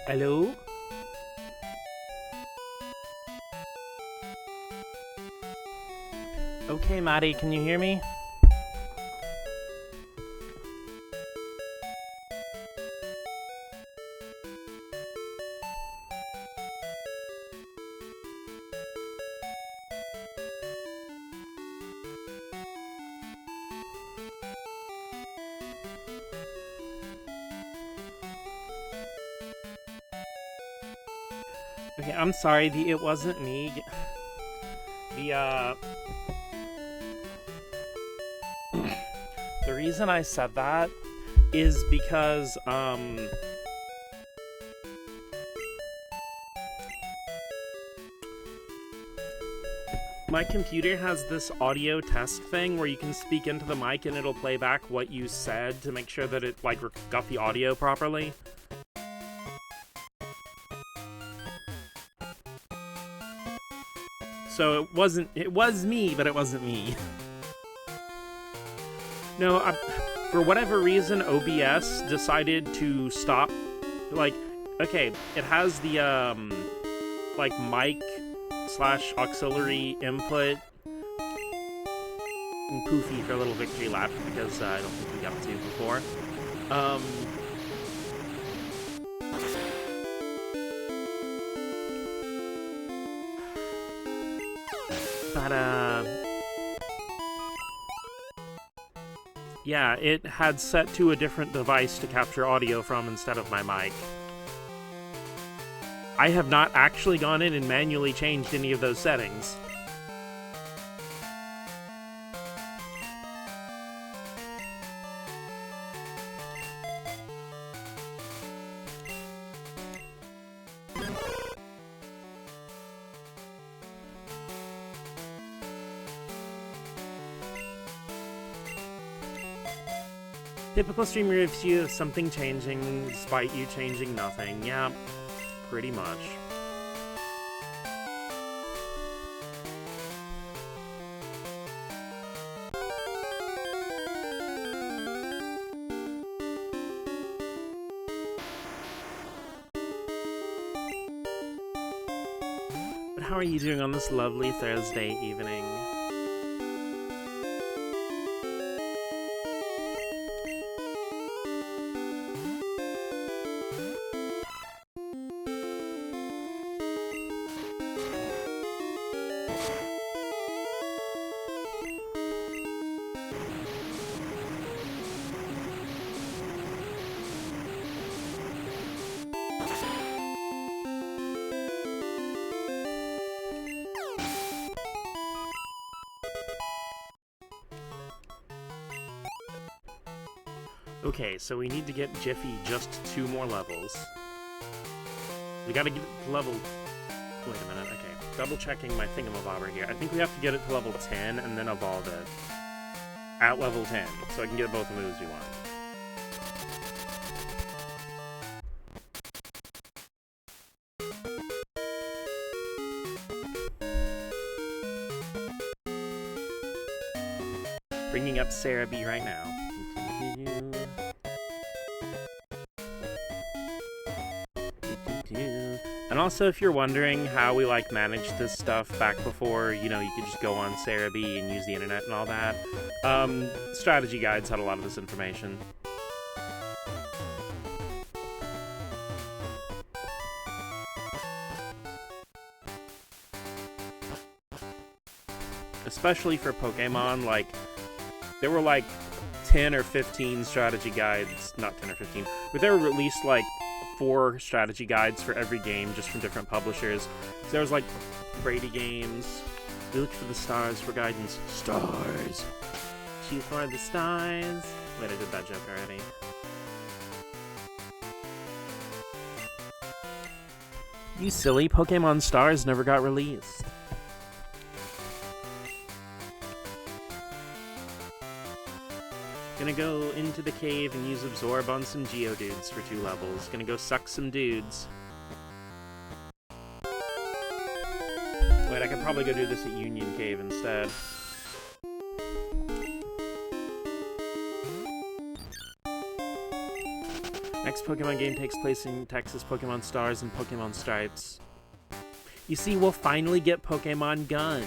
Hello? Okay, Maddie, can you hear me? Okay, I'm sorry, it wasn't me. The, the reason I said that is because, my computer has this audio test thing where you can speak into the mic and it'll play back what you said to make sure that it, like, got the audio properly. So it was me, but it wasn't me. No, for whatever reason, OBS decided to stop, like, okay, it has the, like, mic/auxiliary input and Poofy for a little victory lap, because I don't think we got to before. Yeah, it had set to a different device to capture audio from instead of my mic. I have not actually gone in and manually changed any of those settings. Typical streamer review of something changing despite you changing nothing. Yeah, pretty much. But how are you doing on this lovely Thursday evening? Okay, so we need to get Jiffy just 2 more levels. We gotta get it to level... Wait a minute, okay. Double checking my thingamabobber here. I think we have to get it to level 10 and then evolve it. At level 10, so I can get both the moves we want. Bringing up Sarah B right now. And also, if you're wondering how we, like, managed this stuff back before, you know, you could just go on Sarah B and use the internet and all that, strategy guides had a lot of this information. Especially for Pokemon, like, there were, like, 10 or 15 strategy guides, not 10 or 15, but there were at least, like, 4 strategy guides for every game, just from different publishers. So there was, like, Brady Games. We looked for the stars for guidance. Stars! Shoot for the stars. Wait, I did that joke already. You silly, Pokemon Stars never got released. Gonna go into the cave and use Absorb on some Geodudes for 2 levels. Gonna go suck some dudes. Wait, I could probably go do this at Union Cave instead. Next Pokemon game takes place in Texas, Pokemon Stars, and Pokemon Stripes. You see, we'll finally get Pokemon Gun.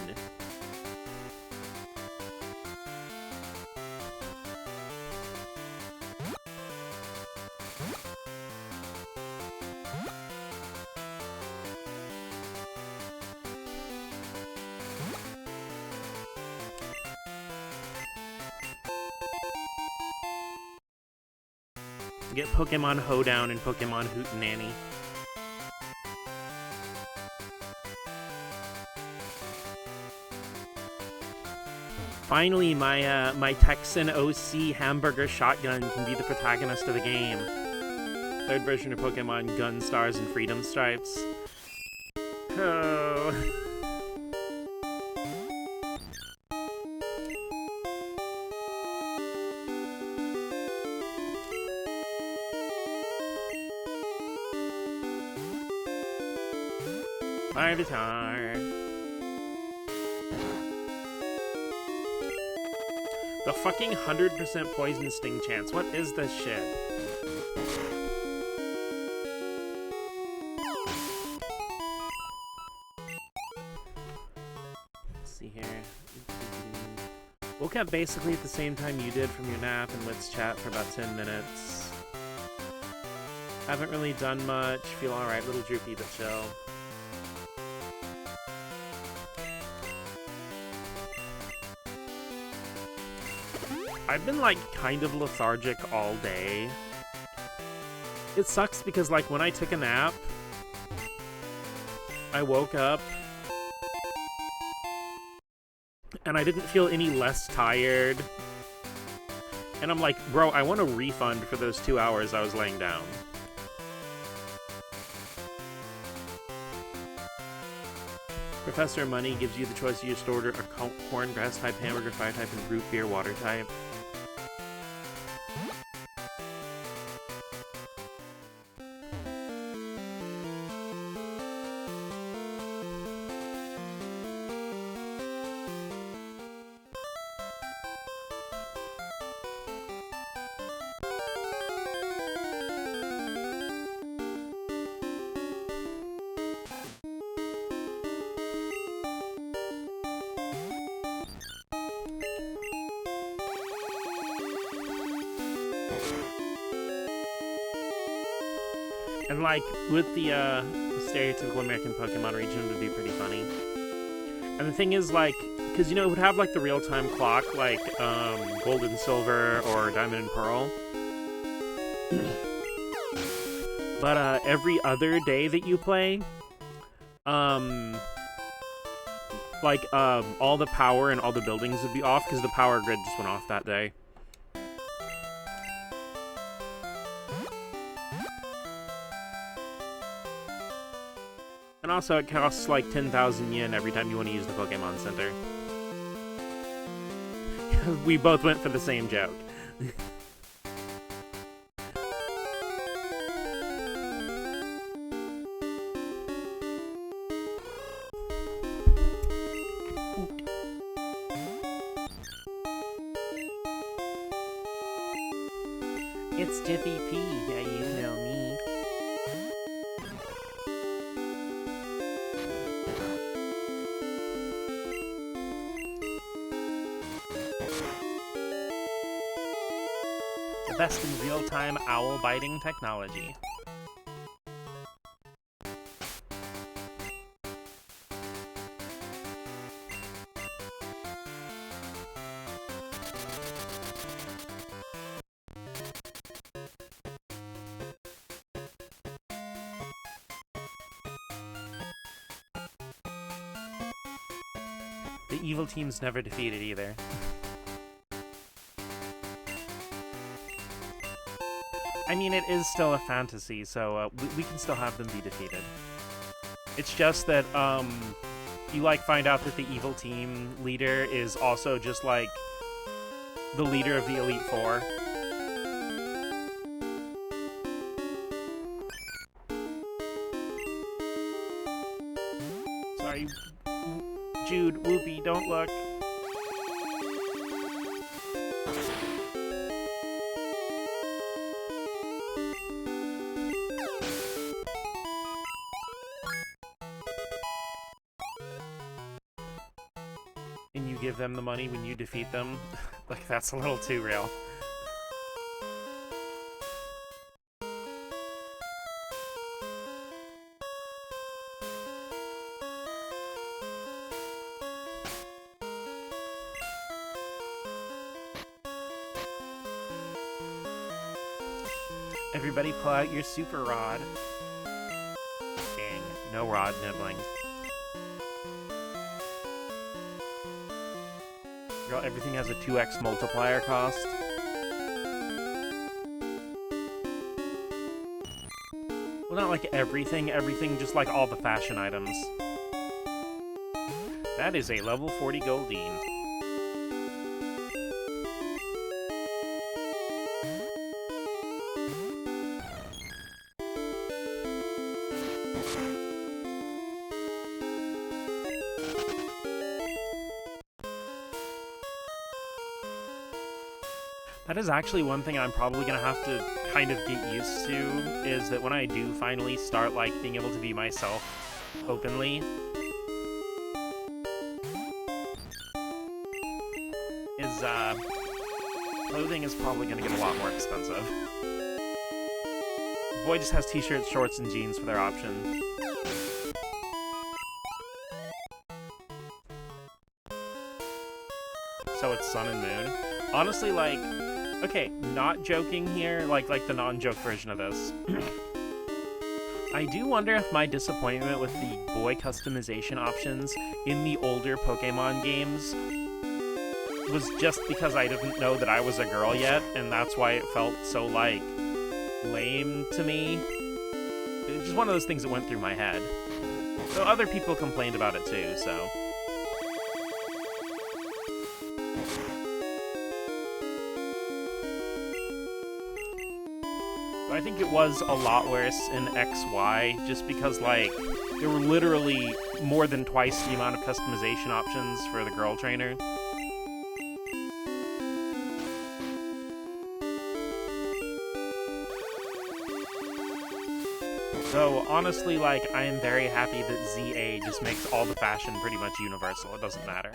Get Pokemon Hoedown and Pokemon Hootenanny. Finally, my Texan OC hamburger shotgun can be the protagonist of the game. Third version of Pokemon Gun, Stars, and Freedom Stripes. Oh. Larvitar. The fucking 100% poison sting chance. What is this shit? Let's see here. Woke up basically at the same time you did from your nap and Wits chat for about 10 minutes. Haven't really done much. Feel alright, little droopy but chill. I've been, like, kind of lethargic all day. It sucks because, like, when I took a nap, I woke up, and I didn't feel any less tired. And I'm like, bro, I want a refund for those 2 hours I was laying down. Professor Money gives you the choice to just order a corn, grass type, hamburger, fire type, and root beer, water type. And, like, with the stereotypical American Pokemon region, it would be pretty funny. And the thing is, like, because, you know, it would have, like, the real-time clock, like, Gold and Silver or Diamond and Pearl. But, every other day that you play, like, all the power and all the buildings would be off, because the power grid just went off that day. And also, it costs like 10,000 yen every time you want to use the Pokemon Center. We both went for the same joke. It's Jiffy P, yeah, you know me. Best in real-time owl-biting technology. The evil team's never defeated either. I mean, it is still a fantasy, so we can still have them be defeated. It's just that, you, like, find out that the evil team leader is also just, like, the leader of the Elite Four. Sorry, Jude, Whoopi, don't look. give them the money when you defeat them. Like, that's a little too real. Everybody pull out your super rod. Dang, no rod nibbling. Girl, everything has a 2x multiplier cost. Well, not like everything, just like all the fashion items. That is a level 40 Goldine. That is actually one thing I'm probably gonna have to kind of get used to, is that when I do finally start, like, being able to be myself openly, is, clothing is probably gonna get a lot more expensive. The boy just has t-shirts, shorts, and jeans for their options. So it's sun and moon. Honestly, like, okay, not joking here, like the non-joke version of this. I do wonder if my disappointment with the boy customization options in the older Pokemon games was just because I didn't know that I was a girl yet, and that's why it felt so, like, lame to me. It was just one of those things that went through my head. So other people complained about it too, so... I think it was a lot worse in XY, just because, like, there were literally more than twice the amount of customization options for the girl trainer. So, honestly, like, I am very happy that ZA just makes all the fashion pretty much universal. It doesn't matter.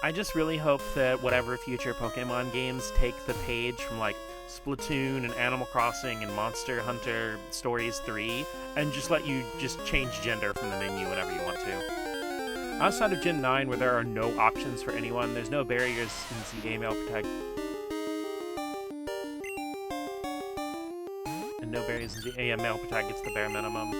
I just really hope that whatever future Pokemon games take the page from, like, Splatoon and Animal Crossing and Monster Hunter Stories 3 and just let you just change gender from the menu whenever you want to. Outside of Gen 9, where there are no options for anyone, there's no barriers in ZA male protect. And no barriers in ZA male protect gets the bare minimum.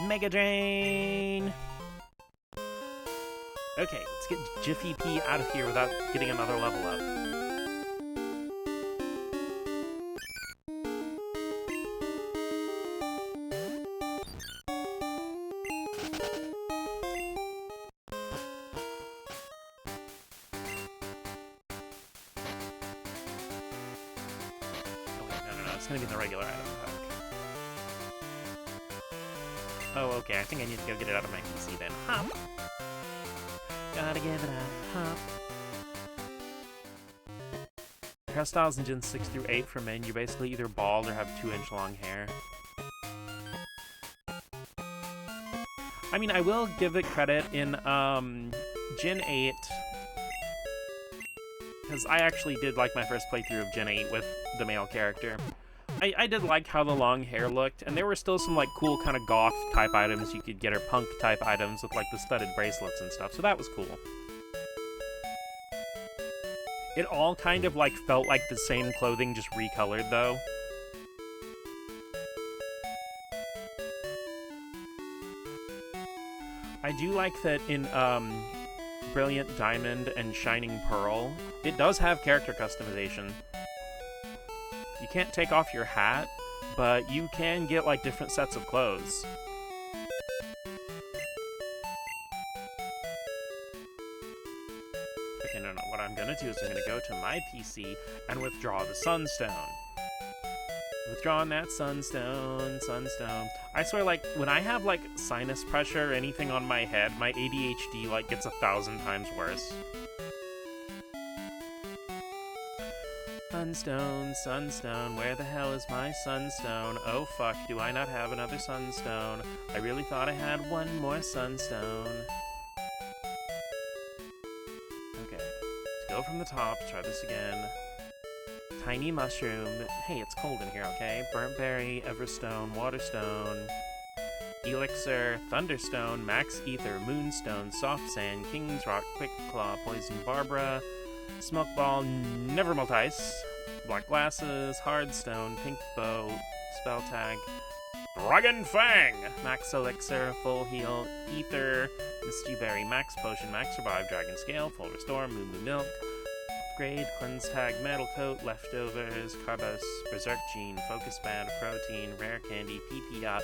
Mega Drain! Okay, let's get Jiffy P out of here without getting another level up. Oh wait, no, it's gonna be the regular item pack. Oh, okay, I think I need to go get it out of my PC then. Hop! Gotta give it a hop. Hairstyles in Gen 6 through 8 for men, you're basically either bald or have 2-inch long hair. I mean, I will give it credit in, Gen 8, because I actually did like my first playthrough of Gen 8 with the male character. I did like how the long hair looked, and there were still some, like, cool kind of goth-type items you could get, or punk-type items with, like, the studded bracelets and stuff, so that was cool. It all kind of, like, felt like the same clothing, just recolored, though. I do like that in, Brilliant Diamond and Shining Pearl, it does have character customization. You can't take off your hat, but you can get, like, different sets of clothes. Okay, no, what I'm gonna do is I'm gonna go to my PC and withdraw the Sunstone. Withdrawn that sunstone, sunstone. I swear, like, when I have, like, sinus pressure or anything on my head, my ADHD, like, gets 1,000 times worse. Sunstone, sunstone, where the hell is my sunstone? Oh fuck, do I not have another sunstone? I really thought I had one more sunstone. Okay, let's go from the top, try this again. Tiny mushroom. Hey, it's cold in here, okay? Burnt berry, everstone, waterstone, elixir, thunderstone, max ether, moonstone, soft sand, king's rock, quick claw, poison barbara, smoke ball, never melt ice, black glasses, hard stone, pink bow, spell tag, dragon fang, max elixir, full heal, ether, misty berry, max potion, max survive, dragon scale, full restore, moo moo milk, upgrade, cleanse tag, metal coat, leftovers, carbos, berserk gene, focus band, protein, rare candy, PP up,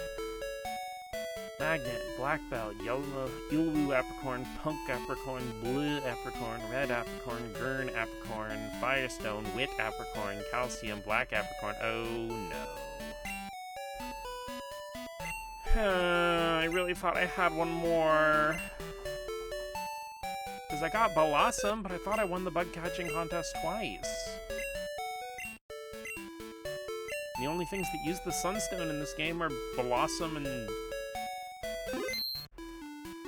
magnet, black belt, yellow, yellow apricorn, punk apricorn, blue apricorn, red apricorn, gurn apricorn, firestone, wit apricorn, calcium, black apricorn. Oh no. I really thought I had one more. Because I got Blossom, but I thought I won the bug catching contest twice. The only things that use the sunstone in this game are Blossom and...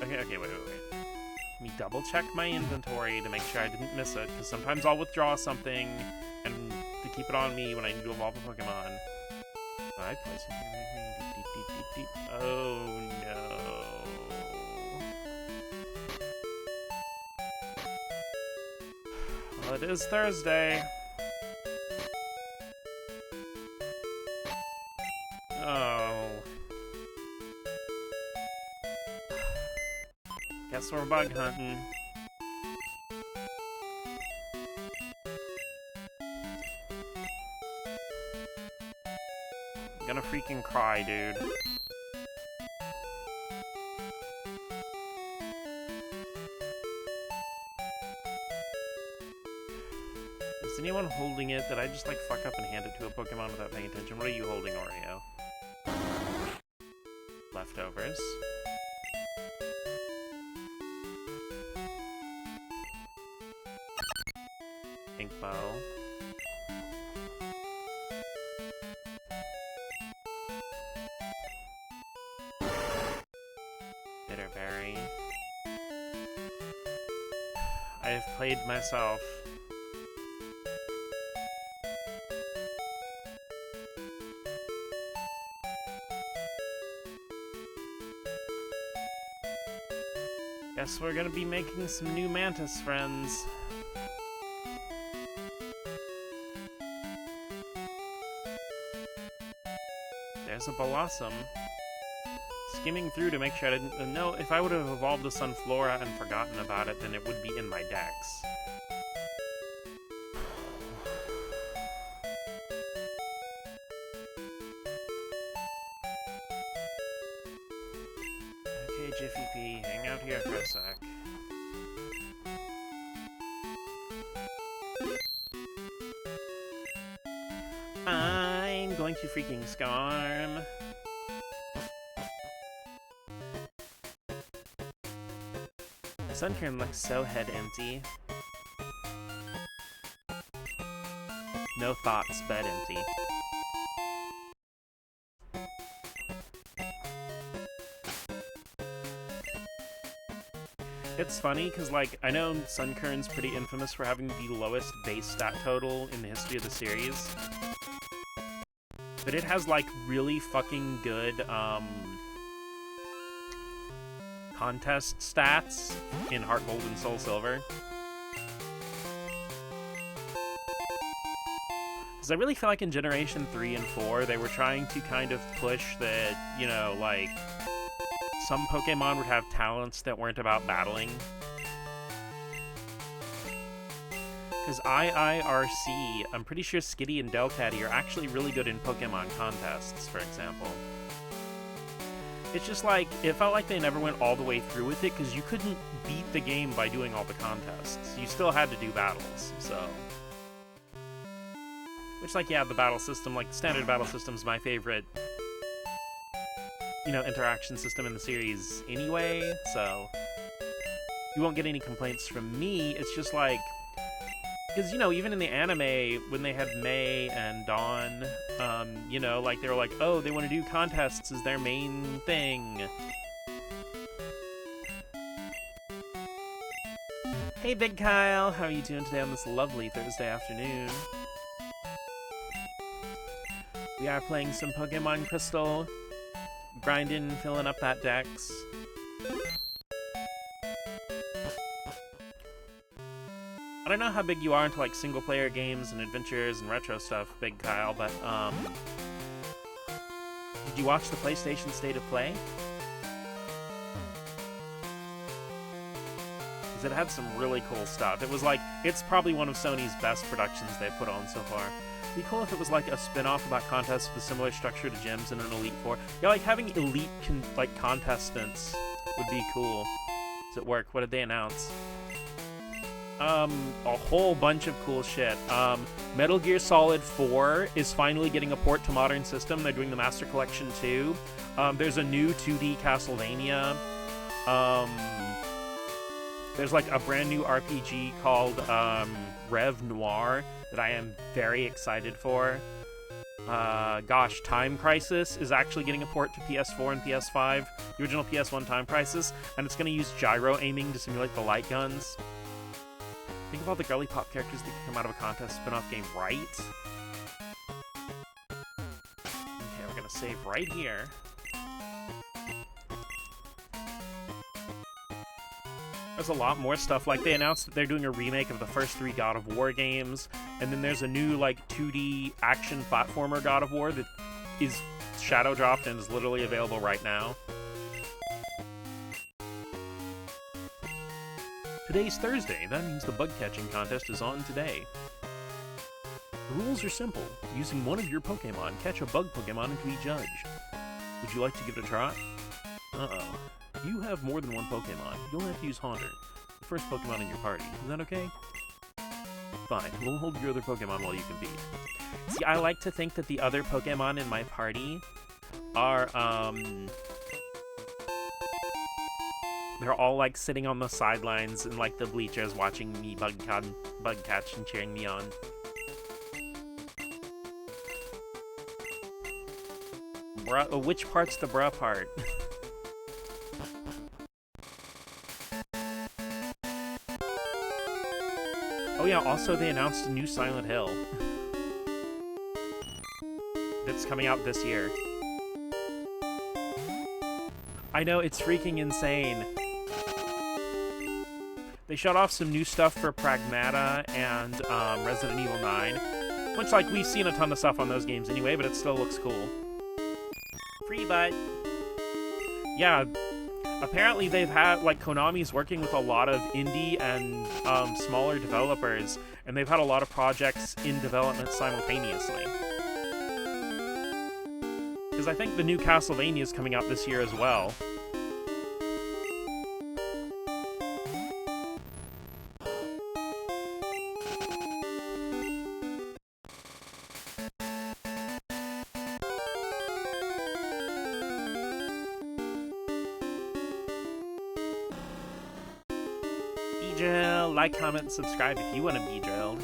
Okay, wait. Let me double check my inventory to make sure I didn't miss it, because sometimes I'll withdraw something and to keep it on me when I need to evolve a Pokemon. Oh no. Well, it is Thursday. Oh. Guess we're bug hunting. I'm gonna freaking cry, dude. Is anyone holding it? Did I just, like, fuck up and hand it to a Pokemon without paying attention? What are you holding, Oreo? Leftovers. Pink bow. Bitterberry. I have played myself. Guess we're gonna be making some new Mantis friends. There's a Blossom. Skimming through to make sure I didn't know. If I would have evolved a Sunflora and forgotten about it, then it would be in my decks. Okay, Jiffy P, hang out here for a sec. I'm going to freaking Scarm. Sunkern looks so head empty. No thoughts, bed empty. It's funny, because, like, I know Sunkern's pretty infamous for having the lowest base stat total in the history of the series. But it has, like, really fucking good, contest stats in Heart Gold and Soul Silver. Because I really feel like in Generation 3 and 4, they were trying to kind of push that, you know, like, some Pokemon would have talents that weren't about battling. Because IIRC, I'm pretty sure Skitty and Delcatty are actually really good in Pokemon contests, for example. It's just like, it felt like they never went all the way through with it, because you couldn't beat the game by doing all the contests. You still had to do battles, so... Which, like, yeah, the battle system, like, the standard battle system's my favorite, you know, interaction system in the series anyway, so you won't get any complaints from me. It's just like, because, you know, even in the anime, when they had May and Dawn, you know, like, they were like, oh, they want to do contests as their main thing. Hey, Big Kyle, how are you doing today on this lovely Thursday afternoon? We are playing some Pokemon Crystal, grinding, filling up that dex. I don't know how big you are into, like, single-player games and adventures and retro stuff, Big Kyle, but, did you watch the PlayStation State of Play? Because it had some really cool stuff. It was like, it's probably one of Sony's best productions they've put on so far. It'd be cool if it was like a spin-off about contests with a similar structure to gyms and an Elite Four. Yeah, like having elite like contestants would be cool. Does it work? What did they announce? A whole bunch of cool shit. Metal Gear Solid 4 is finally getting a port to modern system. They're doing the Master Collection 2. There's a new 2D Castlevania. There's like a brand new RPG called Rev Noir that I am very excited for. Gosh, Time Crisis is actually getting a port to PS4 and PS5, the original PS1 Time Crisis, and it's going to use gyro aiming to simulate the light guns. Think of all the girly pop characters that could come out of a contest spin-off game, right? Okay, we're going to save right here. There's a lot more stuff. Like, they announced that they're doing a remake of the first 3 God of War games, and then there's a new, like, 2D action platformer God of War that is shadow dropped and is literally available right now. Today's Thursday. That means the bug catching contest is on today. The rules are simple. Using one of your Pokemon, catch a bug Pokemon and to be judged. Would you like to give it a try? Uh-oh. You have more than one Pokemon. You'll have to use Haunter, the first Pokemon in your party. Is that okay? Fine, we'll hold your other Pokemon while you compete. See, I like to think that the other Pokemon in my party are, they're all, like, sitting on the sidelines and, like, the bleachers watching me bug catch and cheering me on. Bruh, which part's the bruh part? Oh yeah, also they announced a new Silent Hill that's coming out this year. I know, it's freaking insane. They showed off some new stuff for Pragmata and Resident Evil 9, which, like, we've seen a ton of stuff on those games anyway, but it still looks cool. Free butt. Yeah. Apparently they've had, like, Konami's working with a lot of indie and smaller developers, and they've had a lot of projects in development simultaneously. Because I think the new Castlevania is coming out this year as well. Drill, like, comment, subscribe if you want to be drilled.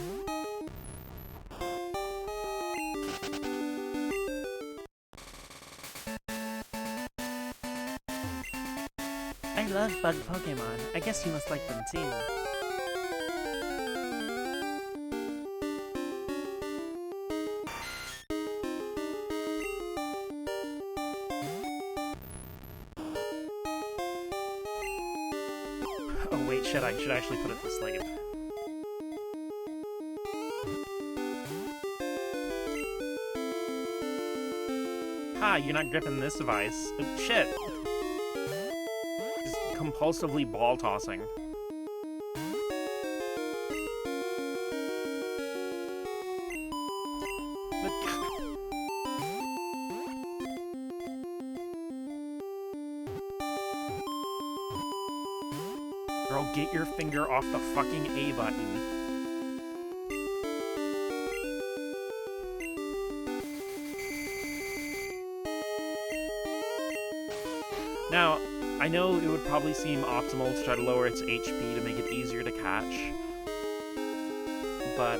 I love bug Pokemon. I guess you must like them too. Oh wait, should I actually put it to sleep? Ha, you're not gripping this device. Shit! Just compulsively ball tossing. Girl, get your finger off the fucking A button. Now, I know it would probably seem optimal to try to lower its HP to make it easier to catch, but,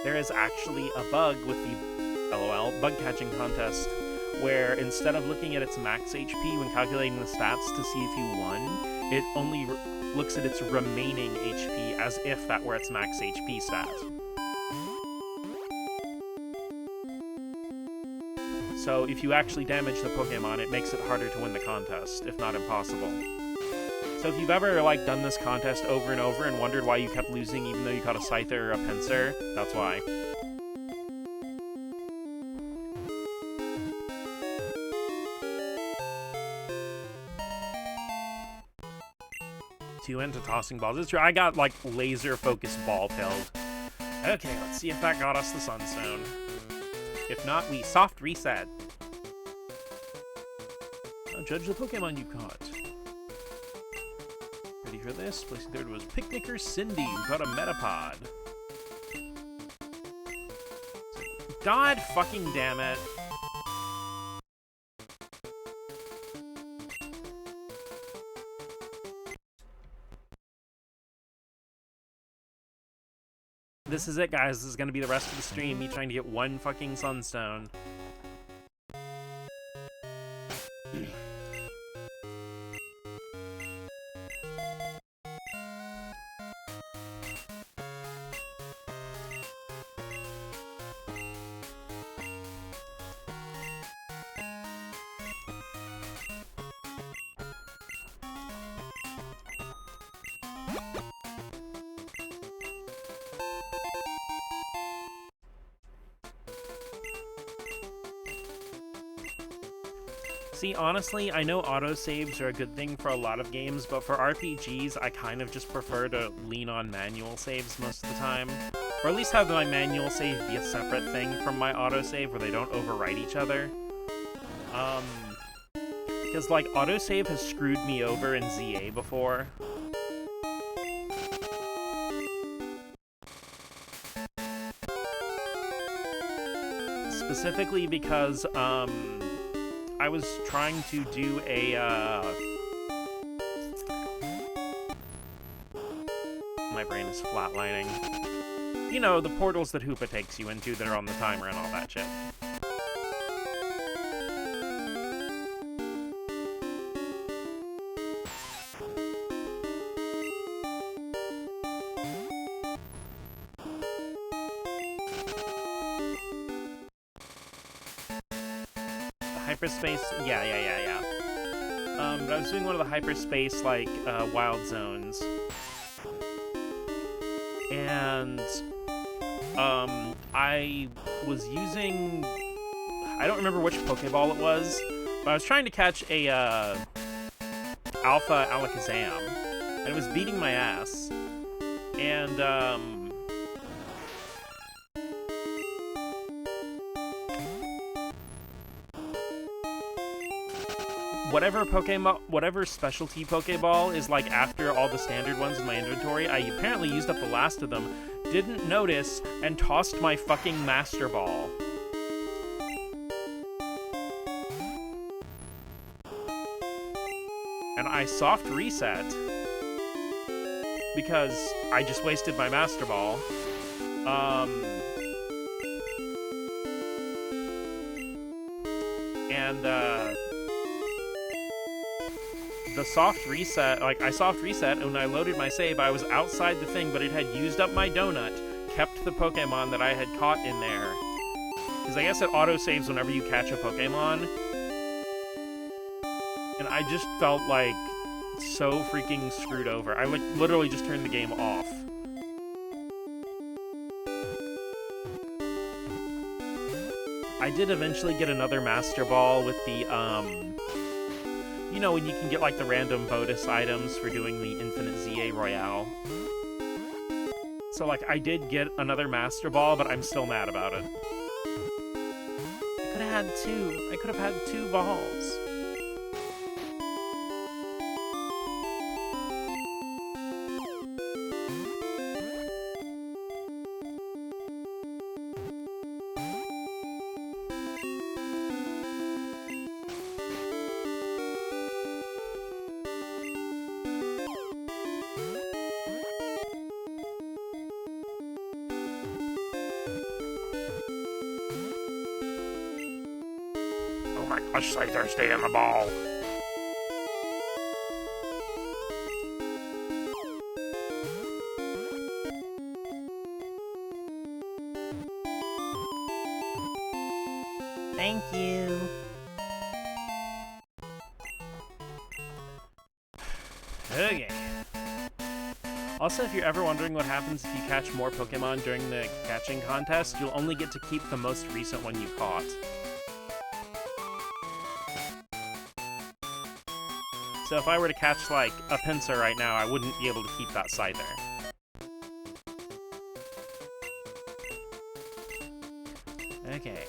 there is actually a bug with the LOL bug catching contest where instead of looking at its max HP when calculating the stats to see if you won, it only looks at its remaining HP as if that were its max HP stat. So if you actually damage the Pokemon, it makes it harder to win the contest, if not impossible. So if you've ever, like, done this contest over and over and wondered why you kept losing even though you caught a Scyther or a Pinsir, that's why. Too into tossing balls. It's true, I got, like, laser-focused ball pilled. Okay, let's see if that got us the Sunstone. If not, we soft reset. Now judge the Pokemon you caught. Ready for this? Placing third was Picnicker Cindy, who caught a Metapod. God fucking damn it. This is it, guys. This is gonna be the rest of the stream, me trying to get one fucking Sunstone. See, honestly, I know autosaves are a good thing for a lot of games, but for RPGs, I kind of just prefer to lean on manual saves most of the time. Or at least have my manual save be a separate thing from my autosave where they don't overwrite each other. Because, like, autosave has screwed me over in ZA before. Specifically because, I was trying to do a, my brain is flatlining. You know, the portals that Hoopa takes you into that are on the timer and all that shit. Hyperspace, yeah. But I was doing one of the hyperspace, like, wild zones. And, I was using... I don't remember which Pokeball it was, but I was trying to catch a, Alpha Alakazam, and it was beating my ass. And, whatever specialty Pokeball is, like, after all the standard ones in my inventory, I apparently used up the last of them, didn't notice, and tossed my fucking Master Ball. And I soft reset, because I just wasted my Master Ball. The soft reset, like, I soft reset, and when I loaded my save, I was outside the thing, but it had used up my donut, kept the Pokemon that I had caught in there. Because I guess it auto-saves whenever you catch a Pokemon. And I just felt, like, so freaking screwed over. I, like, literally just turned the game off. I did eventually get another Master Ball with the, you know, when you can get, like, the random bonus items for doing the Infinite ZA Royale. So, like, I did get another Master Ball, but I'm still mad about it. I could have had two. I could have had 2 balls. a Scyther stay in the ball. Thank you. Okay. Also, if you're ever wondering what happens if you catch more Pokemon during the catching contest, you'll only get to keep the most recent one you caught. So if I were to catch, like, a Pinsir right now, I wouldn't be able to keep that Scyther. Okay.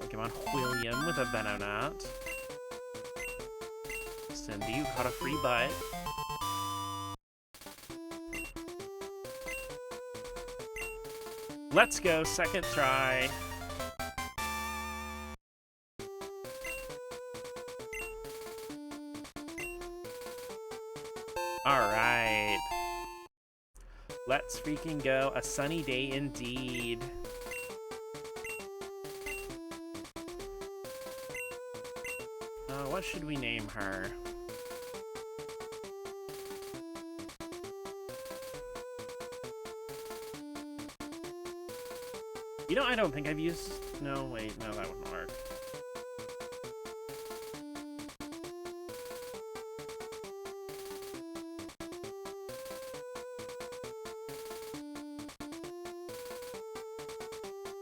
Pokemon William with a Venonat. Cindy, you caught a free bite. Let's go, second try. Alright. Let's freaking go. A sunny day indeed. What should we name her? You know, I don't think I've used... No, wait, no, that wouldn't work.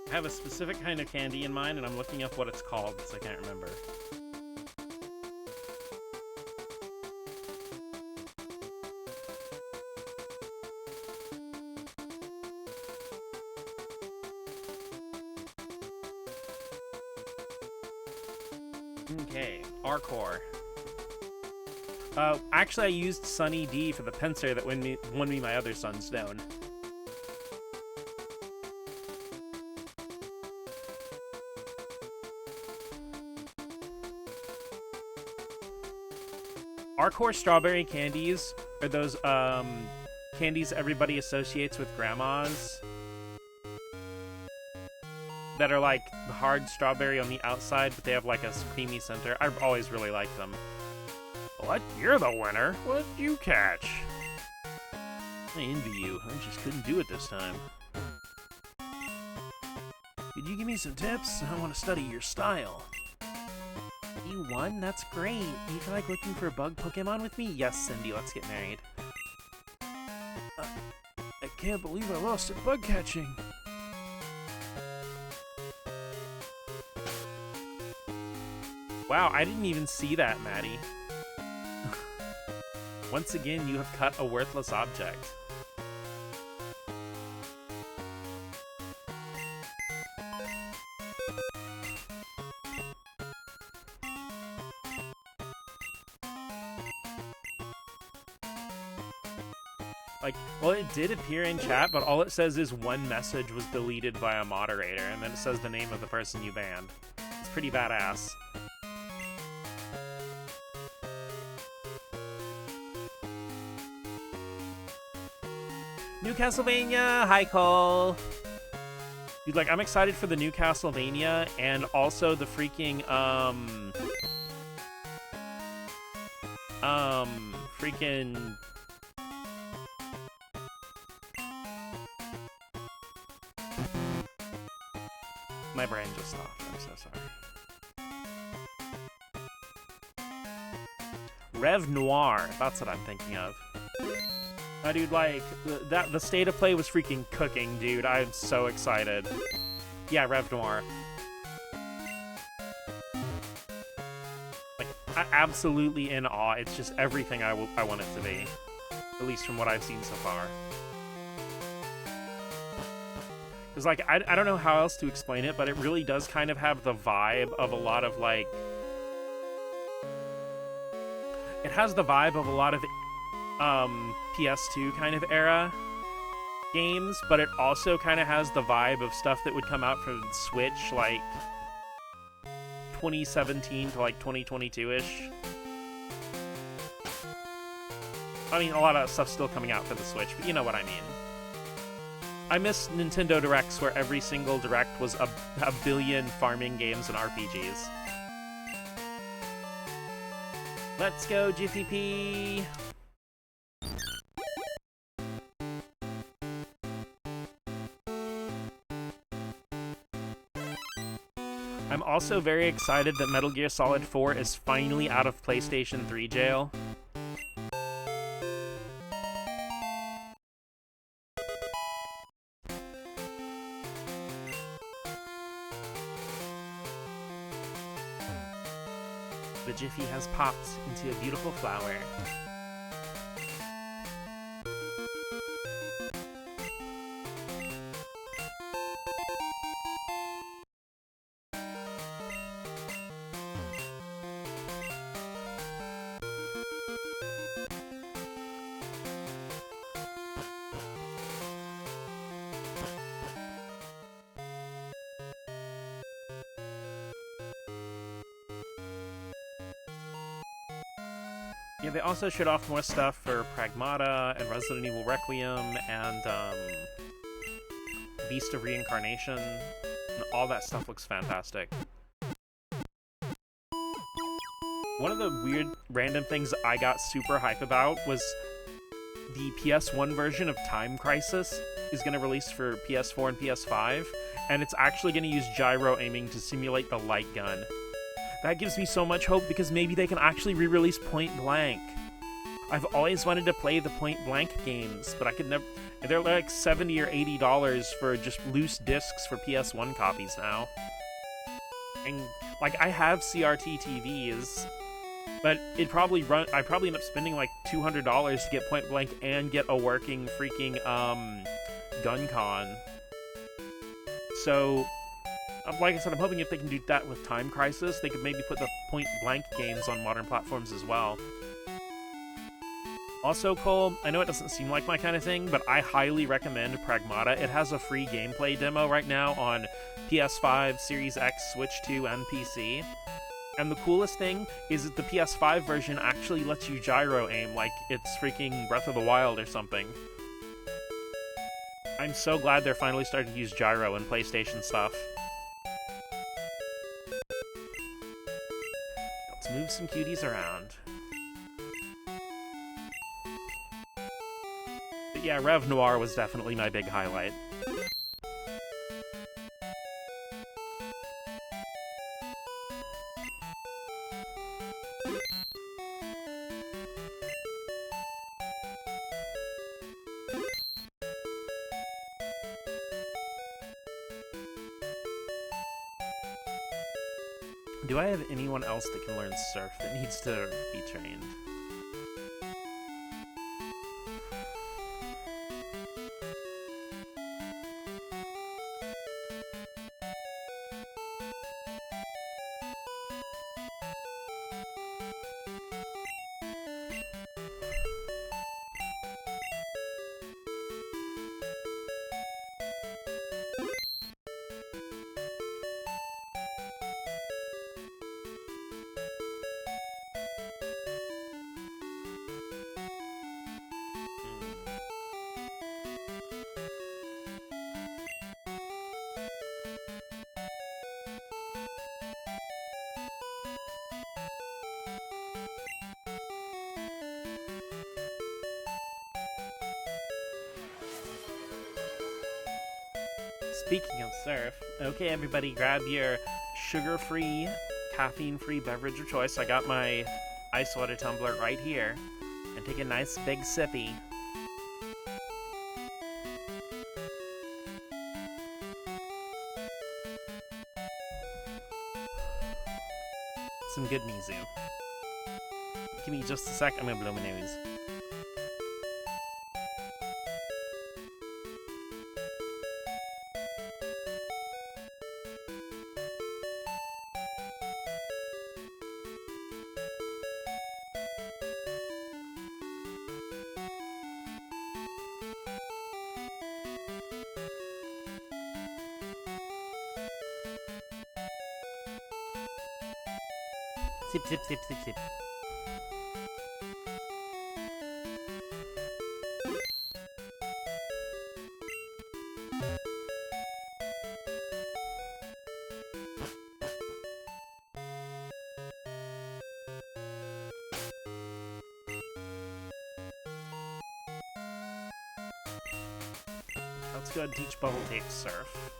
I have a specific kind of candy in mind, and I'm looking up what it's called, because I can't remember. Okay, Arcor. Actually, I used Sunny D for the Pinsir that won me my other Sunstone. Arcor strawberry candies are those candies everybody associates with grandmas that are like the hard strawberry on the outside, but they have like a creamy center. I've always really liked them. What? You're the winner? What did you catch? I envy you. I just couldn't do it this time. Could you give me some tips? I want to study your style. You won? That's great. You feel like looking for a bug Pokemon with me? Yes, Cindy, let's get married. I can't believe I lost at bug catching. Wow, I didn't even see that, Maddie. Once again, you have cut a worthless object. Like, well, it did appear in chat, but all it says is one message was deleted by a moderator, and then it says the name of the person you banned. It's pretty badass. New Castlevania! Hi, Cole! Dude, like, I'm excited for the new Castlevania, and also the freaking, freaking... My brain just stopped, I'm so sorry. Rev Noir, that's what I'm thinking of. Oh, dude, like, the state of play was freaking cooking, dude. I'm so excited. Yeah, Rev Noir. Like, absolutely in awe. It's just everything I want it to be. At least from what I've seen so far. Because, like, I don't know how else to explain it, but it really does kind of have the vibe of a lot of, like... It has the vibe of a lot of... PS2 kind of era games, but it also kind of has the vibe of stuff that would come out for the Switch, like 2017 to like 2022-ish. I mean, a lot of stuff's still coming out for the Switch, but you know what I mean. I miss Nintendo Directs where every single Direct was a billion farming games and RPGs. Let's go, GPP! I'm also very excited that Metal Gear Solid 4 is finally out of PlayStation 3 jail. The Jiffy has popped into a beautiful flower. Yeah, they also showed off more stuff for Pragmata and Resident Evil Requiem and Beast of Reincarnation. And all that stuff looks fantastic. One of the weird random things I got super hype about was the PS1 version of Time Crisis is going to release for PS4 and PS5, and it's actually going to use gyro aiming to simulate the light gun. That gives me so much hope because maybe they can actually re-release Point Blank. I've always wanted to play the Point Blank games, but I could never... They're like $70 or $80 for just loose discs for PS1 copies now. And, like, I have CRT TVs, but I'd probably end up spending like $200 to get Point Blank and get a working freaking, gun con. So... like I said, I'm hoping if they can do that with Time Crisis, they could maybe put the Point Blank games on modern platforms as well. Also, Cole, I know it doesn't seem like my kind of thing, but I highly recommend Pragmata. It has a free gameplay demo right now on PS5, Series X, Switch 2, and PC. And the coolest thing is that the PS5 version actually lets you gyro aim like it's freaking Breath of the Wild or something. I'm so glad they're finally starting to use gyro in PlayStation stuff. Let's move some cuties around. But yeah, Rev Noir was definitely my big highlight. Do I have anyone else that can learn Surf that needs to be trained? Speaking of Surf, okay everybody, grab your sugar-free, caffeine-free beverage of choice. I got my ice water tumbler right here. And take a nice big sippy. Some good mizu. Give me just a sec, I'm gonna blow my nose. Sip, sip, sip, sip, sip. let's go ahead and teach Bubble Tape Surf.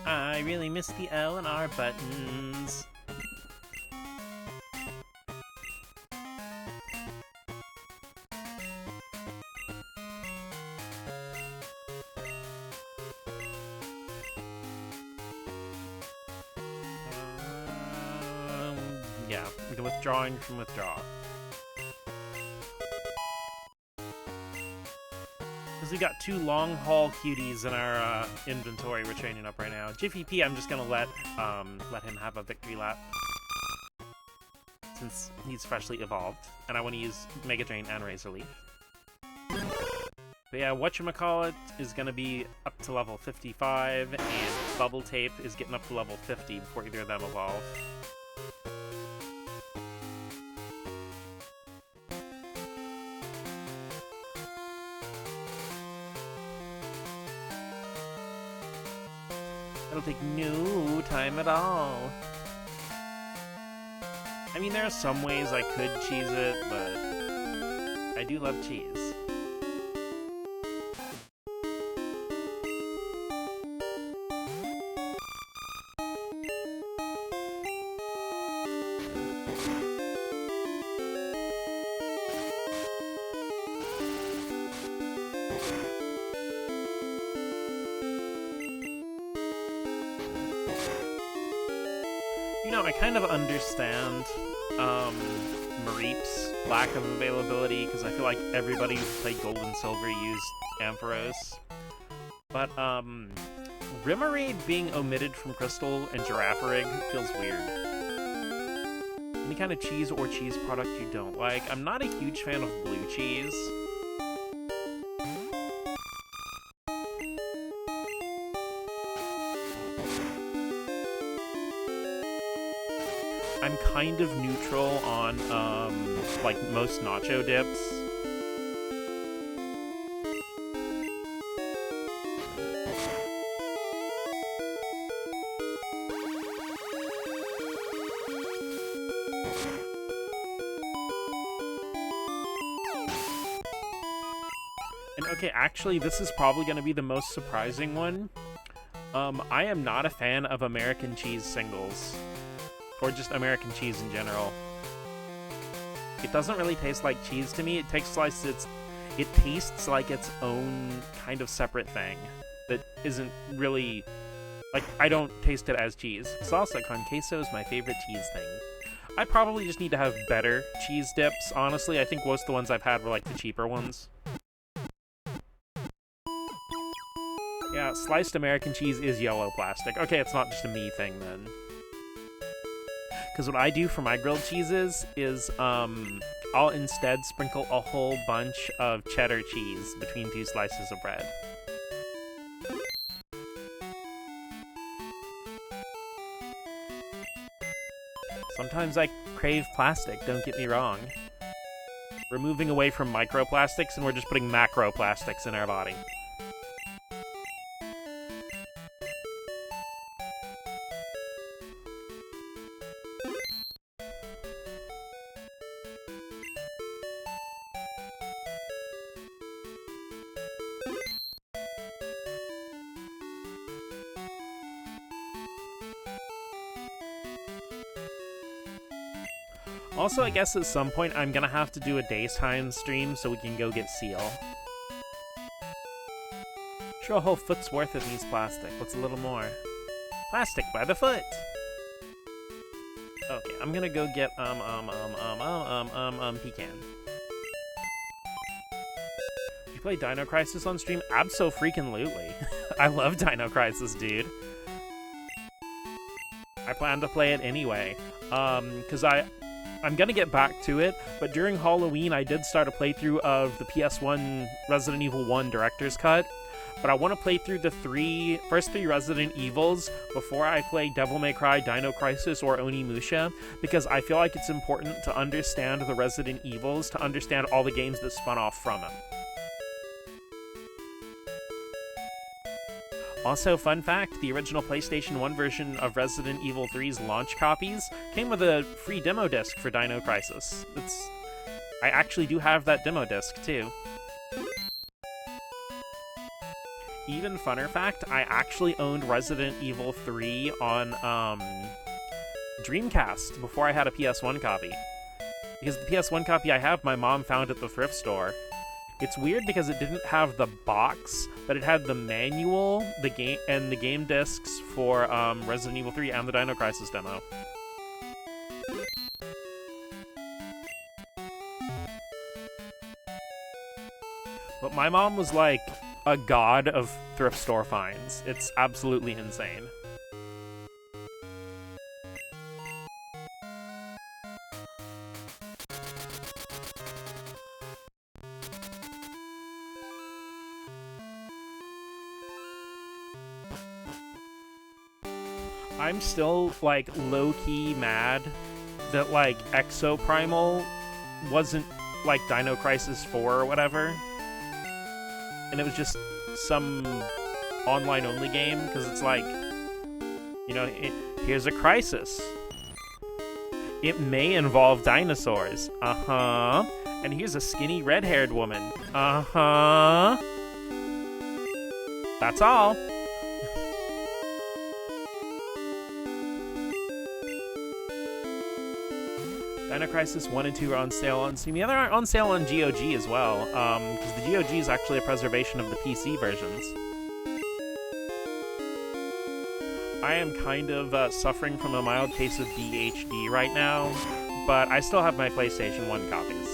I really miss the L and R buttons. Yeah, the withdrawing from withdraw. Because we got 2 long haul cuties in our inventory we're training up right now. Jiffy P, I'm just gonna let him have a victory lap, since he's freshly evolved, and I want to use Mega Drain and Razor Leaf. But yeah, whatchamacallit is gonna be up to level 55, and Bubble Tape is getting up to level 50 before either of them evolve. It'll take no time at all. I mean, there are some ways I could cheese it, but I do love cheese. You know, I kind of understand Mareep's lack of availability, because I feel like everybody who played Gold and Silver used Ampharos. But Remoraid being omitted from Crystal and Girafarig feels weird. Any kind of cheese or cheese product you don't like. I'm not a huge fan of blue cheese. I'm kind of neutral on, like, most nacho dips. And okay, actually, this is probably going to be the most surprising one. I am not a fan of American cheese singles. Or just American cheese in general. It doesn't really taste like cheese to me. It tastes like its own kind of separate thing that isn't really, like, I don't taste it as cheese. Salsa con queso is my favorite cheese thing. I probably just need to have better cheese dips, honestly. I think most of the ones I've had were like the cheaper ones. Yeah, sliced American cheese is yellow plastic. Okay, it's not just a me thing then. Because what I do for my grilled cheeses is, I'll instead sprinkle a whole bunch of cheddar cheese between 2 slices of bread. Sometimes I crave plastic, don't get me wrong. We're moving away from microplastics and we're just putting macroplastics in our body. Also, I guess at some point I'm gonna have to do a daytime stream so we can go get Seal. Sure, a whole foot's worth of these plastic. What's a little more? Plastic by the foot! Okay, I'm gonna go get, pecan. You play Dino Crisis on stream? Abso-freaking-lutely. I love Dino Crisis, dude. I plan to play it anyway. Because I'm gonna get back to it, but during Halloween I did start a playthrough of the PS1 Resident Evil 1 Director's Cut, but I want to play through the first three Resident Evils before I play Devil May Cry, Dino Crisis, or Onimusha, because I feel like it's important to understand the Resident Evils, to understand all the games that spun off from them. Also, fun fact, the original PlayStation 1 version of Resident Evil 3's launch copies came with a free demo disc for Dino Crisis. I actually do have that demo disc, too. Even funner fact, I actually owned Resident Evil 3 on Dreamcast before I had a PS1 copy. Because the PS1 copy I have, my mom found at the thrift store. It's weird because it didn't have the box, but it had the manual, the game discs for Resident Evil 3 and the Dino Crisis demo. But my mom was like a god of thrift store finds. It's absolutely insane. I'm still, like, low-key mad that, like, Exoprimal wasn't, like, Dino Crisis 4 or whatever. And it was just some online-only game, because it's like, you know, here's a crisis. It may involve dinosaurs. Uh-huh. And here's a skinny red-haired woman. Uh-huh. That's all. Dino Crisis 1 and 2 are on sale on Steam. The other are on sale on GOG as well, because the GOG is actually a preservation of the PC versions. I am kind of suffering from a mild case of DHD right now, but I still have my PlayStation 1 copies.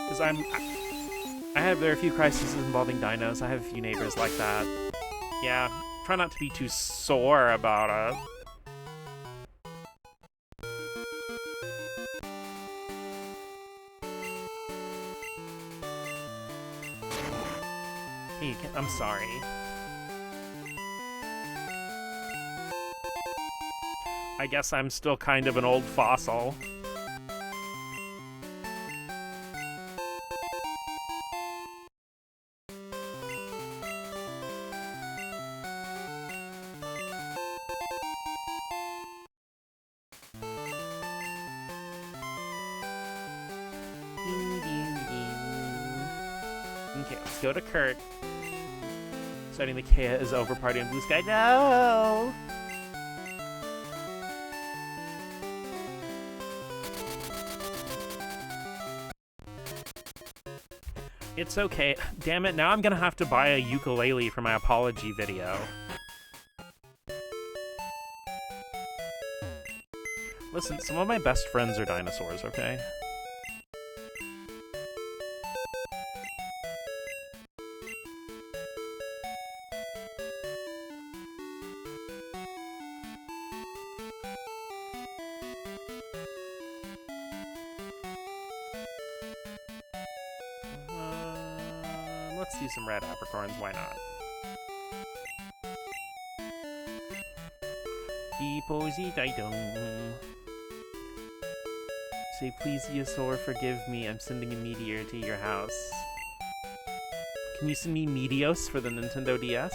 Because I have very few crises involving dinos. I have a few neighbors like that. Yeah, try not to be too sore about it. I'm sorry. I guess I'm still kind of an old fossil. Okay, let's go to Kurt. Starting the Kea is over party on Blue Sky. No! It's okay. Damn it, now I'm gonna have to buy a ukulele for my apology video. Listen, some of my best friends are dinosaurs, okay? Let's do some red apricorns, why not? Say, please, Yasor, forgive me. I'm sending a meteor to your house. Can you send me Meteos for the Nintendo DS?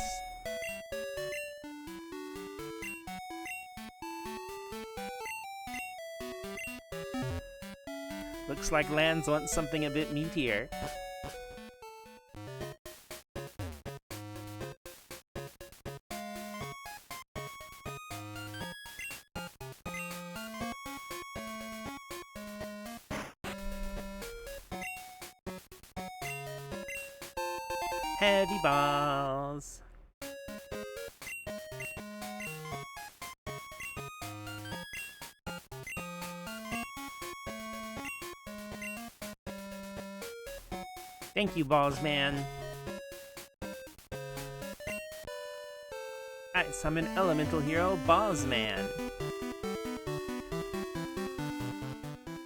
Looks like Lands wants something a bit meatier. Heavy balls. Thank you, balls man. I summon elemental hero, Balls Man.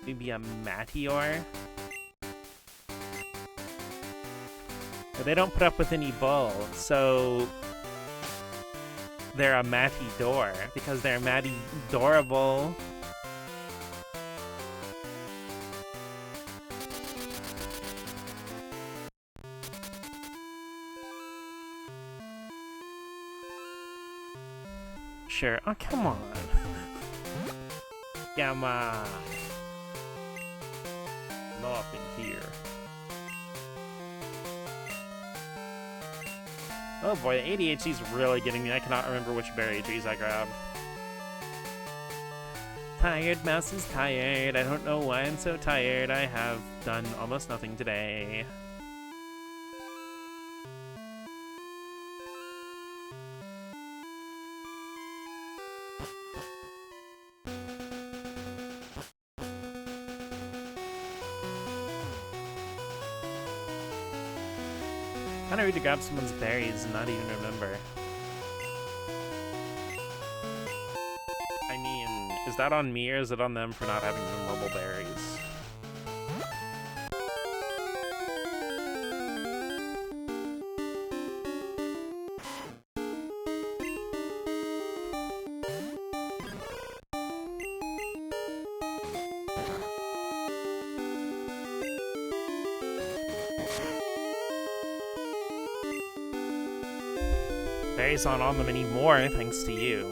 Maybe a Meteor. But they don't put up with any bull, so they're a Matty-door, because they're Matty-dorable. Sure. Oh, come on. Come on. Nothing here. Oh boy, the ADHD's really getting me. I cannot remember which berry trees I grabbed. Tired mouse is tired. I don't know why I'm so tired. I have done almost nothing today. I don't need to grab someone's berries and not even remember. I mean, is that on me or is it on them for not having memorable berries? Berries aren't on them anymore, thanks to you.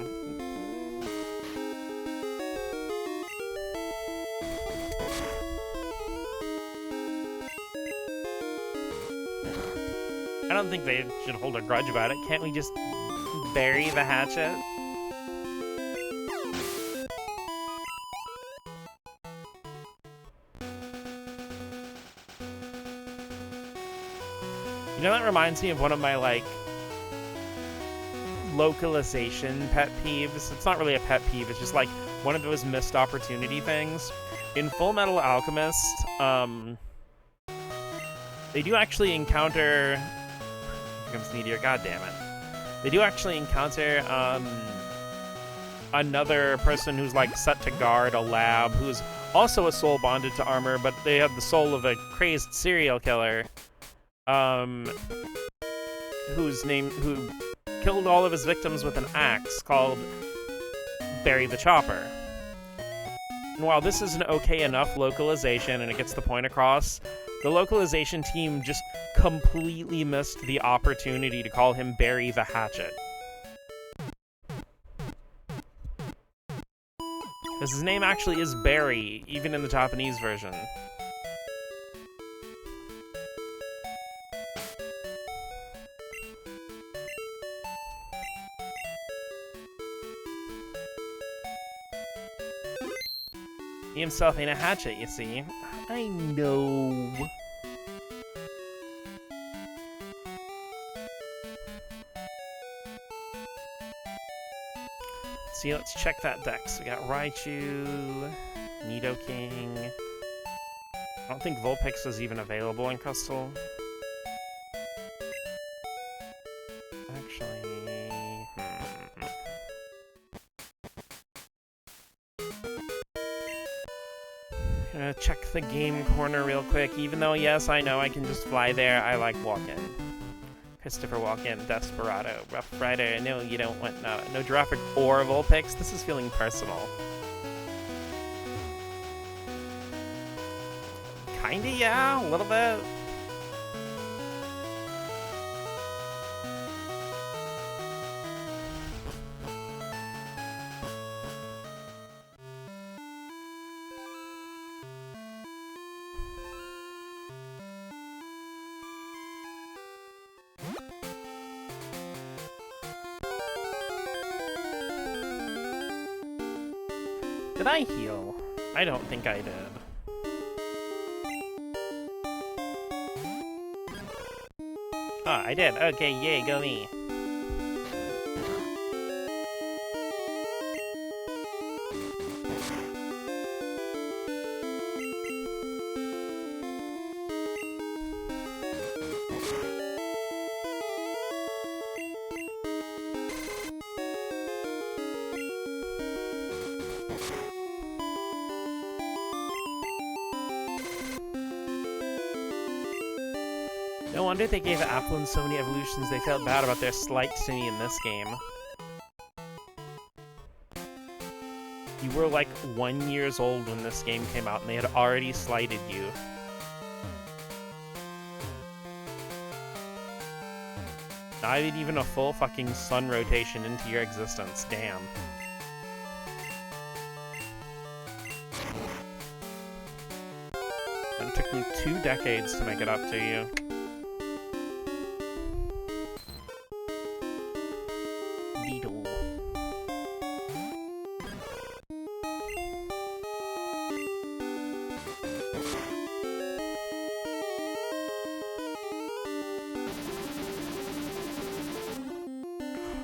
I don't think they should hold a grudge about it. Can't we just bury the hatchet? You know, that reminds me of one of my, like, localization pet peeves. It's not really a pet peeve, it's just like one of those missed opportunity things. In Full Metal Alchemist, they do actually encounter... Here comes Meteor, goddammit. They do actually encounter another person who's like set to guard a lab, who's also a soul bonded to armor, but they have the soul of a crazed serial killer, who killed all of his victims with an axe called Barry the Chopper. And while this is an okay enough localization and it gets the point across, the localization team just completely missed the opportunity to call him Barry the Hatchet. Because his name actually is Barry, even in the Japanese version. He himself ain't a hatchet, you see. I know. See, let's check that dex. We got Raichu, Nidoking. I don't think Vulpix is even available in Crystal. Actually... Gonna check the game corner real quick, even though, yes, I know I can just fly there. I like Walken. Christopher Walken, Desperado, Rough Rider. No, you don't want no Giraffe or Vulpix. This is feeling personal. Kinda, yeah, a little bit. Did I heal? I don't think I did. Ah, I did. Okay, yay, go me. No wonder they gave Applin so many evolutions. They felt bad about their slight to me in this game. You were like 1 year old when this game came out, and they had already slighted you. Not even a full fucking sun rotation into your existence. Damn. And it took me 2 decades to make it up to you. Beetle.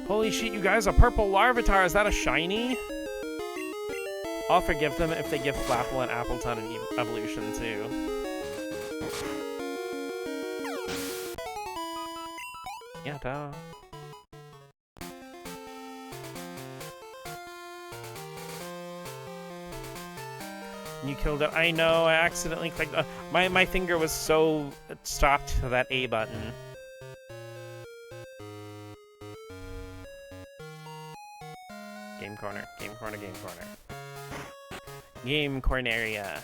Holy shit, you guys, a purple Larvitar, is that a shiny? I'll forgive them if they give Flapple and Appleton an evolution too. Yeah, duh. You killed it. I know, I accidentally clicked. My finger was so stopped to that A button. Game corner, game corner, game corner. Game corneria.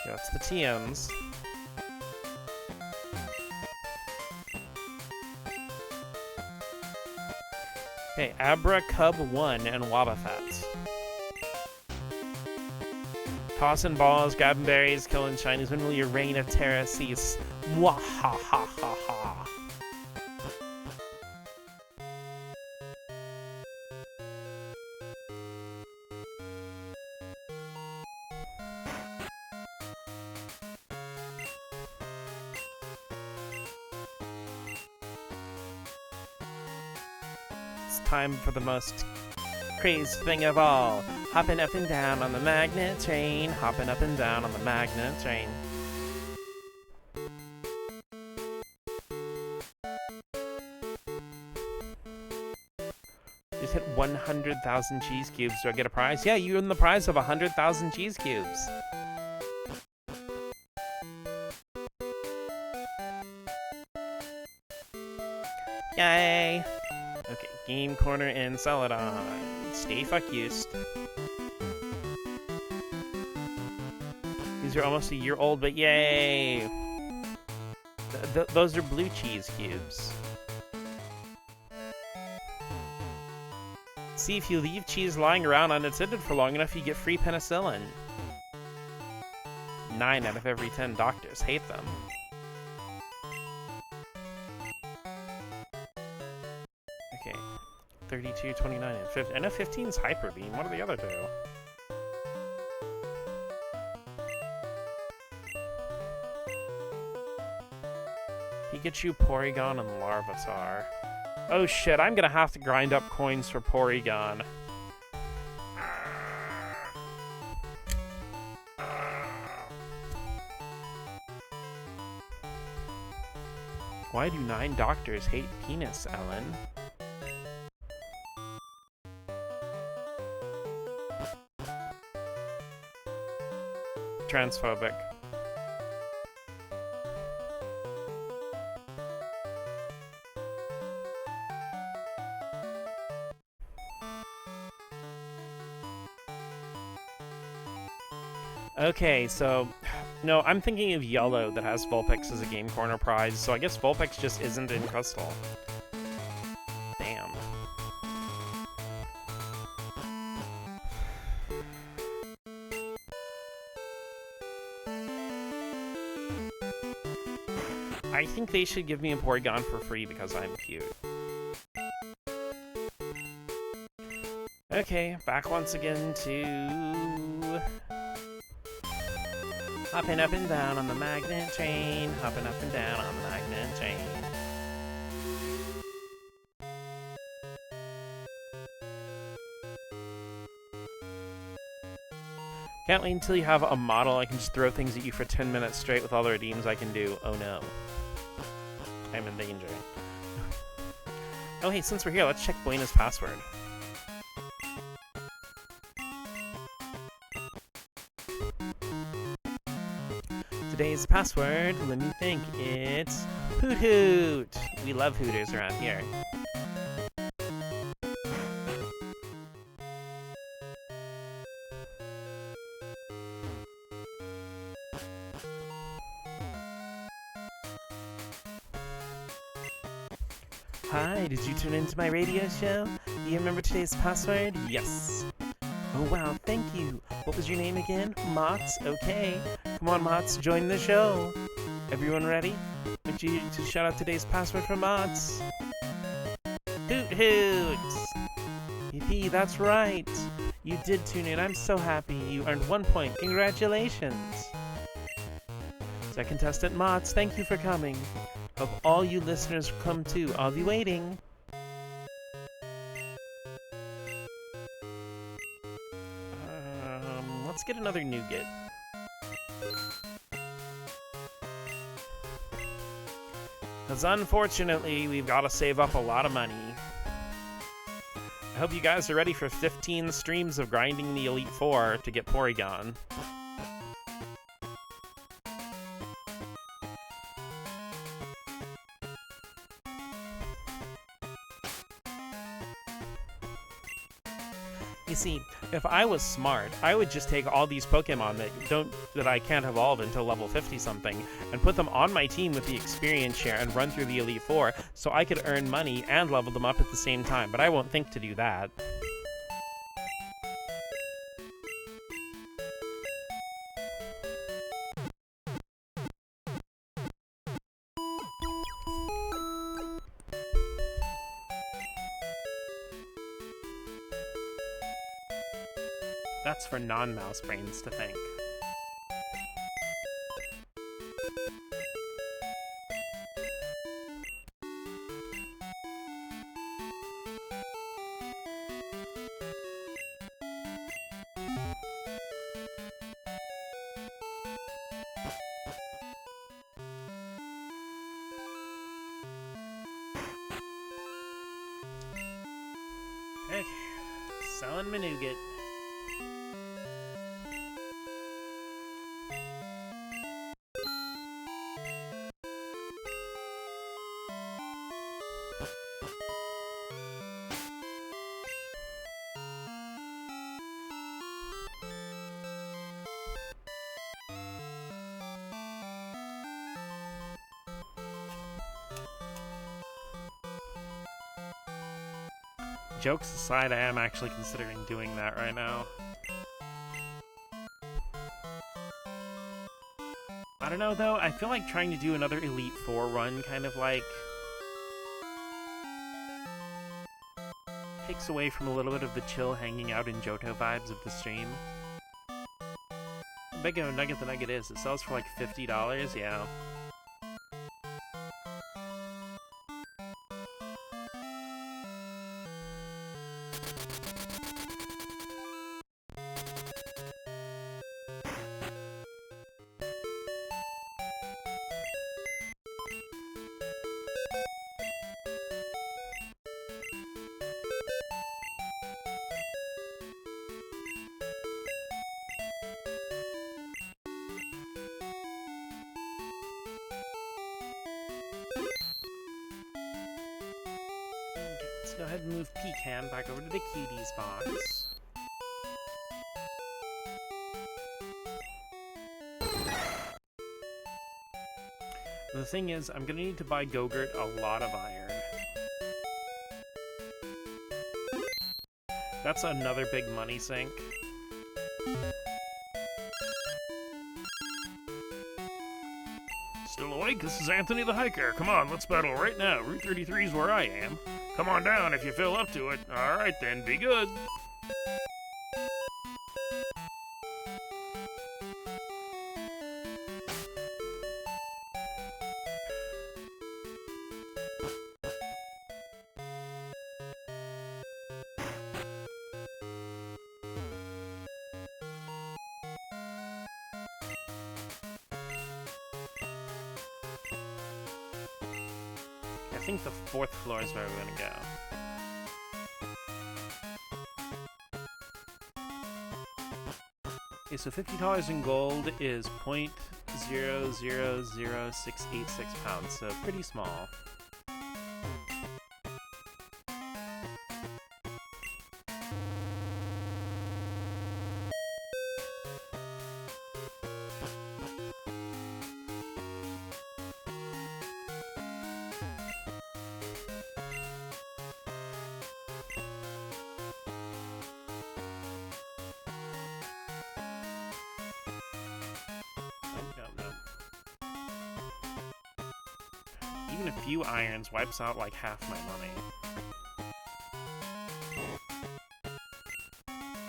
That's the TMs. Okay, Abra, Cub 1, and Wobbuffet. Tossing balls, grabbing berries, killing shinies. When will your reign of terror cease? Mwahahaha. It's time for the most crazed thing of all. Hopping up and down on the magnet train. Hopping up and down on the magnet train. Just hit 100,000 cheese cubes. Do I get a prize? Yeah, you win the prize of 100,000 cheese cubes. Yay! Okay, game corner and Celadon. Stay fuck used. These are almost a year old, but yay! Those are blue cheese cubes. See, if you leave cheese lying around unattended for long enough, you get free penicillin. 9 out of every 10 doctors hate them. Okay. 32, 29, and 50. I know 15's Hyper Beam. What are the other two? Pikachu, Porygon, and Larvitar. Oh shit, I'm gonna have to grind up coins for Porygon. Why do 9 doctors hate penis, Ellen? Transphobic. Okay, so no, I'm thinking of Yellow that has Vulpix as a Game Corner prize, so I guess Vulpix just isn't in Crystal. Damn. I think they should give me a Porygon for free because I'm cute. Okay, back once again to... hopping up and down on the magnet train, hopping up and down on the magnet train. Can't wait until you have a model I can just throw things at you for 10 minutes straight with all the redeems I can do. Oh no. I'm in danger. Oh hey, since we're here, let's check Buena's password. Today's password, let me think, it's Hoot Hoot! We love Hooters around here. Hi, did you tune into my radio show? Do you remember today's password? Yes. Oh wow, thank you. What was your name again? Mots? Okay. Come on, Mots, join the show. Everyone ready? Would you to shout out today's password for Mots? Hoot hoot! Yippee, that's right. You did tune in. I'm so happy. You earned 1 point. Congratulations. Second contestant Mots, thank you for coming. Hope all you listeners come too. I'll be waiting. Let's get another nougat. Because unfortunately, we've got to save up a lot of money. I hope you guys are ready for 15 streams of grinding the Elite Four to get Porygon. You see, if I was smart, I would just take all these Pokemon that I can't evolve until level 50-something and put them on my team with the experience share and run through the Elite Four so I could earn money and level them up at the same time, but I won't think to do that. That's for non-mouse brains to think. Okay, selling Manougat. Jokes aside, I am actually considering doing that right now. I don't know though, I feel like trying to do another Elite Four run kind of like takes away from a little bit of the chill hanging out in Johto vibes of the stream. How big of a nugget the nugget is? It sells for like $50, yeah. Let's go ahead and move Pecan back over to the Cuties box. The thing is, I'm gonna need to buy Gogurt a lot of iron. That's another big money sink. Still awake? This is Anthony the Hiker. Come on, let's battle right now. Route 33 is where I am. Come on down if you feel up to it. Alright then, be good. I think the 4th floor is where we're gonna go. Okay, so $50 in gold is 0.000686 pounds, so pretty small. even a few irons wipes out like half my money.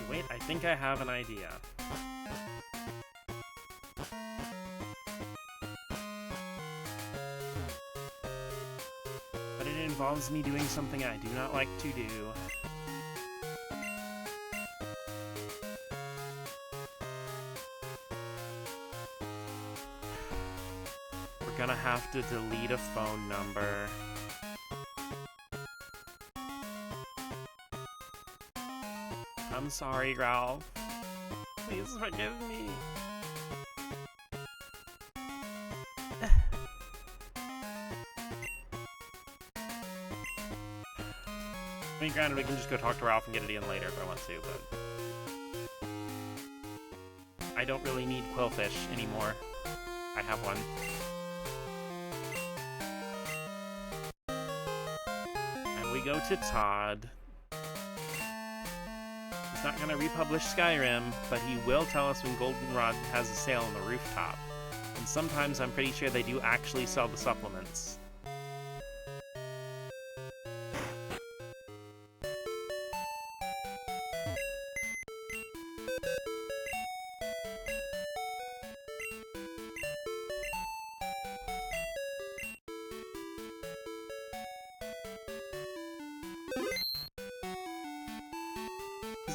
Wait, I think I have an idea. But it involves me doing something I do not like to do. We're gonna have to delete a phone number. I'm sorry, Ralph. Please forgive me. I mean, granted, we can just go talk to Ralph and get it in later if I want to, but... I don't really need Quillfish anymore. I have one. And we go to Todd. He's not gonna republish Skyrim, but he will tell us when Goldenrod has a sale on the rooftop. And sometimes I'm pretty sure they do actually sell the supplements.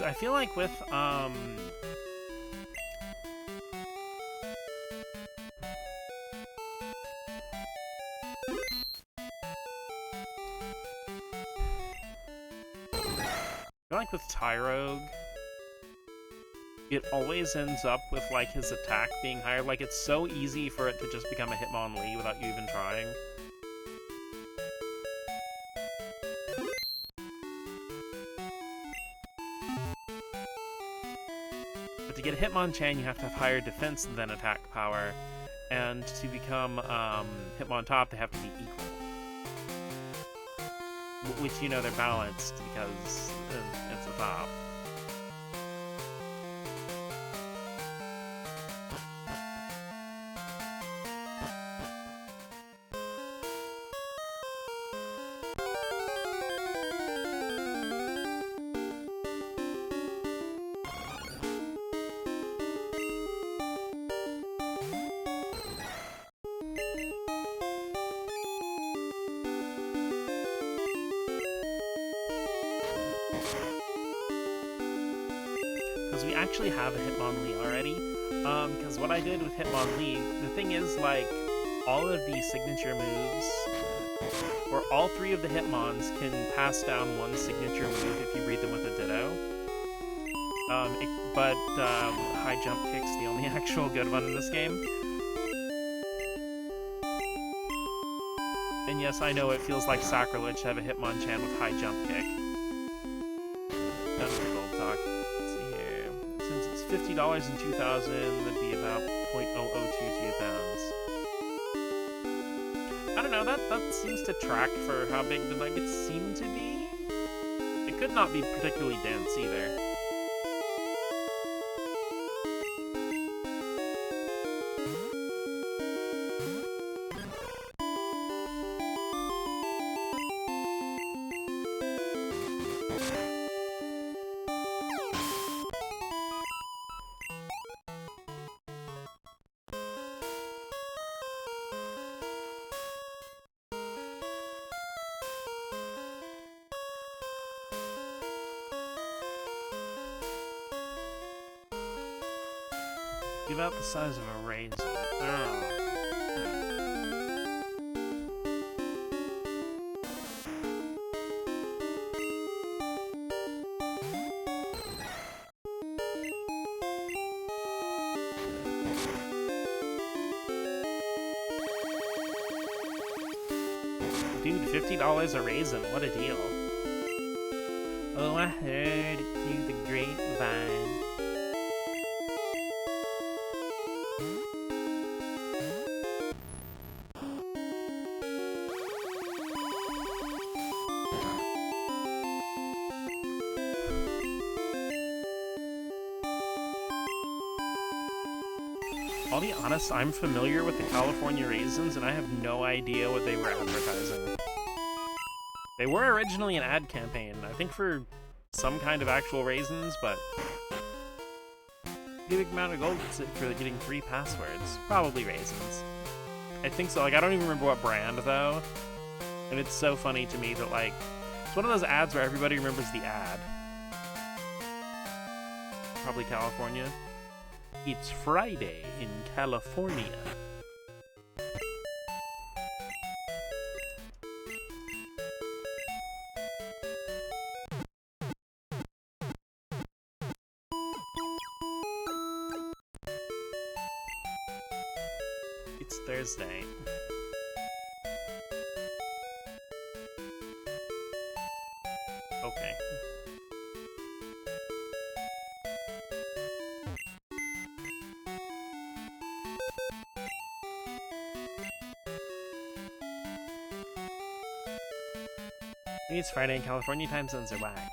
I feel like with, I feel like with Tyrogue, it always ends up with, like, his attack being higher. Like, it's so easy for it to just become a Hitmonlee without you even trying. To get a Hitmonchan, you have to have higher defense than attack power, and to become Hitmontop, they have to be equal. Which, you know, they're balanced because it's a top. We actually have a Hitmonlee already, because what I did with Hitmonlee, the thing is, like, all of these signature moves, or all three of the Hitmons can pass down one signature move if you breed them with a Ditto, but High Jump Kick's the only actual good one in this game. And yes, I know it feels like sacrilege to have a Hitmonchan with High Jump Kick. That's the gold talk. $50 in 2000, that'd be about 0.0022 pounds. I don't know, that seems to track for how big the nuggets seem to be. It could not be particularly dense either. About the size of a razor. Dude, $50 a raisin, what a deal. Oh, I heard it through the grapevine. I'll be honest, I'm familiar with the California raisins, and I have no idea what they were advertising. They were originally an ad campaign, I think for some kind of actual raisins, but a big amount of gold for getting 3 passwords. Probably raisins. I think so. Like, I don't even remember what brand, though. And it's so funny to me that, like, it's one of those ads where everybody remembers the ad. Probably California. It's Friday in California. It's Thursday. Okay. It's Friday in California, time zones are whack.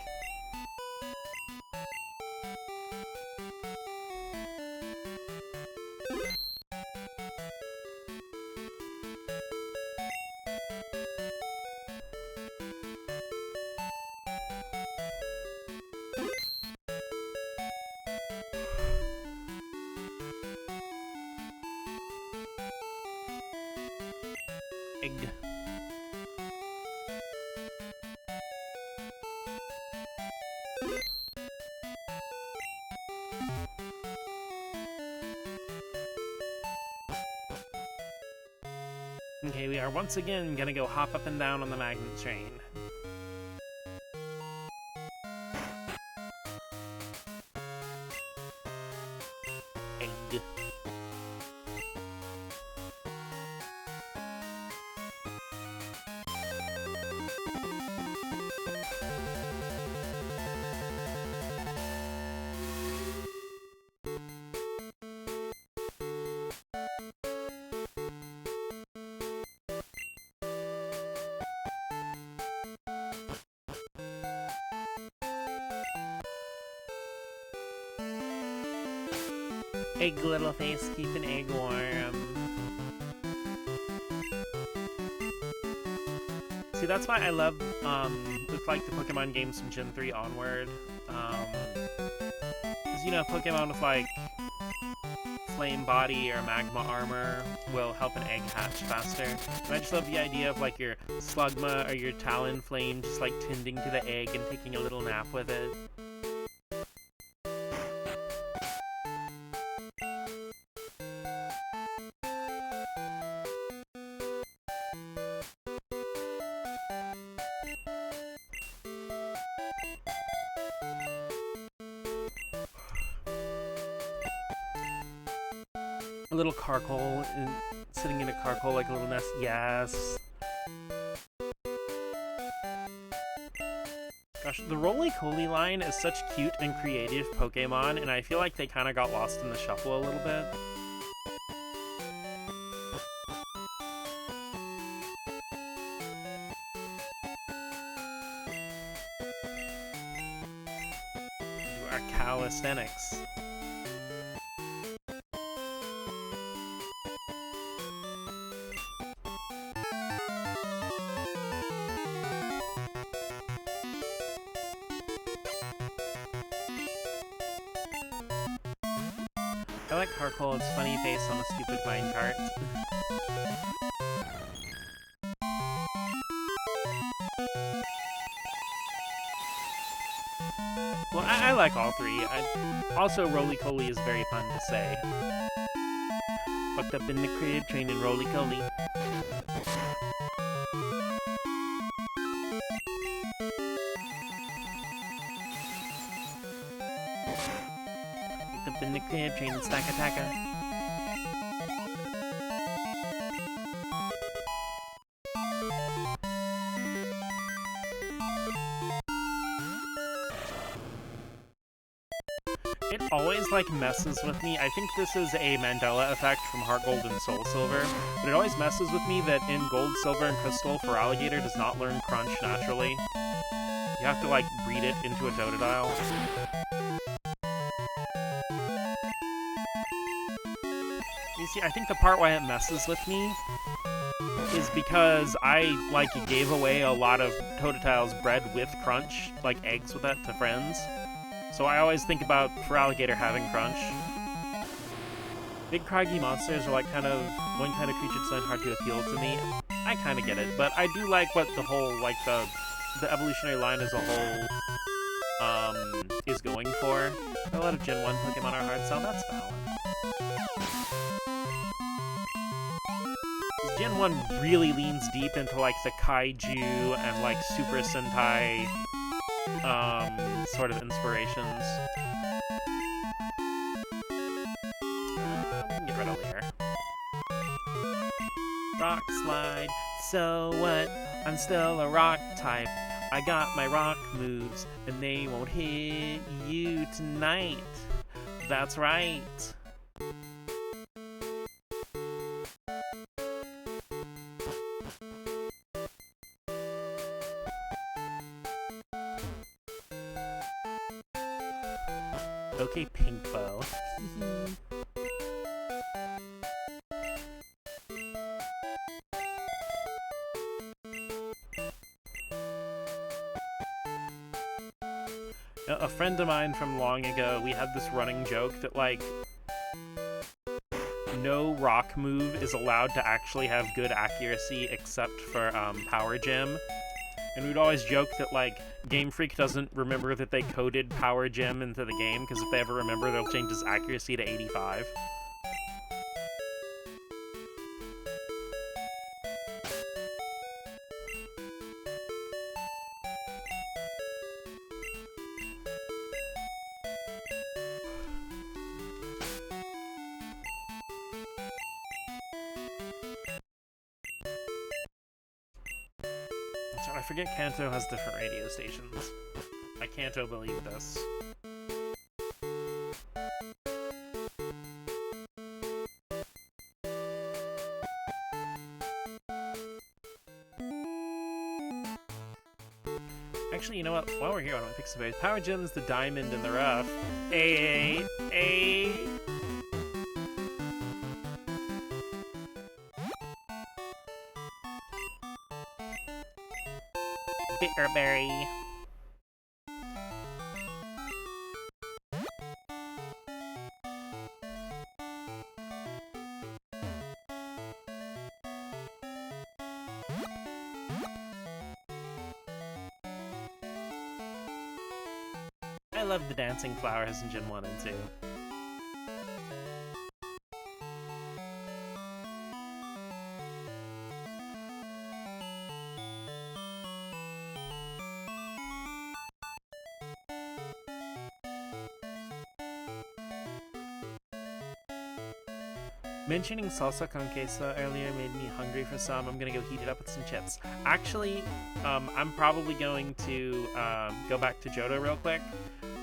Egg. Okay, we are once again gonna go hop up and down on the magnet train. Egg. Egg little face, keep an egg warm. See, that's why I love, with, like, the Pokemon games from Gen 3 onward. Because, you know, Pokemon with, like, Flame Body or Magma Armor will help an egg hatch faster. And I just love the idea of, like, your Slugma or your Talonflame just, like, tending to the egg and taking a little nap with it. A little carcoal, sitting in a carcoal like a little nest. Yes. Gosh, the Roly-Coly line is such cute and creative Pokemon, and I feel like they kind of got lost in the shuffle a little bit. You are calisthenics. I like Carcoal's funny face on a stupid minecart. Well, I like all three. Also, Roly-Coly is very fun to say. Fucked up in the crib, training Roly-Coly. Up in the crib, training Stack-a-Tacka. It always, like, messes with me. I think this is a Mandela effect from Heart Gold and Soul Silver, but it always messes with me that in Gold, Silver, and Crystal, Feraligatr does not learn Crunch naturally. You have to, like, breed it into a Totodile. See, I think the part why it messes with me is because I, like, gave away a lot of Totatile's bread with crunch, like eggs with it, to friends. So I always think about for alligator having crunch. Big craggy monsters are like one kind of creature designed hard to appeal to me. I kind of get it, but I do like what the whole, like, the evolutionary line as a whole is going for. A lot of Gen 1 Pokemon are hard sell, that's valid. Gen 1 really leans deep into, like, the kaiju and, like, Super Sentai sort of inspirations. We can get rid of Leer. Rock slide, so what? I'm still a rock type. I got my rock moves, and they won't hit you tonight. That's right. Okay, Pink Bow. A friend of mine from long ago, we had this running joke that, like, no rock move is allowed to actually have good accuracy except for Power Gem. And we'd always joke that, like, Game Freak doesn't remember that they coded Power Gem into the game, because if they ever remember, they'll change its accuracy to 85. I forget Kanto has different radio stations. I can't believe this. Actually, you know what? While we're here, I want to pick some berries. Power Gem's the diamond in the rough. A. Bitterberry. I love the dancing flowers in Gen 1 and 2. Mentioning salsa con queso earlier made me hungry for some. I'm gonna go heat it up with some chips. Actually, I'm probably going to go back to Johto real quick,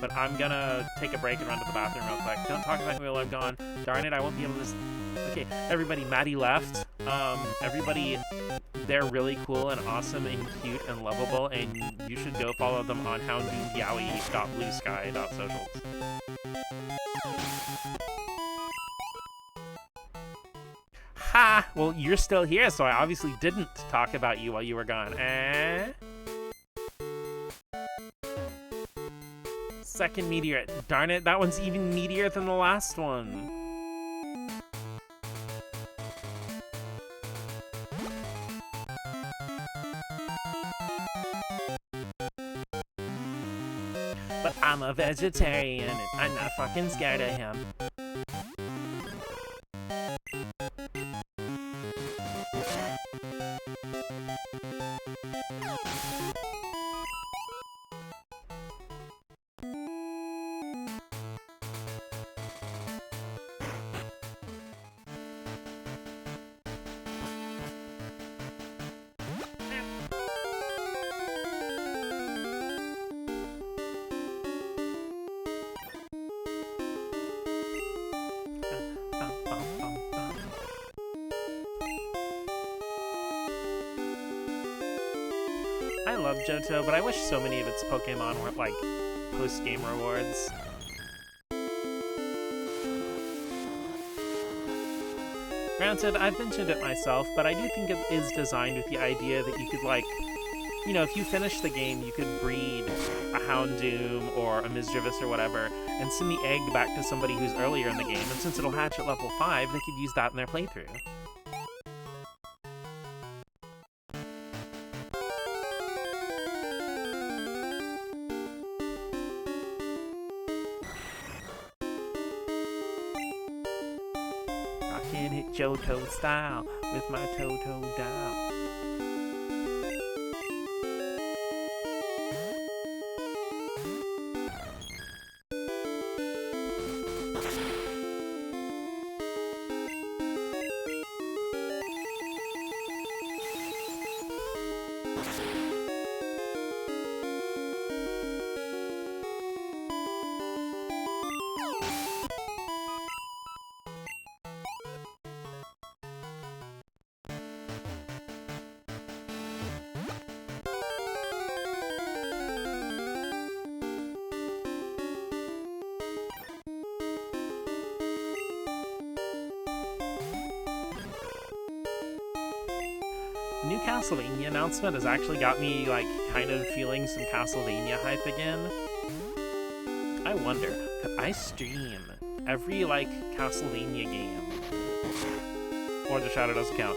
but I'm gonna take a break and run to the bathroom real quick. Don't talk about me while I'm gone. Darn it, I won't be able to... Okay, everybody, Maddie left. Everybody, they're really cool and awesome and cute and lovable, and you should go follow them on houndoomyowie.bluesky.socials. Ha! Well, you're still here, so I obviously didn't talk about you while you were gone. Second meteor. Darn it, that one's even meatier than the last one. But I'm a vegetarian, and I'm not fucking scared of him. I love Johto, but I wish so many of its Pokemon weren't like post-game rewards. Granted, I've mentioned it myself, but I do think it is designed with the idea that you could, like, you know, if you finish the game, you could breed a Houndoom or a Misdreavus or whatever, and send the egg back to somebody who's earlier in the game, and since it'll hatch at level 5, they could use that in their playthrough. I can hit JOHTO style with my Toto dial. The new Castlevania announcement has actually got me, like, kind of feeling some Castlevania hype again. I wonder, could I stream every, like, Castlevania game? Or the Shadow doesn't count.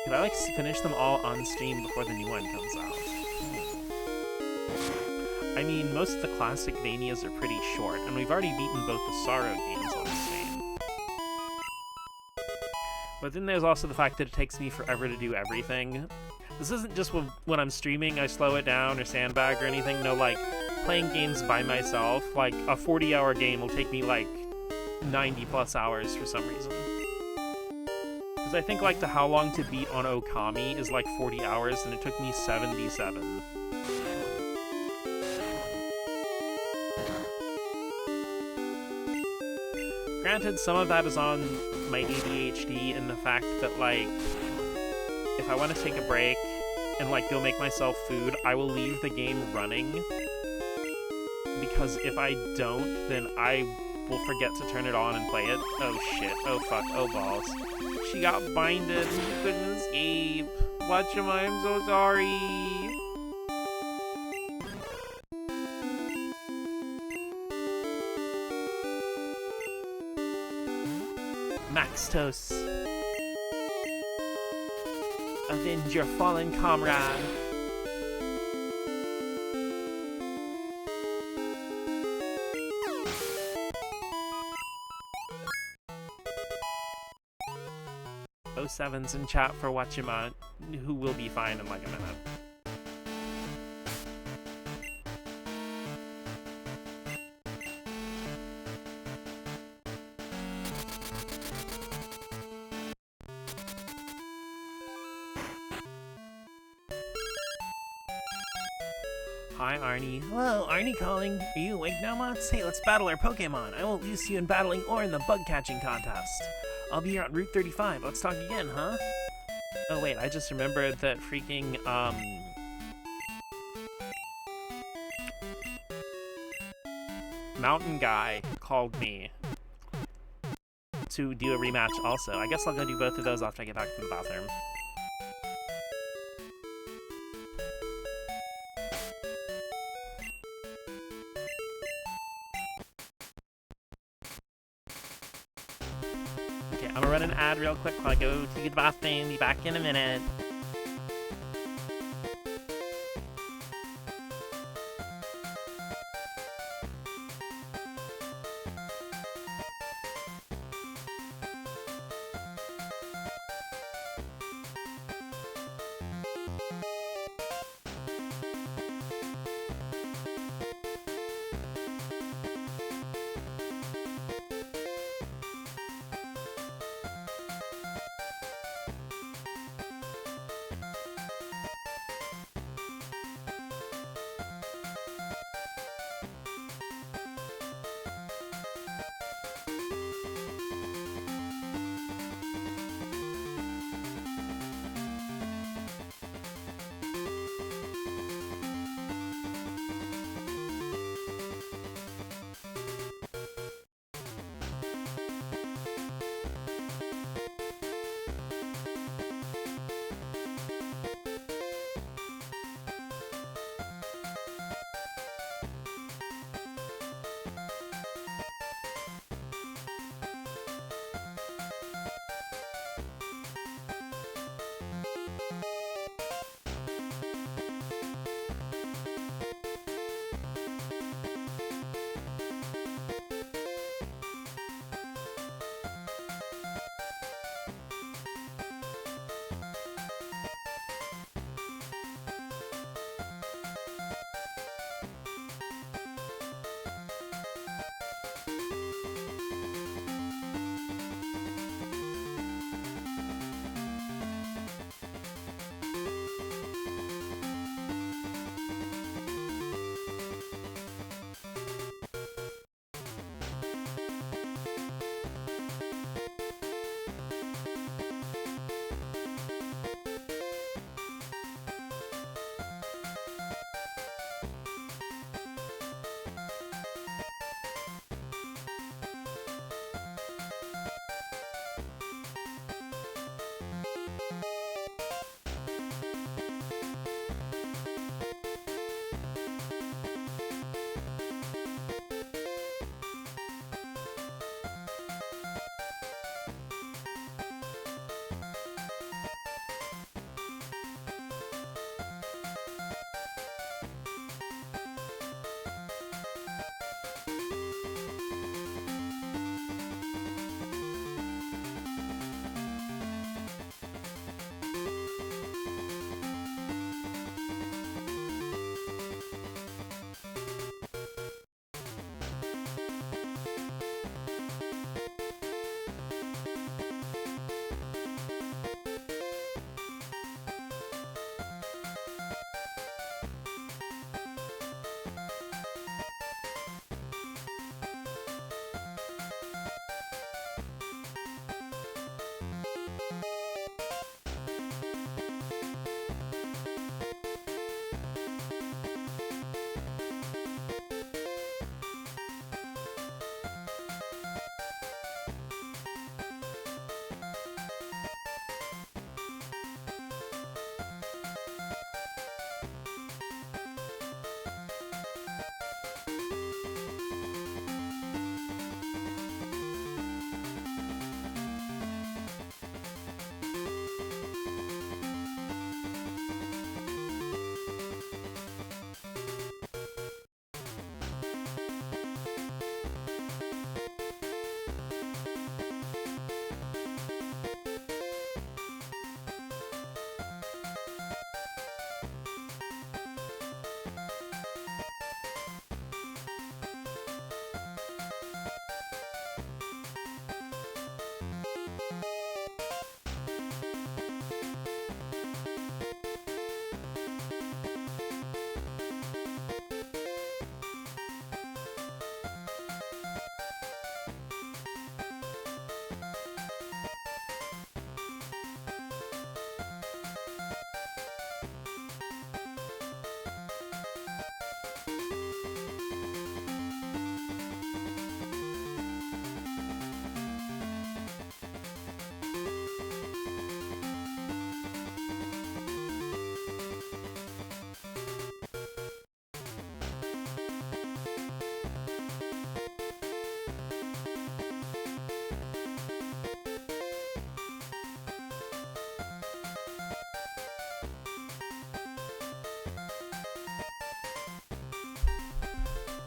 Could I, like, finish them all on stream before the new one comes out? I mean, most of the classic Vanias are pretty short, and we've already beaten both the Sorrow games on stream. But then there's also the fact that it takes me forever to do everything. This isn't just when I'm streaming, I slow it down or sandbag or anything. No, like, playing games by myself, like, a 40-hour game will take me, like, 90-plus hours for some reason. Because I think, like, the how long to beat on Okami is, like, 40 hours, and it took me 77. Granted, some of that is on my ADHD and the fact that, like, if I want to take a break and, like, go make myself food, I will leave the game running. Because if I don't, then I will forget to turn it on and play it. Oh shit, oh fuck, oh balls. She got binded and she couldn't escape. Watchima, I'm so sorry. Maxtos. Avenge your fallen comrade. '07's in chat for Watchima, who will be fine in like a minute. Hi, Arnie. Hello, Arnie calling. Are you awake now, Mots? Hey, let's battle our Pokemon. I won't lose to you in battling or in the bug-catching contest. I'll be here on Route 35. Let's talk again, huh? Oh, wait, I just remembered that freaking, Mountain Guy called me to do a rematch also. I guess I'll go do both of those after I get back from the bathroom. I'm gonna run an ad real quick while I go to the bathroom. Be back in a minute.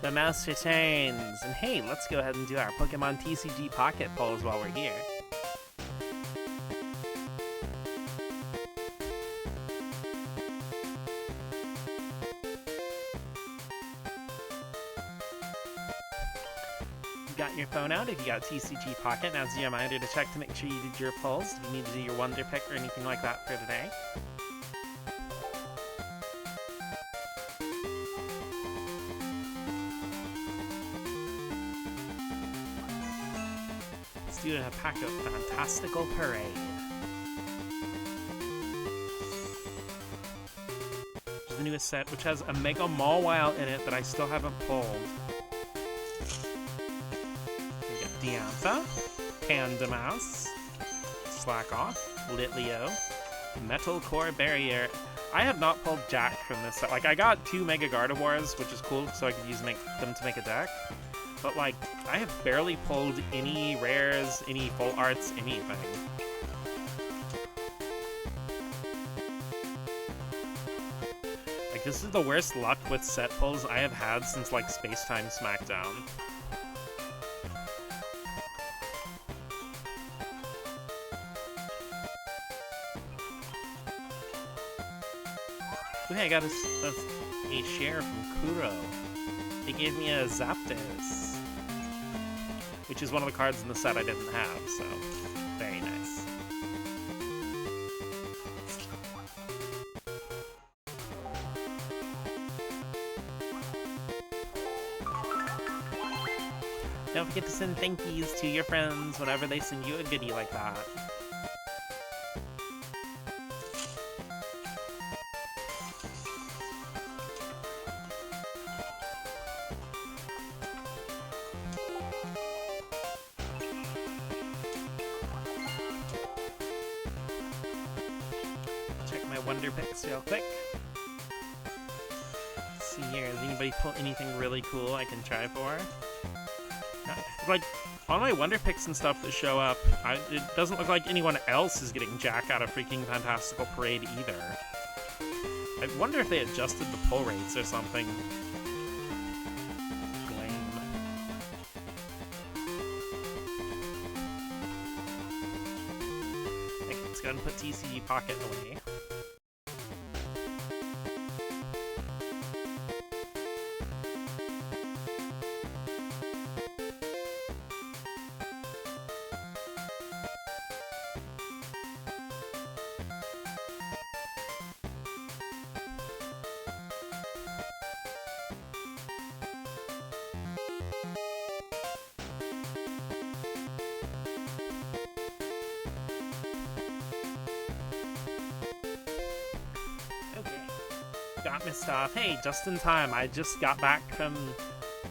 The mouse returns! And hey, let's go ahead and do our Pokemon TCG Pocket polls while we're here. You got your phone out if you got TCG Pocket. Now's your reminder to check to make sure you did your polls. If you need to do your Wonder Pick or anything like that for today. Let's do a pack of Fantastical Parade. Which is the newest set, which has a Mega Mawile in it that I still haven't pulled. We got Diantha, Pandamouse, Slack Off, Litleo, Metal Core Barrier. I have not pulled Jack from this set. Like, I got 2 Mega Gardevoirs, which is cool, so I could use them to make a deck. But, like, I have barely pulled any rares, any full arts, anything. Like, this is the worst luck with set pulls I have had since, like, Space Time Smackdown. Ooh, hey, I got a share from Kuro. They gave me a Zapdos, which is one of the cards in the set I didn't have, so very nice. Don't forget to send thank yous to your friends whenever they send you a goodie like that. Wonder Picks real quick. Let's see here, does anybody pull anything really cool I can try for? No, like, on my Wonder Picks and stuff that show up, it doesn't look like anyone else is getting Jack out of freaking Fantastical Parade either. I wonder if they adjusted the pull rates or something. Lame. Okay, let's go ahead and put TCG Pocket away. Got missed off. Hey, just in time. I just got back from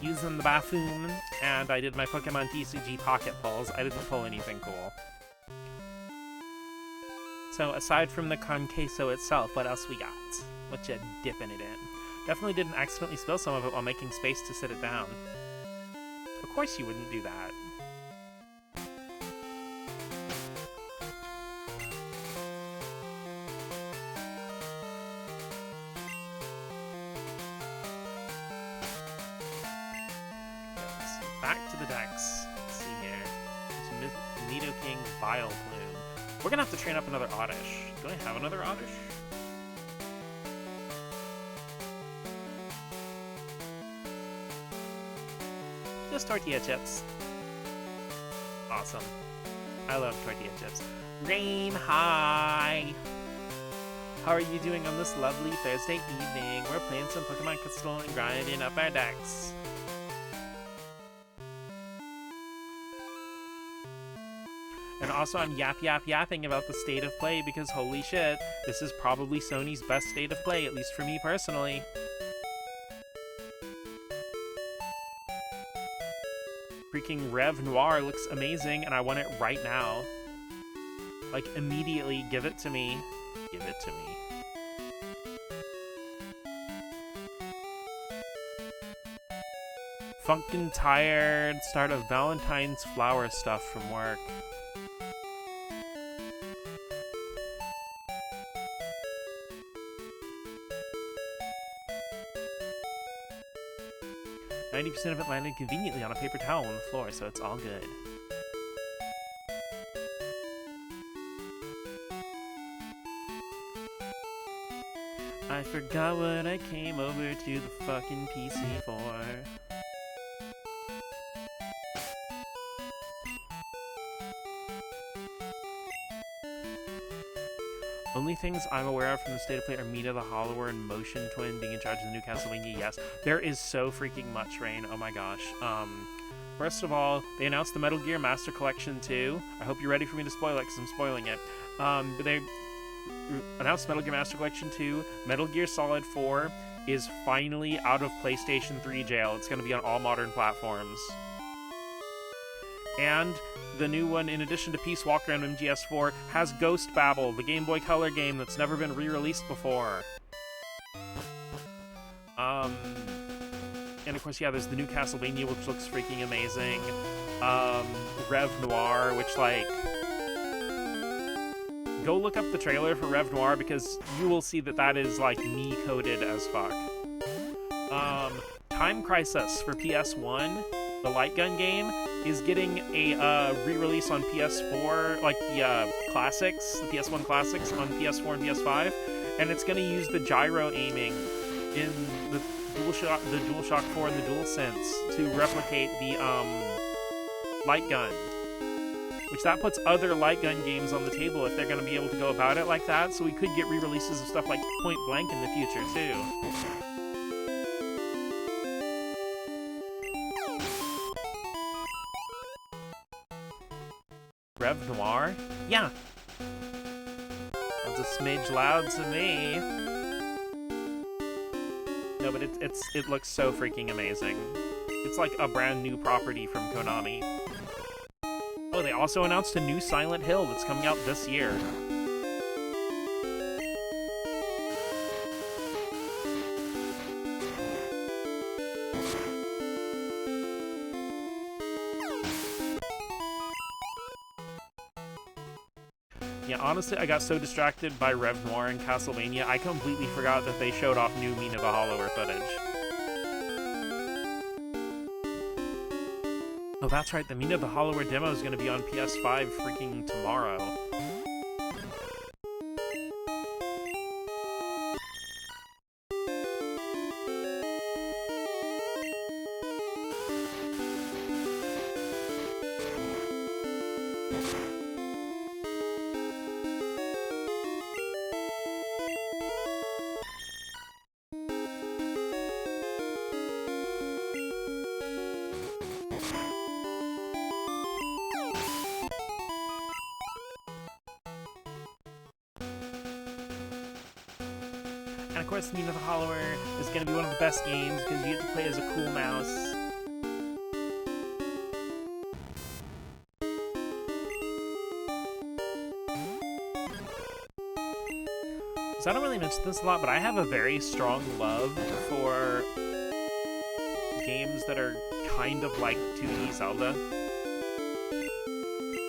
using the bathroom, and I did my Pokemon TCG Pocket pulls. I didn't pull anything cool. So, aside from the Conqueso itself, what else we got? What you dipping it in? Definitely didn't accidentally spill some of it while making space to sit it down. Of course you wouldn't do that. Back to the decks. Let's see here. Nidoking, Vileplume. We're gonna have to train up another Oddish. Do I have another Oddish? Just tortilla chips. Awesome. I love tortilla chips. Rain, hi! How are you doing on this lovely Thursday evening? We're playing some Pokemon Crystal and grinding up our decks. And also, I'm yapping about the state of play because holy shit, this is probably Sony's best state of play, at least for me personally. Freaking Rev Noir looks amazing, and I want it right now. Like, immediately, give it to me. Give it to me. Funkin' tired, start of Valentine's flower stuff from work. 90% of it landed conveniently on a paper towel on the floor, so it's all good. I forgot what I came over to the fucking PC for. Only things I'm aware of from the state of play are Mina the Hollower and Motion Twin being in charge of the new Castlevania. Yes, there is so freaking much, Rain. Oh my gosh. First of all, they announced the Metal Gear Master Collection 2. I hope you're ready for me to spoil it, because I'm spoiling it. But they announced Metal Gear Master Collection 2. Metal Gear Solid 4 is finally out of PlayStation 3 jail. It's going to be on all modern platforms. And the new one, in addition to Peace Walker and MGS4, has Ghost Babel, the Game Boy Color game that's never been re-released before. And of course, yeah, there's the new Castlevania, which looks freaking amazing. Rev Noir, which, like... Go look up the trailer for Rev Noir, because you will see that that is, like, me-coded as fuck. Time Crisis for PS1, the light gun game, is getting a re-release on PS4, like the classics, the PS1 classics on PS4 and PS5, and it's going to use the gyro aiming in the DualShock 4 and the DualSense to replicate the light gun, which that puts other light gun games on the table if they're going to be able to go about it like that. So we could get re-releases of stuff like Point Blank in the future too. Rev Noir? Yeah. That's a smidge loud to me. No, but it looks so freaking amazing. It's like a brand new property from Konami. Oh, they also announced a new Silent Hill that's coming out this year. Yeah, honestly, I got so distracted by Rev Noir and Castlevania, I completely forgot that they showed off new Mina the Hollower footage. Oh, that's right, the Mina the Hollower demo is going to be on PS5 freaking tomorrow. And of course, Mina the Hollower is going to be one of the best games because you get to play as a cool mouse. So I don't really mention this a lot, but I have a very strong love for games that are kind of like 2D Zelda.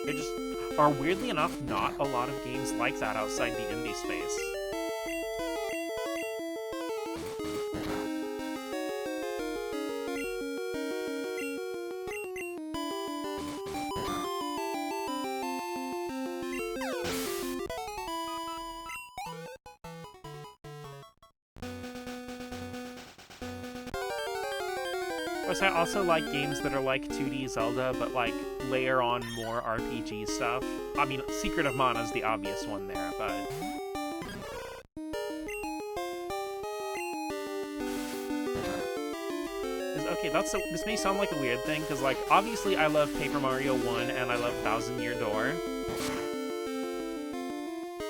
There just are, weirdly enough, not a lot of games like that outside the indie space. Of course, I also like games that are like 2D Zelda, but like layer on more RPG stuff. I mean, Secret of Mana is the obvious one there, but... Okay, this may sound like a weird thing, because like, obviously I love Paper Mario 1 and I love Thousand Year Door.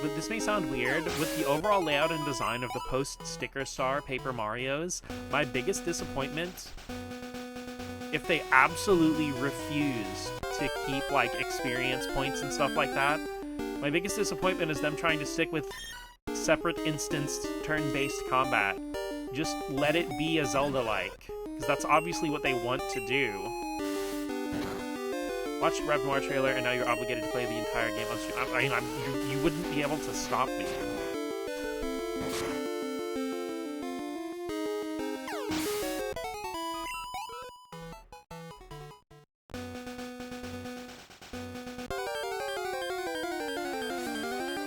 But this may sound weird, with the overall layout and design of the post-Sticker Star Paper Marios, my biggest disappointment, if they absolutely refuse to keep, like, experience points and stuff like that, my biggest disappointment is them trying to stick with separate instanced turn-based combat. Just let it be a Zelda-like, because that's obviously what they want to do. Watch the Rev Noir trailer, and now you're obligated to play the entire game on stream. I mean, you wouldn't be able to stop me.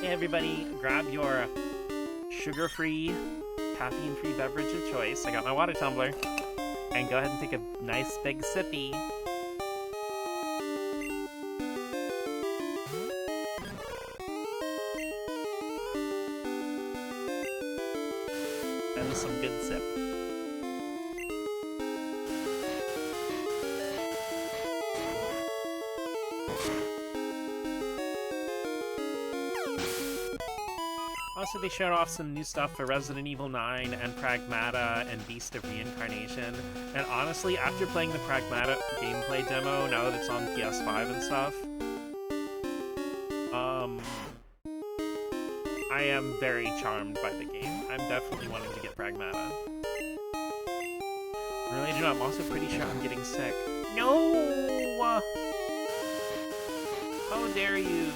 Hey everybody, grab your sugar-free, caffeine-free beverage of choice. I got my water tumbler. And go ahead and take a nice big sippy. And some good sip. Also, they showed off some new stuff for Resident Evil 9 and Pragmata and Beast of Reincarnation. And honestly, after playing the Pragmata gameplay demo, now that it's on PS5 and stuff, I am very charmed by the game. I'm definitely wanting to get Pragmata. Really, do not. I'm also pretty sure I'm getting sick. No! How dare you?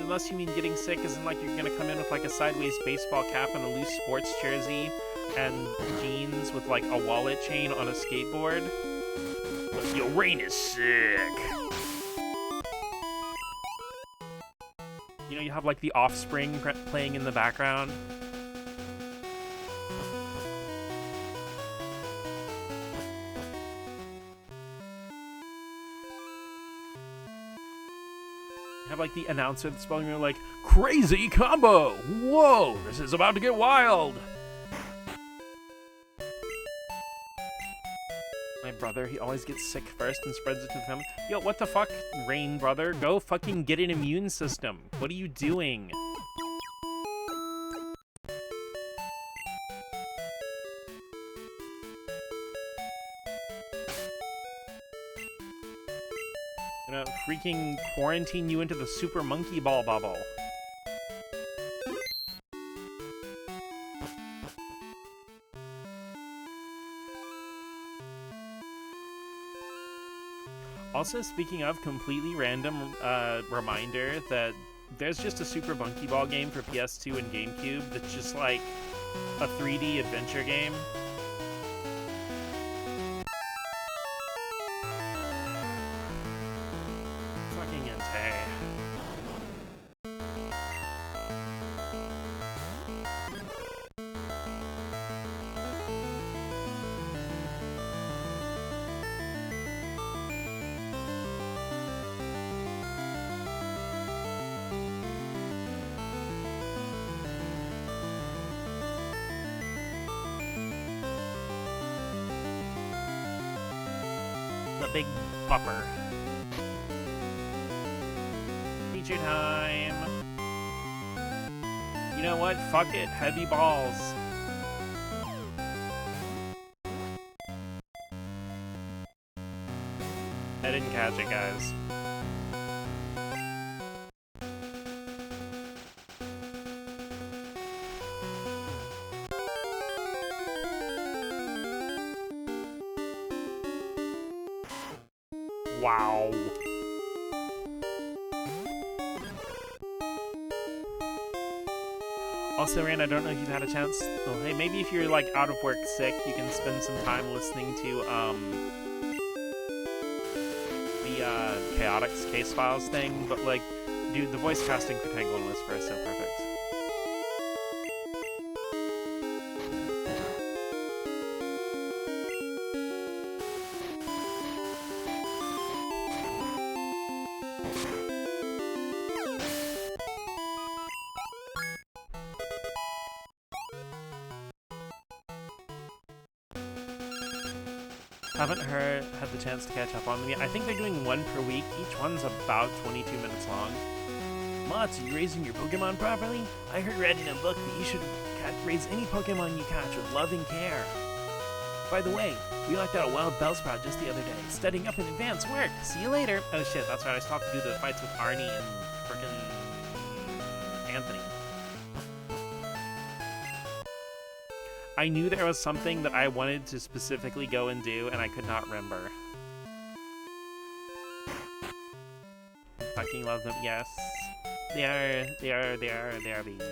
Unless you mean getting sick isn't like you're gonna come in with like a sideways baseball cap and a loose sports jersey and jeans with like a wallet chain on a skateboard. Yo, Rain is sick. You know, you have like the Offspring playing in the background. Have like the announcer that's spelling me like, crazy combo! Whoa, this is about to get wild! My brother, he always gets sick first and spreads it to the family. Yo, what the fuck, Rain brother? Go fucking get an immune system. What are you doing? Gonna freaking quarantine you into the super monkey ball bubble. Also, speaking of, completely random reminder that there's just a Super Monkey Ball game for PS2 and GameCube that's just like a 3D adventure game. Fucking Entei. The big bupper. Feature time. You know what? Fuck it. Heavy balls. I didn't catch it, guys. Wow. Also, Rand, I don't know if you've had a chance. Well, hey, maybe if you're like out of work sick, you can spend some time listening to the Chaotix Case Files thing. But like, dude, the voice casting for Tangle and Whisper is so perfect. Haven't had the chance to catch up on them yet. I think they're doing one per week. Each one's about 22 minutes long. Mots, are you raising your Pokemon properly? I heard read in a book that you should raise any Pokemon you catch with love and care. By the way, we knocked out a wild Bellsprout just the other day. Studying up in advance work. See you later. Oh shit, that's right. I still have to do the fights with Arnie and frickin' Anthony. I knew there was something that I wanted to specifically go and do, and I could not remember. I fucking love them. Yes. They are babies.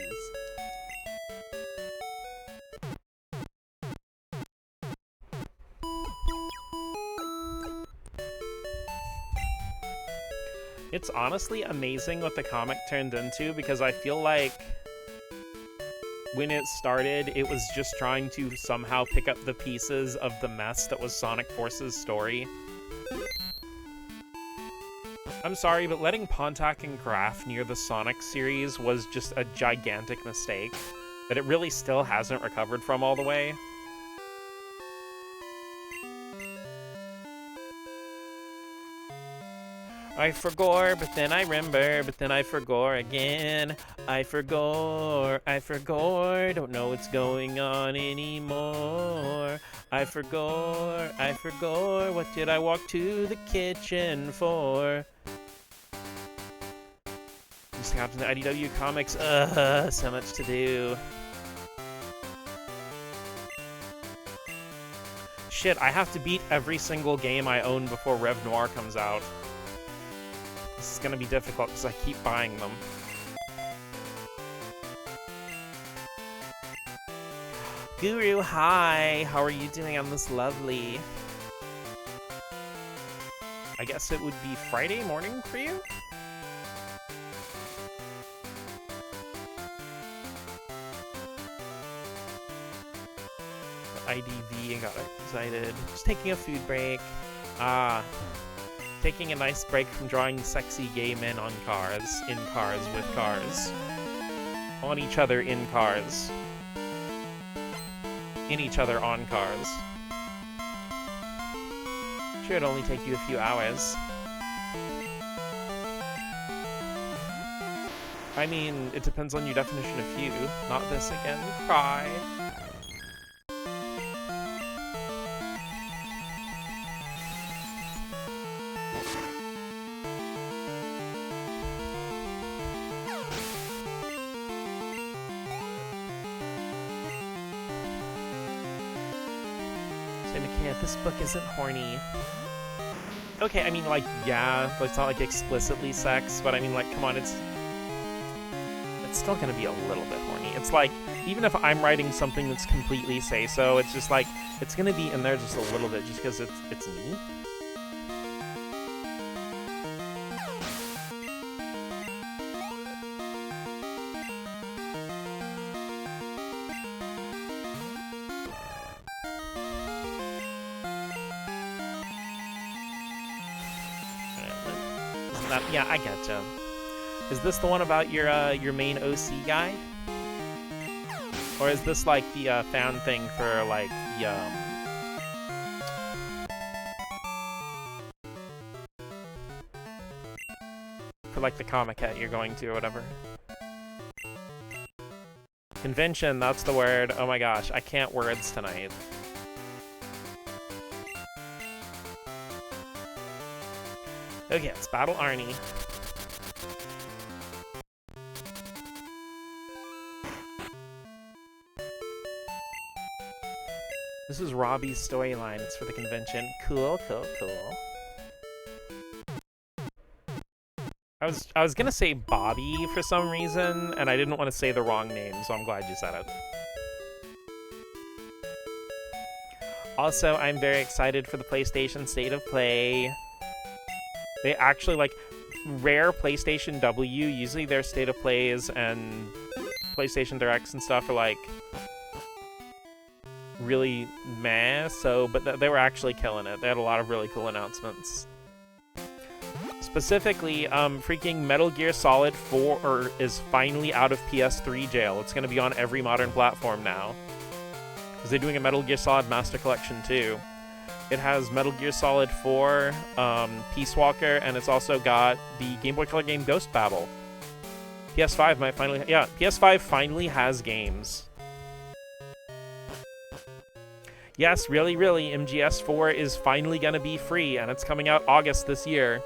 It's honestly amazing what the comic turned into, because I feel like when it started, it was just trying to somehow pick up the pieces of the mess that was Sonic Force's story. I'm sorry, but letting Pontac and Graf near the Sonic series was just a gigantic mistake that it really still hasn't recovered from all the way. I forgot, but then I remember, but then I forgot again. I forgot, don't know what's going on anymore. I forgot, what did I walk to the kitchen for? Just Captain the IDW Comics, so much to do. Shit, I have to beat every single game I own before Rev Noir comes out. This is gonna be difficult because I keep buying them. Guru, hi! How are you doing on this lovely... I guess it would be Friday morning for you? The IDV got excited. Just taking a food break. Taking a nice break from drawing sexy gay men on cars, in cars, with cars. On each other, in cars. In each other, on cars. Sure, it'll only take you a few hours. I mean, it depends on your definition of few. Not this again. Cry. This book isn't horny. Okay, I mean, like, yeah, but it's not, like, explicitly sex, but I mean, like, come on, it's still gonna be a little bit horny. It's like, even if I'm writing something that's completely say-so, it's just like, it's gonna be in there just a little bit, just because it's me. Yeah, I getcha. Is this the one about your main OC guy? Or is this like the fan thing for like the for like the Comic-Con you're going to or whatever? Convention, that's the word. Oh my gosh, I can't words tonight. Okay, let's battle Arnie. This is Robbie's storyline. It's for the convention. Cool, cool, cool. I was gonna say Bobby for some reason, and I didn't want to say the wrong name, so I'm glad you said it. Also, I'm very excited for the PlayStation State of Play. They actually, like, rare PlayStation W, usually their State of Plays and PlayStation Directs and stuff are, like, really meh, so, but they were actually killing it. They had a lot of really cool announcements. Specifically, freaking Metal Gear Solid 4 is finally out of PS3 jail. It's going to be on every modern platform now. Because they're doing a Metal Gear Solid Master Collection too. It has Metal Gear Solid 4, Peace Walker, and it's also got the Game Boy Color game Ghost Battle. PS5 might finally... Yeah, PS5 finally has games. Yes, really, MGS4 is finally gonna be free, and it's coming out August this year.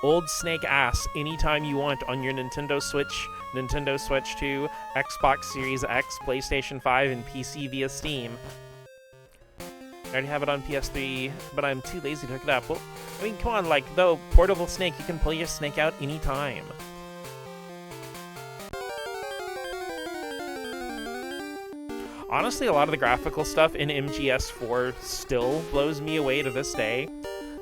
Old Snake Ass anytime you want on your Nintendo Switch, Nintendo Switch 2, Xbox Series X, PlayStation 5, and PC via Steam. I already have it on PS3, but I'm too lazy to hook it up. Well, I mean, come on, like, though, Portable Snake, you can pull your Snake out anytime. Honestly, a lot of the graphical stuff in MGS4 still blows me away to this day.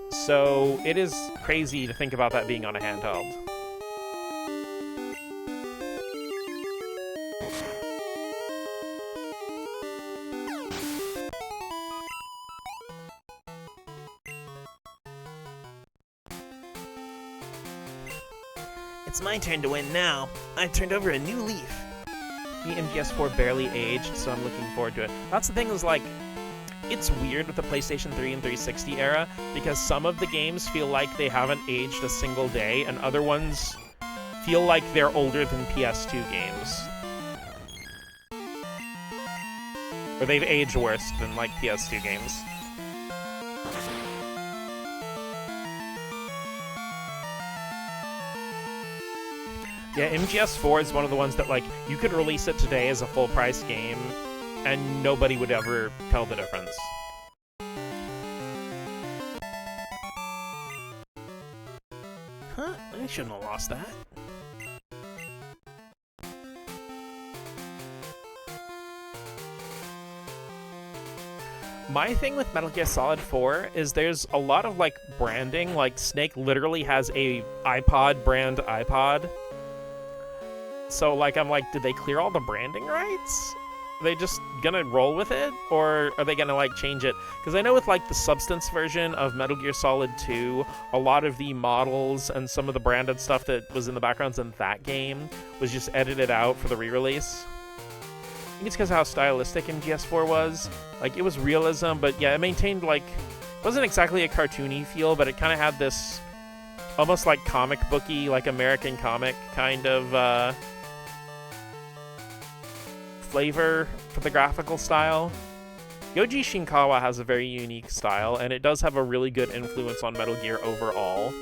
So it is crazy to think about that being on a handheld. It's my turn to win now. I've turned over a new leaf. The MGS4 barely aged, so I'm looking forward to it. That's the thing is, like, it's weird with the PlayStation 3 and 360 era, because some of the games feel like they haven't aged a single day, and other ones feel like they're older than PS2 games. Or they've aged worse than, like, PS2 games. Yeah, MGS4 is one of the ones that, like, you could release it today as a full-price game, and nobody would ever tell the difference. Huh? I shouldn't have lost that. My thing with Metal Gear Solid 4 is there's a lot of, like, branding. Like, Snake literally has a iPod brand iPod. So, like, I'm like, did they clear all the branding rights? Are they just gonna roll with it? Or are they gonna, like, change it? Because I know with, like, the Substance version of Metal Gear Solid 2, a lot of the models and some of the branded stuff that was in the backgrounds in that game was just edited out for the re-release. I think it's because of how stylistic MGS4 was. Like, it was realism, but yeah, it maintained, like, it wasn't exactly a cartoony feel, but it kind of had this almost, like, comic booky, like, American comic kind of, flavor for the graphical style. Yoji Shinkawa has a very unique style, and it does have a really good influence on Metal Gear overall.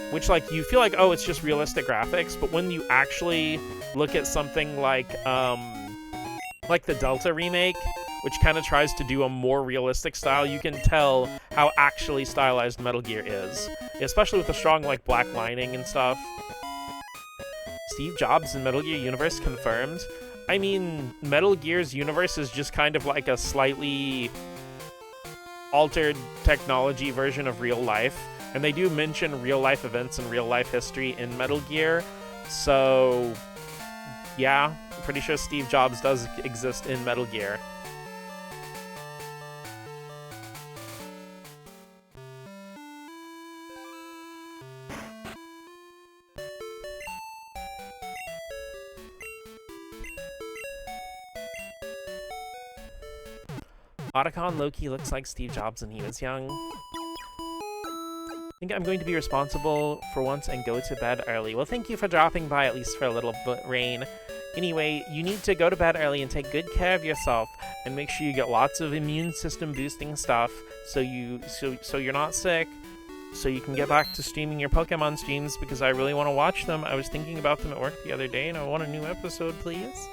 Which, like, you feel like, oh, it's just realistic graphics, but when you actually look at something like the Delta remake, which kind of tries to do a more realistic style, you can tell how actually stylized Metal Gear is. Especially with the strong, like, black lining and stuff. Steve Jobs in Metal Gear Universe confirmed. I mean, Metal Gear's universe is just kind of like a slightly altered technology version of real life. And they do mention real-life events and real-life history in Metal Gear. So, yeah, I'm pretty sure Steve Jobs does exist in Metal Gear. Otacon Loki looks like Steve Jobs when he was young. I think I'm going to be responsible for once and go to bed early. Well, thank you for dropping by, at least for a little bit, Rain. Anyway, you need to go to bed early and take good care of yourself, and make sure you get lots of immune system boosting stuff so you're not sick, so you can get back to streaming your Pokemon streams, because I really want to watch them. I was thinking about them at work the other day, and I want a new episode, please.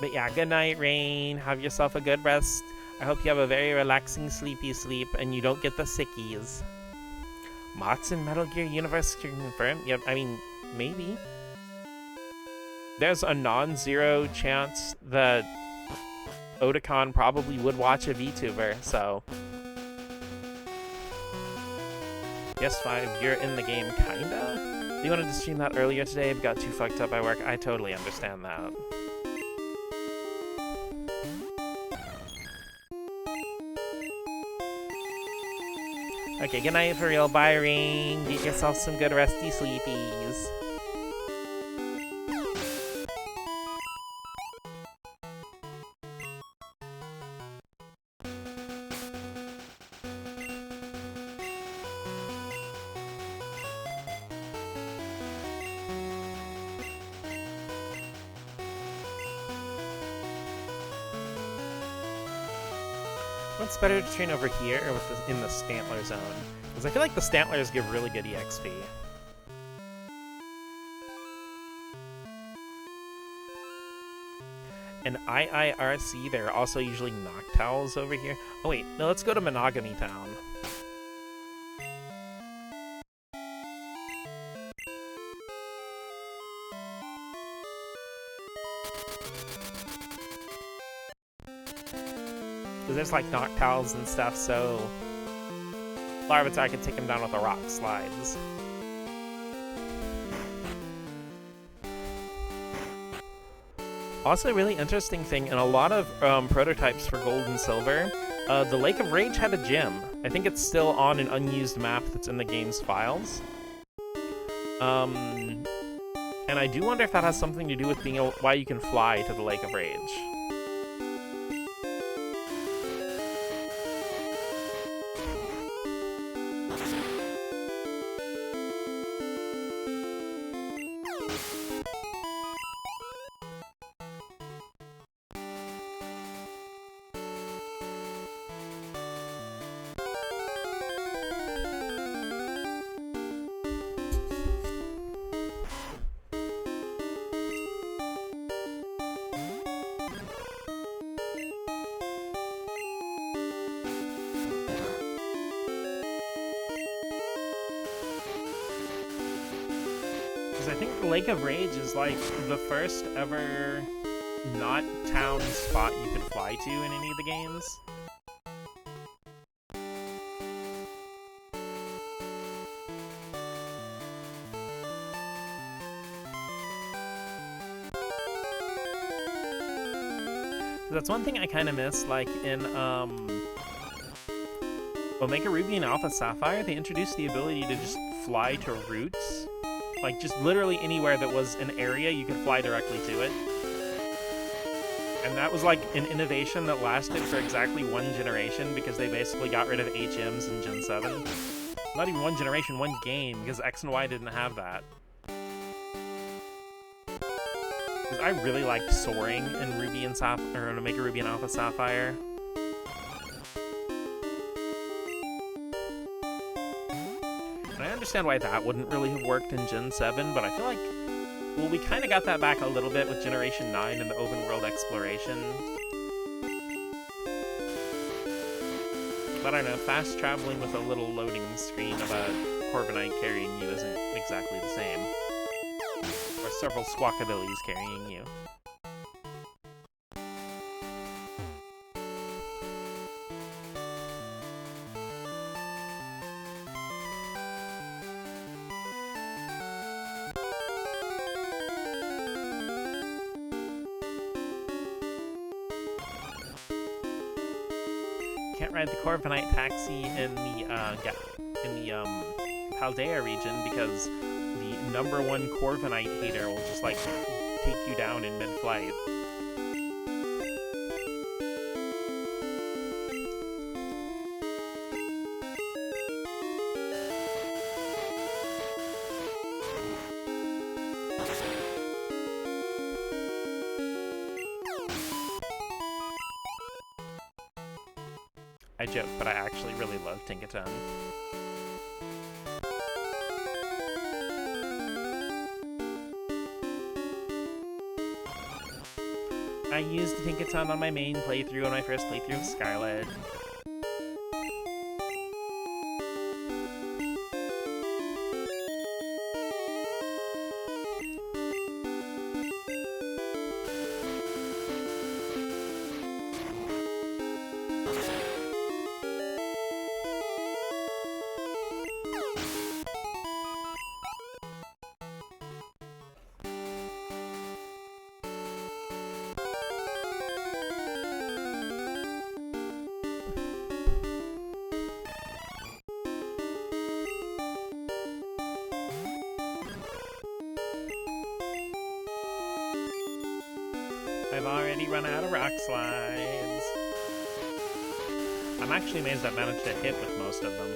But yeah, good night, Rain. Have yourself a good rest. I hope you have a very relaxing, sleepy sleep, and you don't get the sickies. Mods in Metal Gear Universe confirmed? Yep, I mean, maybe. There's a non-zero chance that Otacon probably would watch a VTuber, so... Yes, 5, you're in the game, kinda? You wanted to stream that earlier today, but got too fucked up by work. I totally understand that. Okay, good night for real. Bye, Rain. Get yourself some good resty sleepies. What's better to train over here or with in the Stantler zone? Because I feel like the Stantlers give really good EXP. And IIRC, there are also usually Noctowls over here. Oh wait, no, let's go to Monogamy Town. Because there's like Noctowls and stuff, so Larvitar could take him down with the rock slides. Also, a really interesting thing, in a lot of prototypes for Gold and Silver, the Lake of Rage had a gym. I think it's still on an unused map that's in the game's files. And I do wonder if that has something to do with being why you can fly to the Lake of Rage. I think the Lake of Rage is like the first ever not town spot you could fly to in any of the games. That's one thing I kind of miss, like in Omega Ruby and Alpha Sapphire, they introduced the ability to just fly to routes. Like, just literally anywhere that was an area, you could fly directly to it. And that was like an innovation that lasted for exactly one generation, because they basically got rid of HMs in Gen 7. Not even one generation, one game, because X and Y didn't have that. Because I really liked soaring in Ruby and or in Omega Ruby and Alpha Sapphire. I understand why that wouldn't really have worked in Gen 7, but I feel like, well, we kind of got that back a little bit with Generation 9 and the open world exploration. But I don't know, fast traveling with a little loading screen of a Corviknight carrying you isn't exactly the same. Or several Squawkabillies carrying you. Can't ride the Corviknight taxi in the Paldea region because the #1 Corviknight hater will just like take you down in mid-flight. I joke, but I actually really love Tinkaton. I used Tinkaton on my main playthrough on my first playthrough of Scarlet. I've already run out of rock slides. I'm actually amazed I've managed to hit with most of them.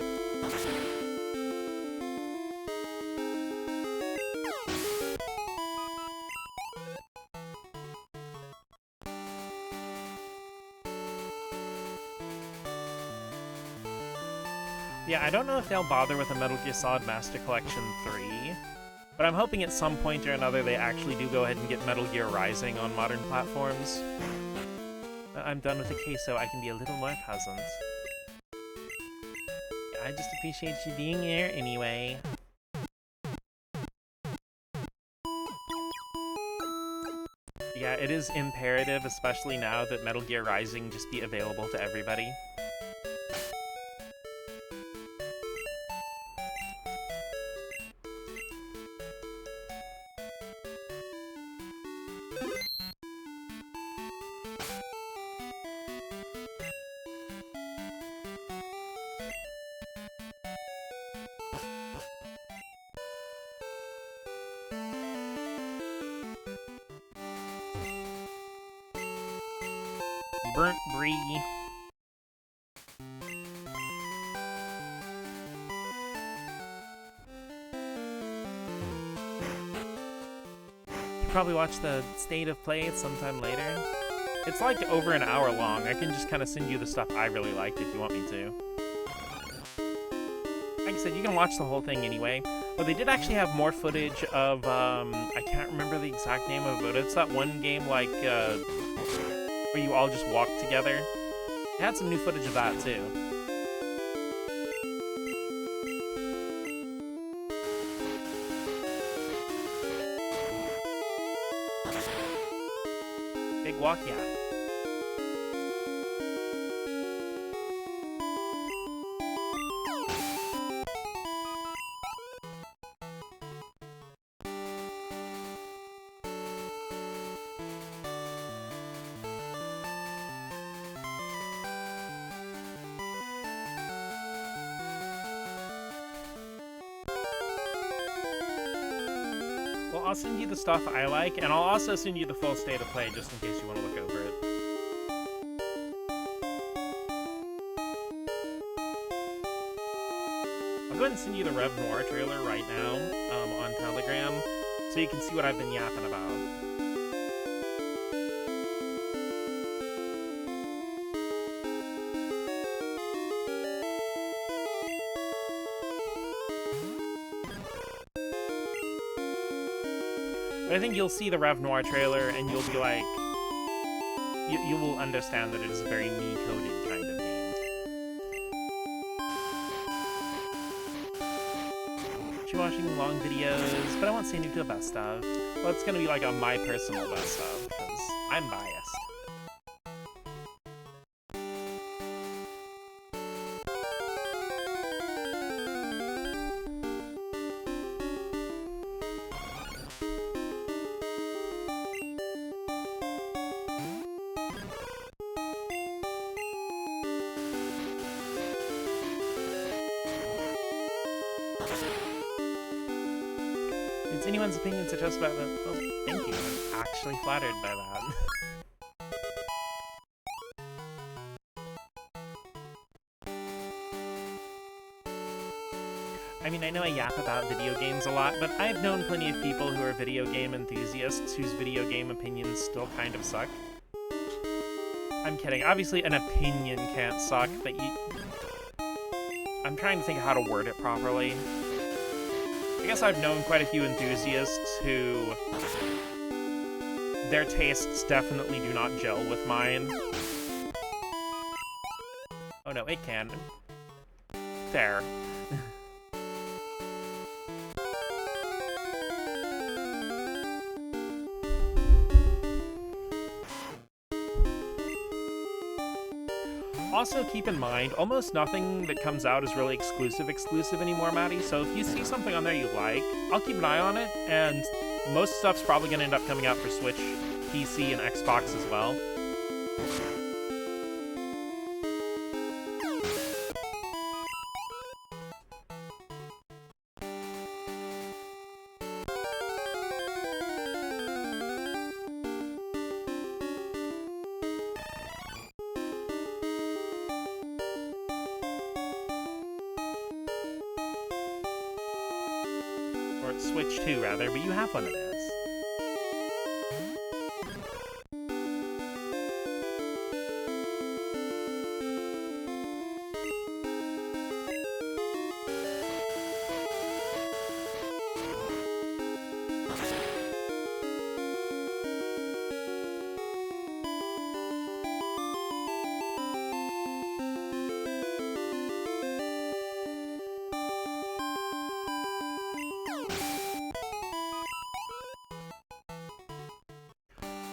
Yeah, I don't know if they'll bother with a Metal Gear Solid Master Collection 3. But I'm hoping at some point or another they actually do go ahead and get Metal Gear Rising on modern platforms. I'm done with the queso, I can be a little more pleasant. I just appreciate you being here anyway. Yeah, it is imperative, especially now, that Metal Gear Rising just be available to everybody. Burnt brie. You probably watch the State of Play sometime later. It's like over an hour long. I can just kind of send you the stuff I really liked if you want me to. Like I said, you can watch the whole thing anyway. But they did actually have more footage of, I can't remember the exact name of it, but it's that one game like, where you all just walk together. They had some new footage of that too. Big walk, yeah. Well, I'll send you the stuff I like, and I'll also send you the full State of Play just in case you want to look over it. I'll go ahead and send you the Rev Noir trailer right now on Telegram so you can see what I've been yapping about. But I think you'll see the Rev Noir trailer and you'll be like, you will understand that it is a very me-coded kind of game. You're watching long videos, but I won't say any to the best of. Well, it's gonna be like a my personal best of, because I'm biased. Is anyone's opinion suggest about that? Oh, thank you. I'm actually flattered by that. I mean, I know I yap about video games a lot, but I've known plenty of people who are video game enthusiasts whose video game opinions still kind of suck. I'm kidding. Obviously, an opinion can't suck, but I'm trying to think of how to word it properly. I guess I've known quite a few enthusiasts who their tastes definitely do not gel with mine. Oh no, it can. There. Also, keep in mind, almost nothing that comes out is really exclusive anymore, Maddie, so if you see something on there you like, I'll keep an eye on it, and most stuff's probably going to end up coming out for Switch, PC, and Xbox as well. Or Switch 2, rather, but you have one of those.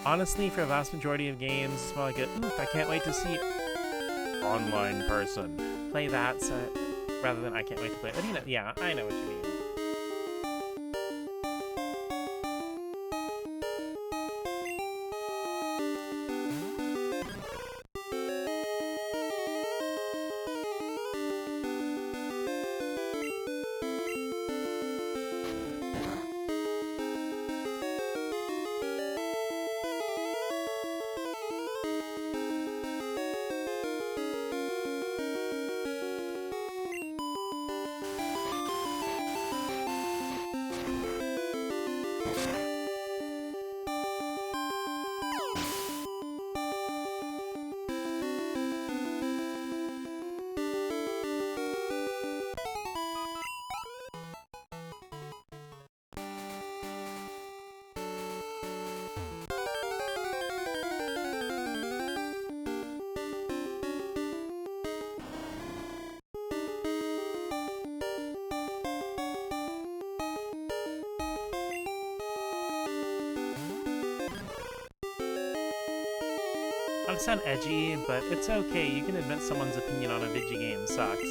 Honestly, for a vast majority of games, it's more like a, oof, I can't wait to see online person play that, so rather than I can't wait to play it. But you know, yeah, I know what you mean. I sound edgy, but it's okay. You can admit someone's opinion on a video game sucks.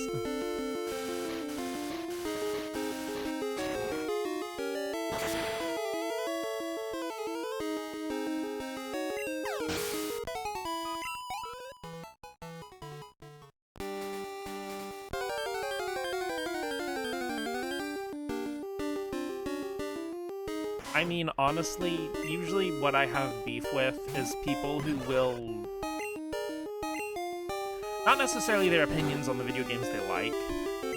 I mean, honestly, usually what I have beef with is people who will... not necessarily their opinions on the video games they like,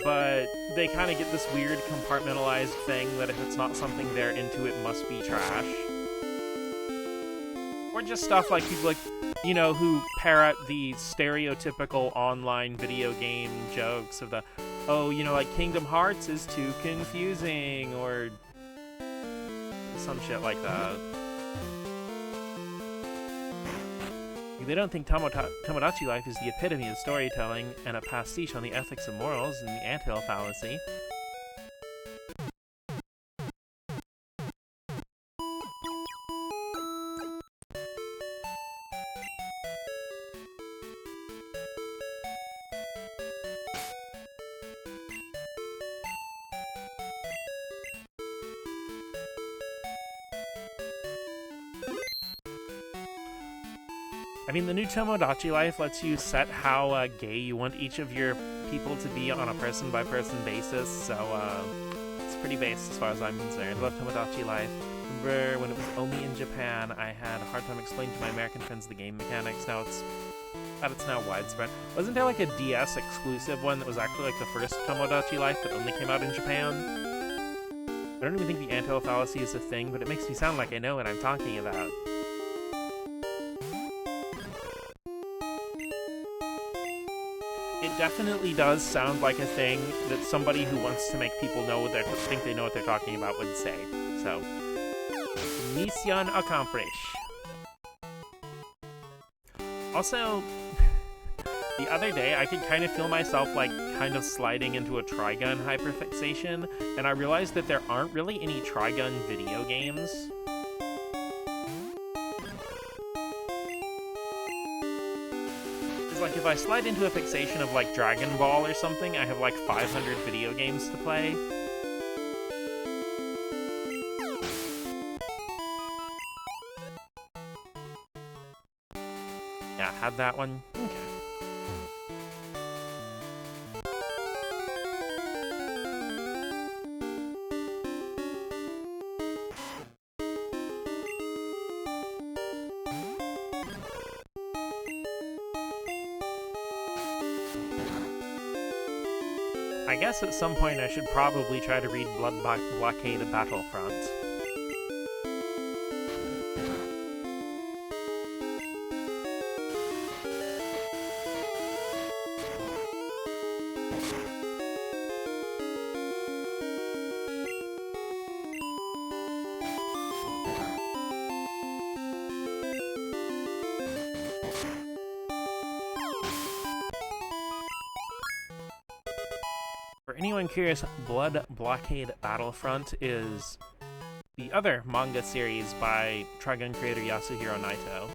but they kind of get this weird compartmentalized thing that if it's not something they're into, it must be trash. Or just stuff like people like, you know, who parrot the stereotypical online video game jokes of the, oh, you know, like Kingdom Hearts is too confusing, or some shit like that. They don't think Tomodachi Life is the epitome of storytelling and a pastiche on the ethics of morals and the anthill fallacy. I mean, the new Tomodachi Life lets you set how gay you want each of your people to be on a person-by-person basis, so it's pretty base as far as I'm concerned. Love Tomodachi Life. Remember when it was only in Japan, I had a hard time explaining to my American friends the game mechanics. Now it's now widespread. Wasn't there like a DS exclusive one that was actually like the first Tomodachi Life that only came out in Japan? I don't even think the anthill fallacy is a thing, but it makes me sound like I know what I'm talking about. It definitely does sound like a thing that somebody who wants to make people know what think they know what they're talking about would say. So, mission accomplished. Also, the other day I could kind of feel myself like kind of sliding into a Trigun hyperfixation, and I realized that there aren't really any Trigun video games. Like, if I slide into a fixation of, like, Dragon Ball or something, I have, like, 500 video games to play. Yeah, had that one. Okay. I guess at some point I should probably try to read Blood Blockade Battlefront. For anyone curious, Blood Blockade Battlefront is the other manga series by Trigun creator Yasuhiro Naito.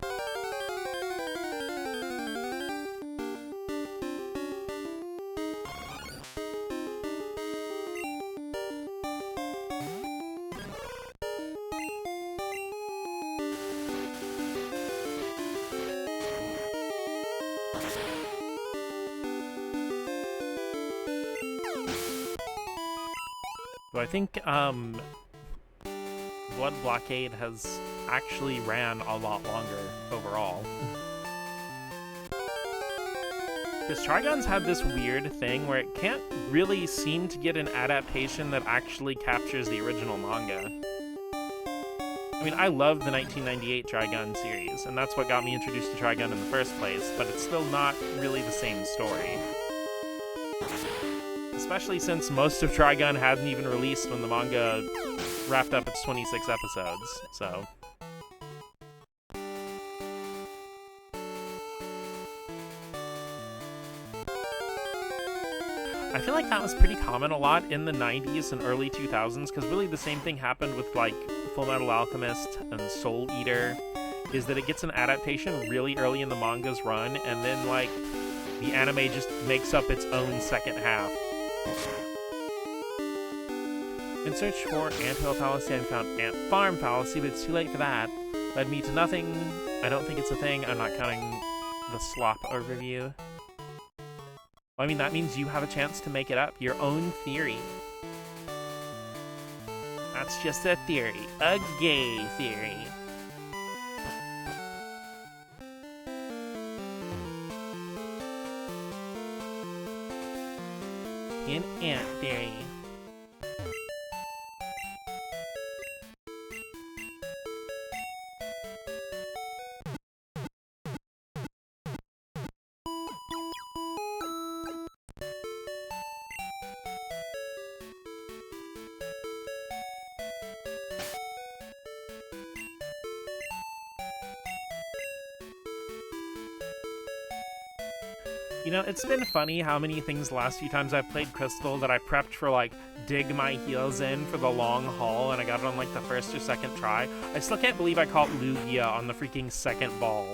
So I think Blood Blockade has actually ran a lot longer overall. Because Trigun's had this weird thing where it can't really seem to get an adaptation that actually captures the original manga. I mean, I love the 1998 Trigun series, and that's what got me introduced to Trigun in the first place, but it's still not really the same story. Especially since most of Trigun hadn't even released when the manga wrapped up its 26 episodes, so... I feel like that was pretty common a lot in the 90s and early 2000s, because really the same thing happened with, like, Fullmetal Alchemist and Soul Eater, is that it gets an adaptation really early in the manga's run, and then, like, the anime just makes up its own second half. In search for Anthill Fallacy, I found Ant Farm Fallacy, but it's too late for that. Led me to nothing. I don't think it's a thing. I'm not counting the slop overview. Well, I mean, that means you have a chance to make it up. Your own theory. That's just a theory. A gay theory. An ant theory. You know, it's been funny how many things the last few times I've played Crystal that I prepped for, like, dig my heels in for the long haul, and I got it on, like, the first or second try. I still can't believe I caught Lugia on the freaking second ball.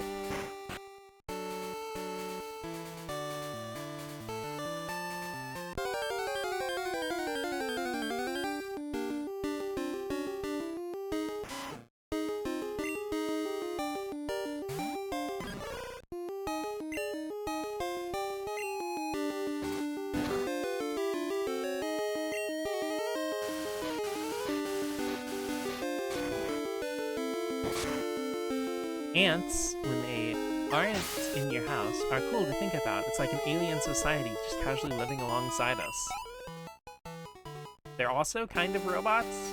Ants, when they aren't in your house, are cool to think about. It's like an alien society just casually living alongside us. They're also kind of robots.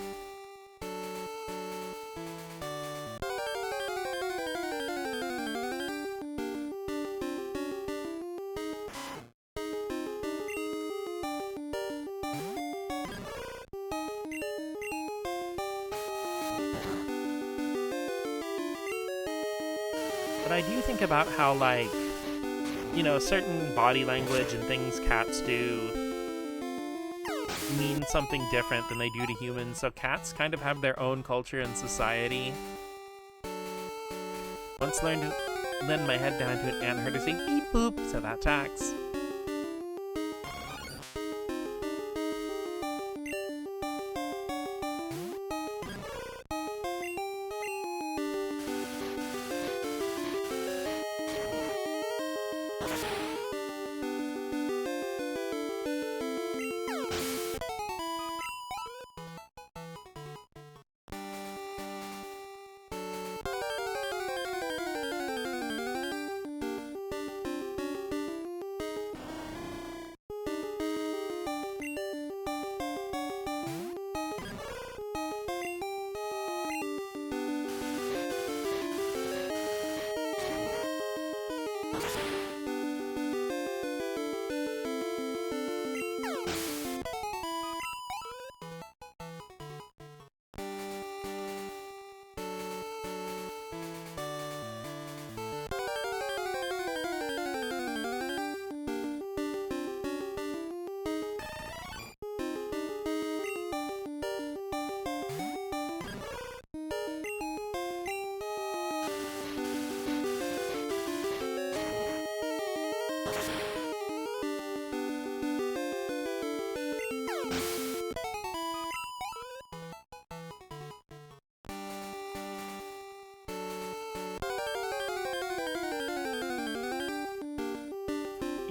But I do think about how, like, you know, certain body language and things cats do mean something different than they do to humans, so cats kind of have their own culture and society. Once learned to lend my head down to an ant herder saying beep boop, so that tracks.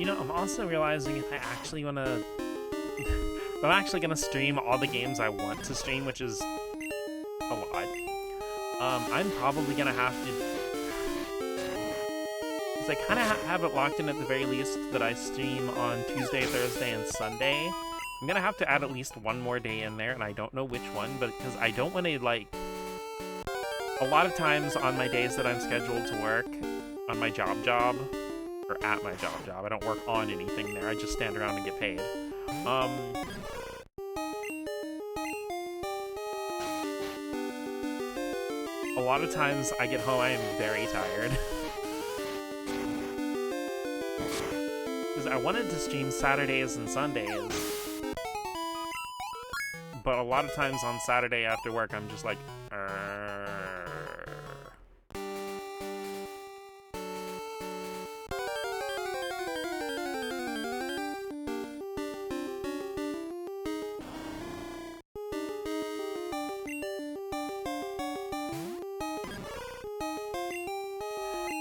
You know, I'm also realizing if I actually want to... I'm actually going to stream all the games I want to stream, which is a lot. I'm probably going to have to... Because I kind of have it locked in at the very least that I stream on Tuesday, Thursday, and Sunday. I'm going to have to add at least one more day in there, and I don't know which one, but because I don't want to, like... A lot of times on my days that I'm scheduled to work, on my job, or at my job, I don't work on anything there, I just stand around and get paid. A lot of times I get home, I am very tired. Because I wanted to stream Saturdays and Sundays, but a lot of times on Saturday after work, I'm just like,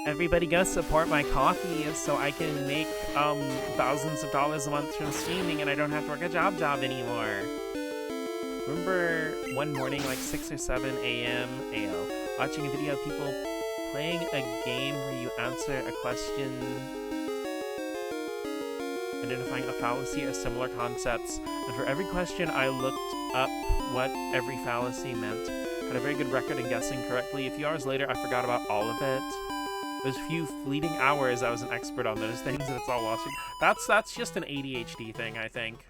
Everybody go support my coffee so I can make thousands of dollars a month from streaming and I don't have to work a job anymore. Remember one morning, like 6 or 7 a.m. AO, watching a video of people playing a game where you answer a question, identifying a fallacy or similar concepts, and for every question I looked up what every fallacy meant. Had a very good record in guessing correctly. A few hours later, I forgot about all of it. Those few fleeting hours, I was an expert on those things, and it's all lost. That's just an ADHD thing, I think.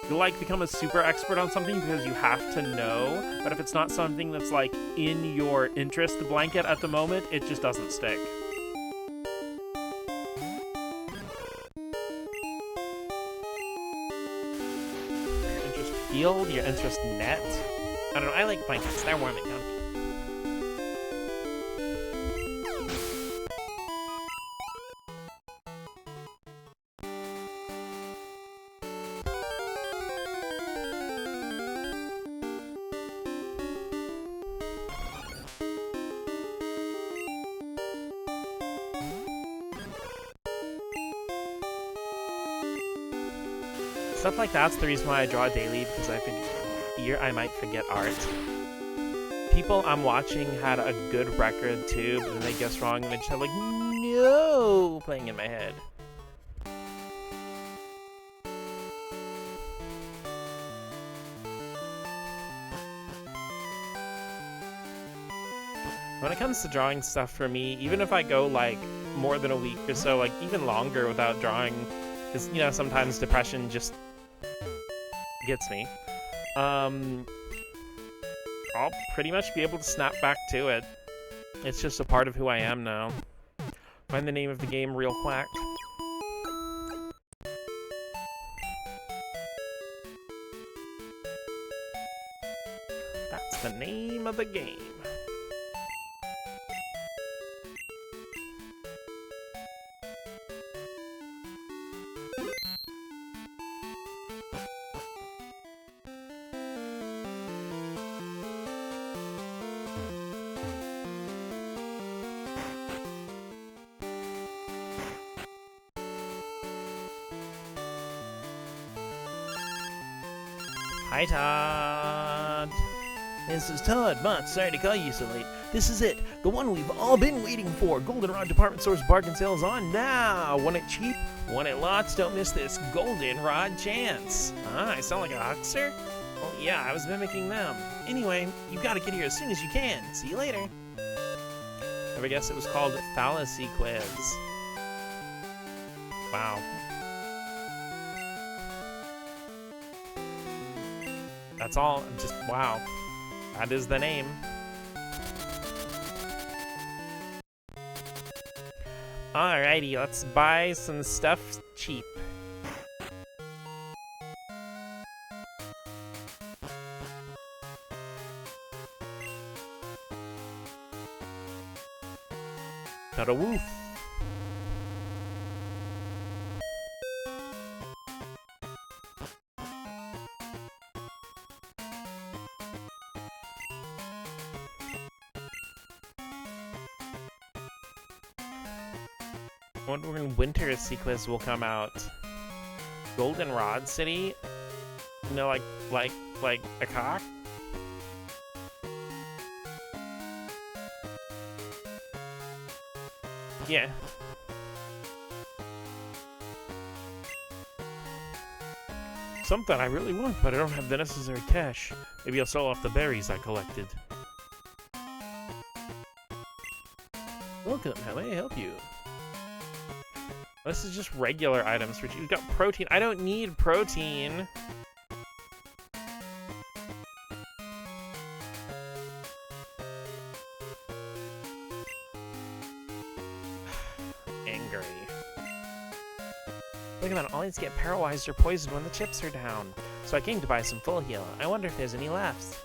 You'll, like, become a super expert on something because you have to know, but if it's not something that's, like, in your interest blanket at the moment, it just doesn't stick. Your interest field, your interest net. I don't know, I like blankets. They're warm and comfy. Stuff like that's the reason why I draw daily, because I fear I might forget art. People I'm watching had a good record too, but then they guess wrong and they just have like, no, playing in my head. When it comes to drawing stuff for me, even if I go like more than a week or so, like even longer without drawing, because, you know, sometimes depression just gets me, I'll pretty much be able to snap back to it. It's just a part of who I am now. Find the name of the game real quick. That's the name of the game. Hi, Todd. This is Todd. Mott, sorry to call you so late. This is it. The one we've all been waiting for. Goldenrod Department Store's bargain sales on now. Want it cheap? Want it lots? Don't miss this Goldenrod chance. Ah, I sound like a huckster? Well, yeah, I was mimicking them. Anyway, you gotta get here as soon as you can. See you later. I guess it was called Fallacy Quiz. Wow. That's all. Just, wow. That is the name. Alrighty, let's buy some stuff cheap. Not a woof. I wonder when Winter Sequence will come out. Goldenrod City? You know, like a cock? Yeah. Something I really want, but I don't have the necessary cash. Maybe I'll sell off the berries I collected. Welcome, how may I help you? This is just regular items for you. You've got protein. I don't need protein. Angry. Look at that, all these get paralyzed or poisoned when the chips are down. So I came to buy some full heal. I wonder if there's any left.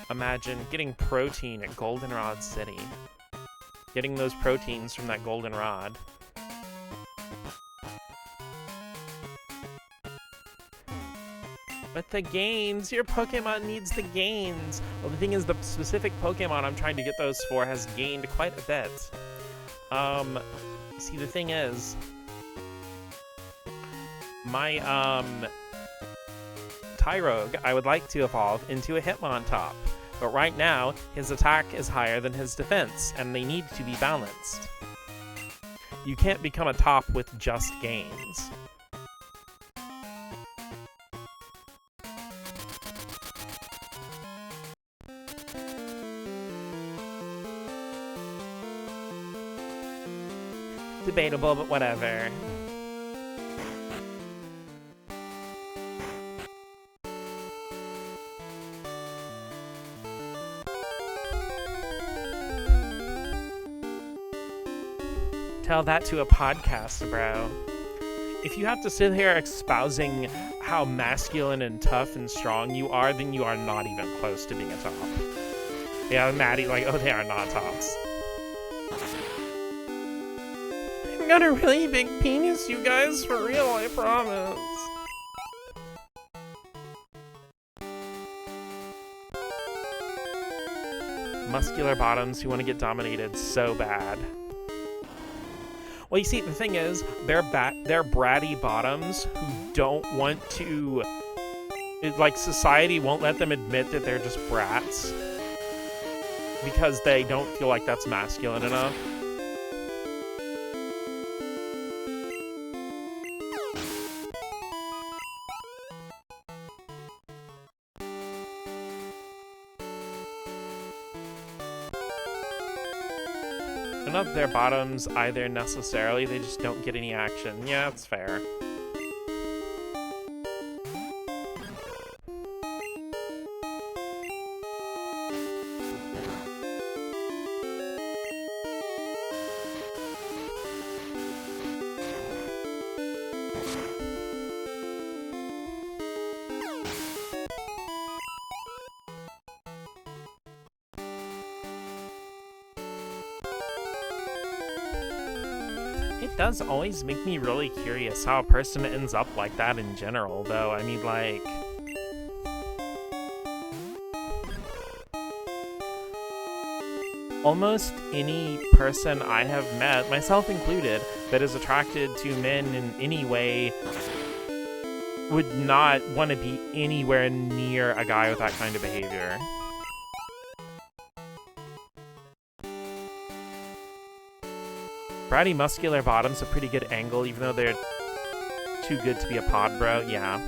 Imagine getting protein at Goldenrod City. Getting those proteins from that goldenrod. But the gains! Your Pokemon needs the gains! Well, the thing is, the specific Pokemon I'm trying to get those for has gained quite a bit. See, the thing is... My, Tyrogue, I would like to evolve into a Hitmontop. But right now, his attack is higher than his defense, and they need to be balanced. You can't become a top with just gains. Debatable, but whatever. Tell that to a podcast, bro. If you have to sit here espousing how masculine and tough and strong you are, then you are not even close to being a top. Yeah, Maddie, like, oh, they are not tops. I've got a really big penis, you guys, for real, I promise. Muscular bottoms who want to get dominated so bad. Well, you see, the thing is, they're bratty bottoms who don't want to... like, society won't let them admit that they're just brats. Because they don't feel like that's masculine enough. None of their bottoms either necessarily, they just don't get any action. Yeah, that's fair. It does always make me really curious how a person ends up like that in general, though. I mean, like... almost any person I have met, myself included, that is attracted to men in any way would not want to be anywhere near a guy with that kind of behavior. Bratty muscular bottoms a pretty good angle, even though they're too good to be a pod bro, yeah.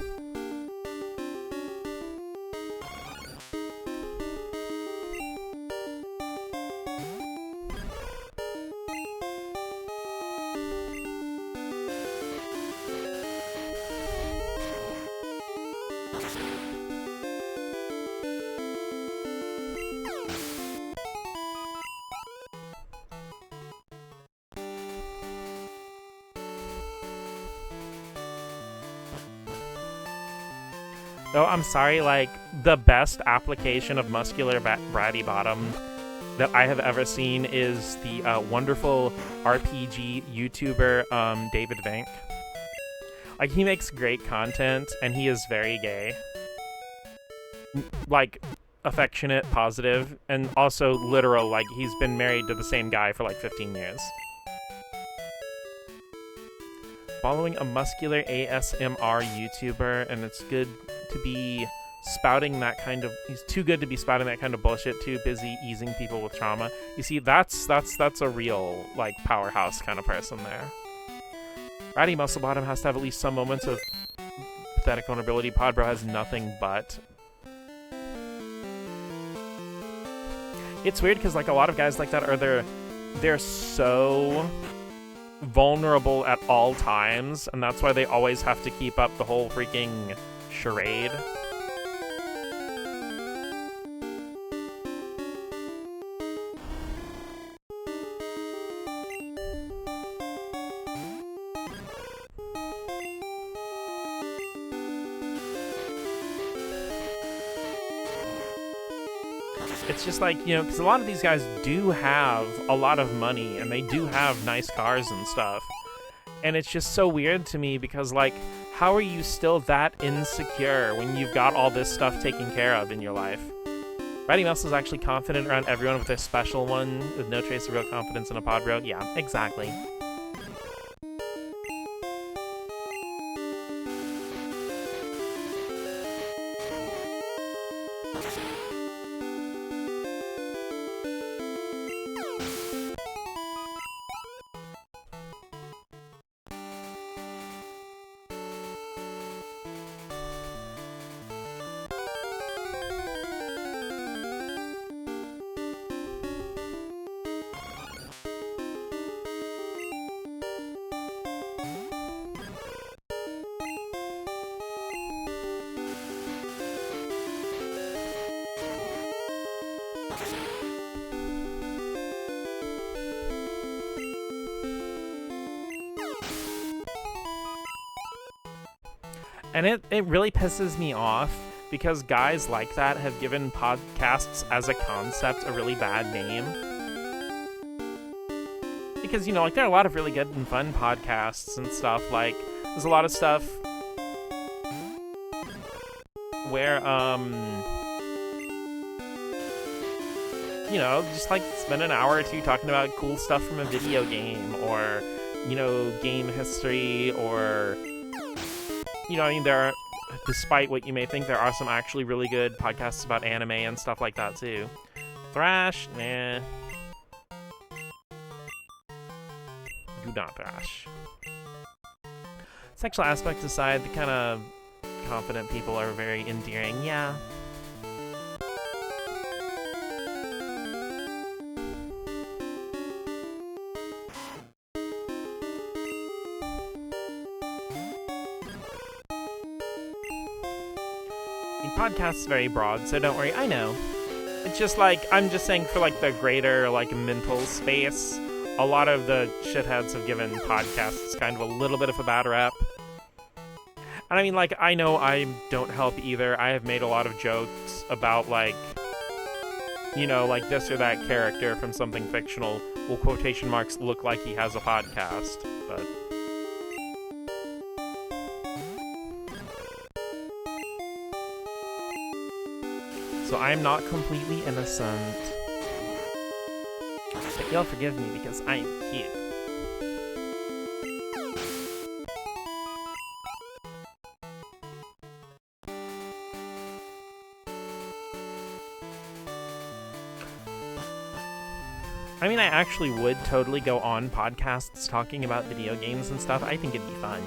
Oh, I'm sorry, like, the best application of muscular bratty bottom that I have ever seen is the wonderful RPG YouTuber, David Vink. Like, he makes great content, and he is very gay. Like, affectionate, positive, and also literal, like he's been married to the same guy for like 15 years. Following a muscular ASMR YouTuber, and it's good to be spouting that kind of, he's too good to be spouting that kind of bullshit, too busy easing people with trauma. You see, that's a real, like, powerhouse kind of person there. Ratty Musclebottom has to have at least some moments of pathetic vulnerability. Podbro has nothing but. It's weird because, like, a lot of guys like that are they're so vulnerable at all times, and that's why they always have to keep up the whole freaking charade. It's just like, you know, because a lot of these guys do have a lot of money and they do have nice cars and stuff. And it's just so weird to me because, like, how are you still that insecure when you've got all this stuff taken care of in your life? Ratty Mouse is actually confident around everyone with their special one with no trace of real confidence in a Podbro. Yeah, exactly. And it really pisses me off because guys like that have given podcasts as a concept a really bad name. Because, you know, like, there are a lot of really good and fun podcasts and stuff. Like, there's a lot of stuff where, you know, just, like, spend an hour or two talking about cool stuff from a video game or, you know, game history or... You know, I mean, there are, despite what you may think, there are some actually really good podcasts about anime and stuff like that, too. Thrash? Nah. Do not thrash. Sexual aspects aside, the kind of confident people are very endearing, yeah. Podcast's very broad, so don't worry. I know. It's just like, I'm just saying for, like, the greater, like, mental space, a lot of the shitheads have given podcasts kind of a little bit of a bad rep. And I mean, like, I know I don't help either. I have made a lot of jokes about, like, you know, like, this or that character from something fictional will, quotation marks, look like he has a podcast, but... So I'm not completely innocent. But you'll forgive me because I'm cute. I mean, I actually would totally go on podcasts talking about video games and stuff. I think it'd be fun.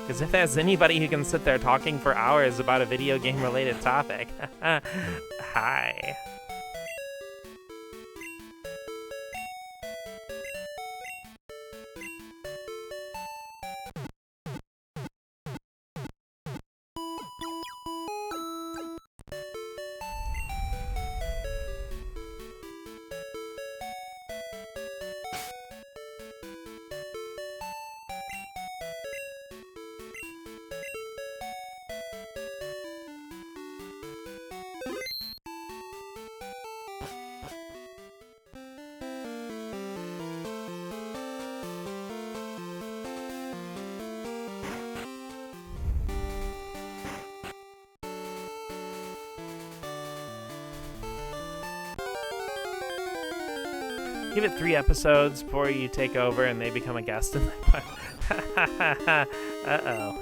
Because if there's anybody who can sit there talking for hours about a video game-related topic, hi. Give it 3 episodes before you take over and they become a guest in the Uh-oh.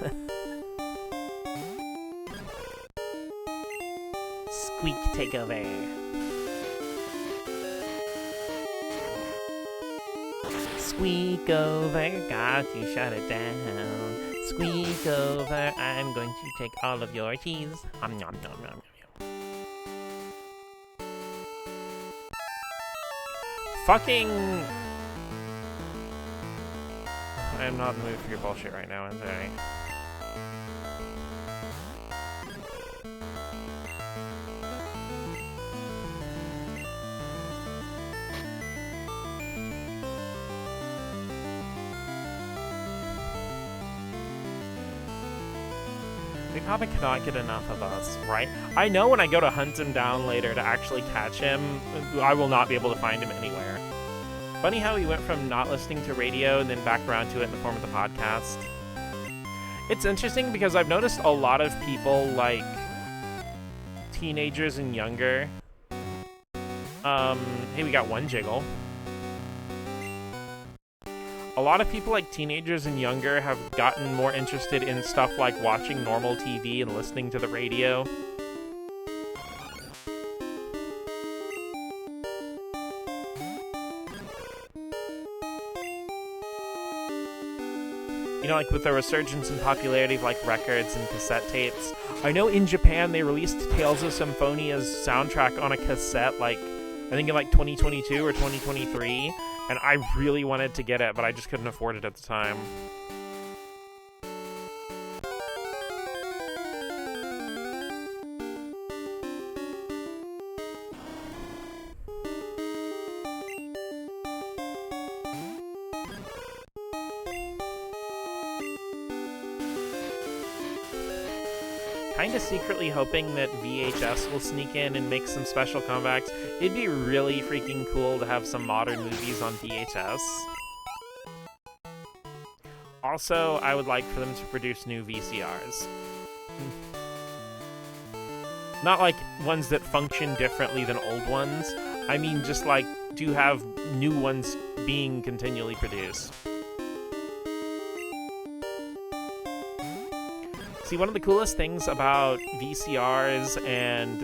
Squeak takeover. Squeak over, got to shut it down. Squeak over, I'm going to take all of your cheese. Nom, nom, nom, nom, nom. Fucking... I'm not in the mood for your bullshit right now, I'm sorry. They probably cannot get enough of us, right? I know when I go to hunt him down later to actually catch him, I will not be able to find him anywhere. Funny how he went from not listening to radio and then back around to it in the form of the podcast. It's interesting because I've noticed a lot of people, like, teenagers and younger. Hey, we got one jiggle. A lot of people like teenagers and younger have gotten more interested in stuff like watching normal TV and listening to the radio. You know, like with the resurgence in popularity of like records and cassette tapes. I know in Japan they released Tales of Symphonia's soundtrack on a cassette, like, I think in like 2022 or 2023. And I really wanted to get it, but I just couldn't afford it at the time. Kinda secretly hoping that VHS will sneak in and make some special comebacks. It'd be really freaking cool to have some modern movies on VHS. Also, I would like for them to produce new VCRs. Not like ones that function differently than old ones. I mean just like, to have new ones being continually produced. See, one of the coolest things about VCRs and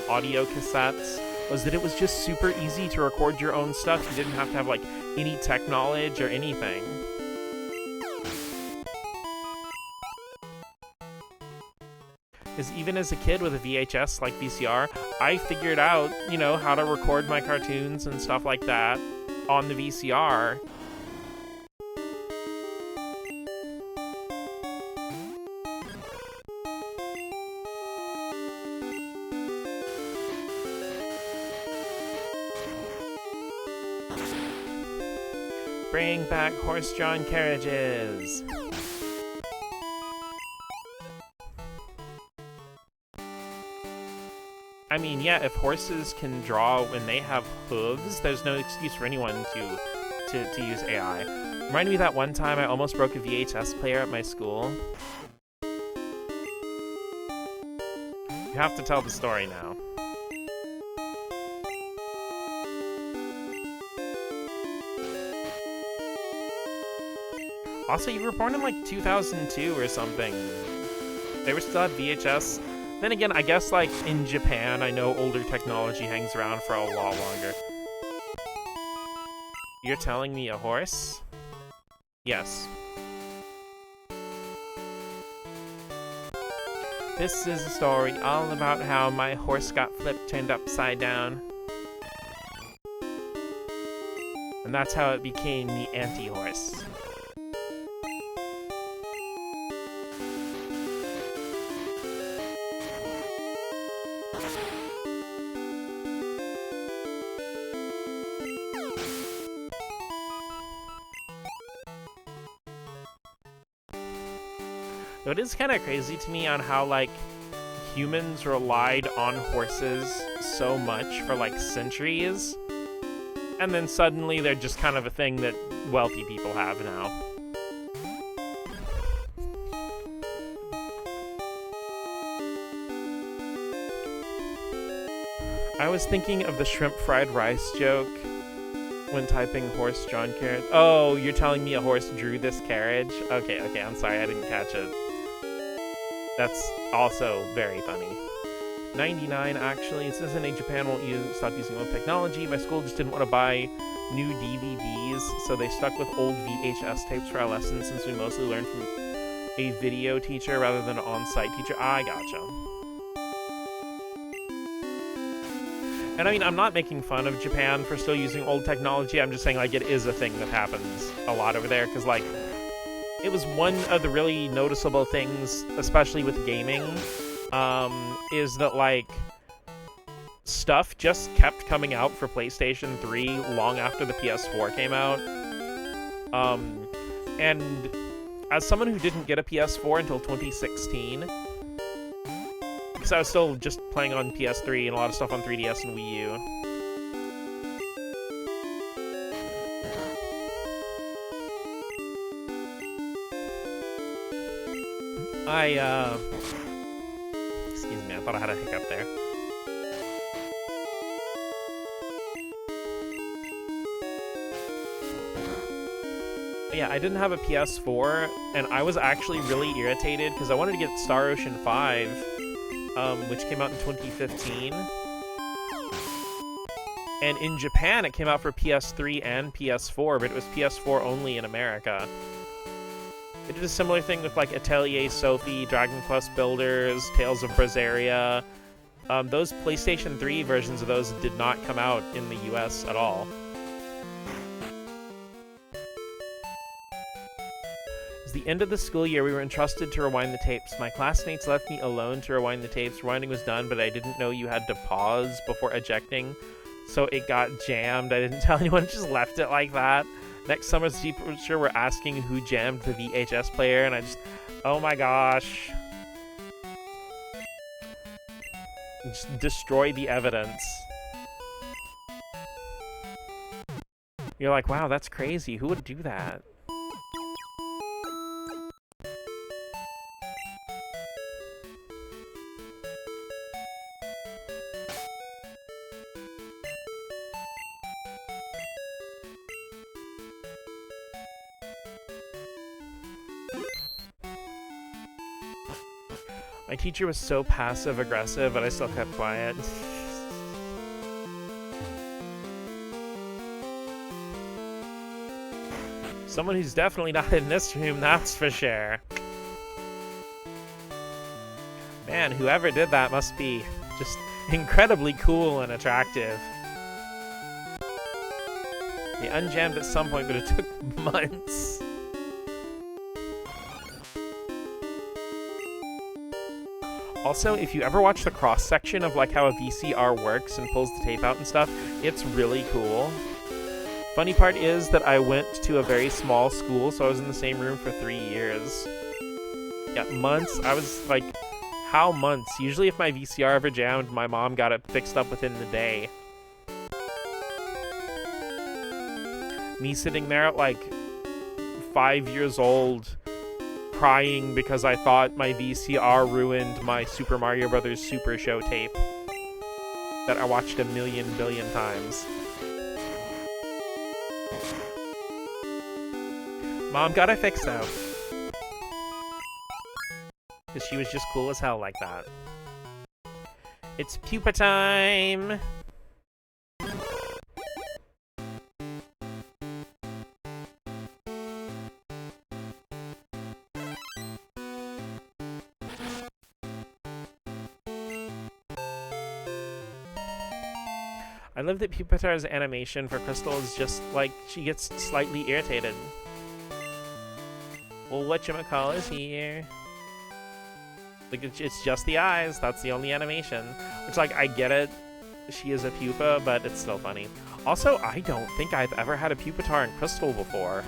audio cassettes was that it was just super easy to record your own stuff. You didn't have to have, like, any tech knowledge or anything. Because even as a kid with a VHS like VCR, I figured out, you know, how to record my cartoons and stuff like that on the VCR. Bring back horse-drawn carriages. I mean, yeah, if horses can draw when they have hooves, there's no excuse for anyone to use AI. Reminded me that one time I almost broke a VHS player at my school. You have to tell the story now. Also, you were born in like 2002 or something. They were still at VHS. Then again, I guess like in Japan, I know older technology hangs around for a lot longer. You're telling me a horse? Yes. This is a story all about how my horse got turned upside down. And that's how it became the anti-horse. So it is kind of crazy to me on how, like, humans relied on horses so much for, like, centuries, and then suddenly they're just kind of a thing that wealthy people have now. I was thinking of the shrimp fried rice joke When typing horse drawn carriage. Oh, you're telling me a horse drew this carriage? Okay, I'm sorry, I didn't catch it. That's also very funny. 99 actually. It says in Japan won't stop using old technology. My school just didn't want to buy new DVDs, so they stuck with old VHS tapes for our lessons since we mostly learned from a video teacher rather than an on-site teacher. I gotcha. And I mean, I'm not making fun of Japan for still using old technology. I'm just saying, like, it is a thing that happens a lot over there, because, like, it was one of the really noticeable things, especially with gaming, is that, like, stuff just kept coming out for PlayStation 3 long after the PS4 came out. And as someone who didn't get a PS4 until 2016, because I was still just playing on PS3 and a lot of stuff on 3DS and Wii U. Excuse me, I thought I had a hiccup there. Yeah, I didn't have a PS4, and I was actually really irritated because I wanted to get Star Ocean 5, which came out in 2015. And in Japan, it came out for PS3 and PS4, but it was PS4 only in America. They did a similar thing with, like, Atelier Sophie, Dragon Quest Builders, Tales of Berseria. Those PlayStation 3 versions of those did not come out in the US at all. It was the end of the school year. We were entrusted to rewind the tapes. My classmates left me alone to rewind the tapes. Rewinding was done, but I didn't know you had to pause before ejecting, so it got jammed. I didn't tell anyone, just left it like that. Next summer's teacher were asking who jammed the VHS player, and I just, oh my gosh. Just destroy the evidence. You're like, wow, that's crazy. Who would do that? My teacher was so passive-aggressive, but I still kept quiet. Someone who's definitely not in this room, that's for sure. Man, whoever did that must be just incredibly cool and attractive. They unjammed at some point, but it took months. Also, if you ever watch the cross-section of, like, how a VCR works and pulls the tape out and stuff, it's really cool. Funny part is that I went to a very small school, so I was in the same room for 3 years. Yeah, months. I was like, how months? Usually if my VCR ever jammed, my mom got it fixed up within the day. Me sitting there at, like, 5 years old, crying because I thought my VCR ruined my Super Mario Bros. Super Show tape that I watched a million billion times. Mom got it fixed though, because she was just cool as hell like that. It's pupa time! I love that Pupitar's animation for Crystal is just, like, she gets slightly irritated. Well, whatchamacall is here? Like, it's just the eyes, that's the only animation. Which, like, I get it, she is a pupa, but it's still funny. Also, I don't think I've ever had a Pupitar in Crystal before.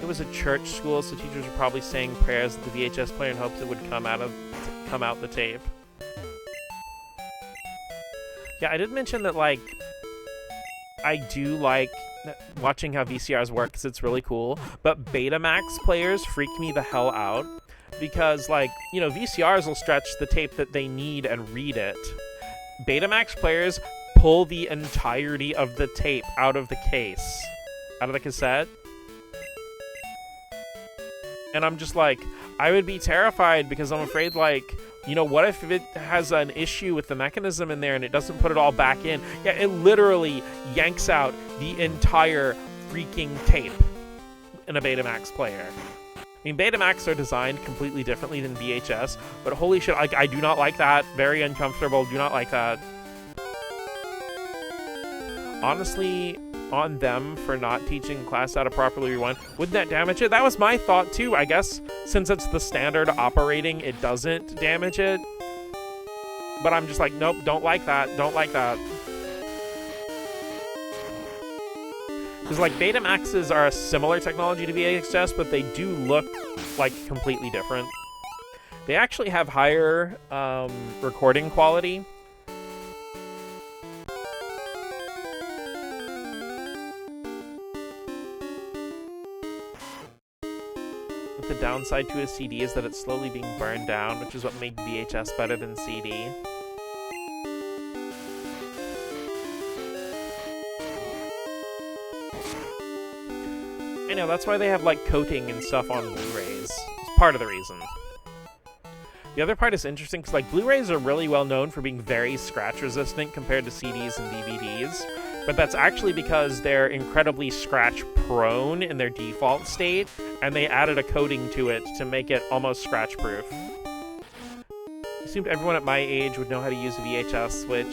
It was a church school, so teachers were probably saying prayers at the VHS player in hopes it would come out the tape. Yeah, I did mention that, like, I do like watching how VCRs work because it's really cool, but Betamax players freak me the hell out because, like, you know, VCRs will stretch the tape that they need and read it, Betamax players pull the entirety of the tape out of the case, out of the cassette. And I'm just like, I would be terrified because I'm afraid, like, you know, what if it has an issue with the mechanism in there and it doesn't put it all back in? Yeah, it literally yanks out the entire freaking tape in a Betamax player. I mean, Betamax are designed completely differently than VHS, but holy shit, like, I do not like that. Very uncomfortable, do not like that. Honestly, on them for not teaching class how to properly rewind. Wouldn't that damage it? That was my thought too. I guess since it's the standard operating, it doesn't damage it. But I'm just like, nope, don't like that. Don't like that. Because like Betamaxes are a similar technology to VHS, but they do look like completely different. They actually have higher recording quality. The downside to a CD is that it's slowly being burned down, which is what made VHS better than CD. I know, that's why they have, like, coating and stuff on Blu-rays. It's part of the reason. The other part is interesting because, like, Blu-rays are really well known for being very scratch-resistant compared to CDs and DVDs. But that's actually because they're incredibly scratch-prone in their default state, and they added a coating to it to make it almost scratch-proof. I assumed everyone at my age would know how to use a VHS, which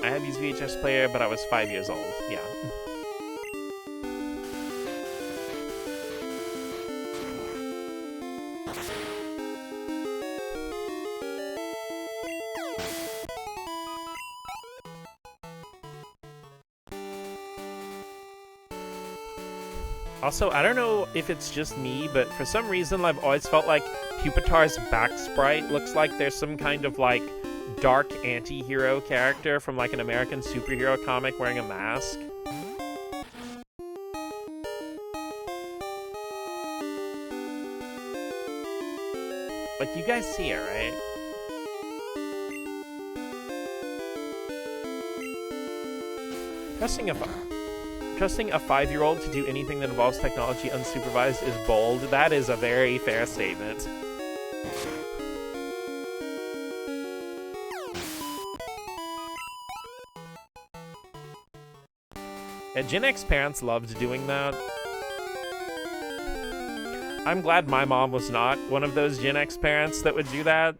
I have used VHS player, but I was 5 years old. Yeah. Also, I don't know if it's just me, but for some reason I've always felt like Pupitar's back sprite looks like there's some kind of, like, dark anti-hero character from, like, an American superhero comic wearing a mask. Like, you guys see it, right? Trusting a 5-year-old to do anything that involves technology unsupervised is bold. That is a very fair statement. Yeah, Gen X parents loved doing that. I'm glad my mom was not one of those Gen X parents that would do that.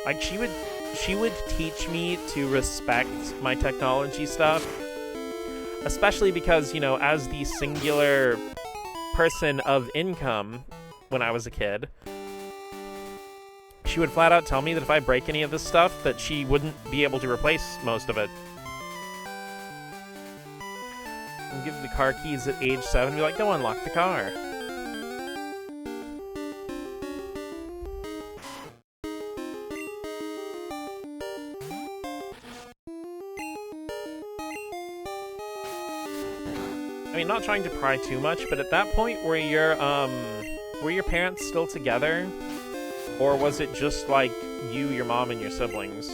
Like, she would teach me to respect my technology stuff, especially because, you know, as the singular person of income when I was a kid, she would flat out tell me that if I break any of this stuff, that she wouldn't be able to replace most of it. And give the car keys at age 7 and be like, go unlock the car. I mean, not trying to pry too much, but at that point, were your parents still together? Or was it just, like, you, your mom, and your siblings?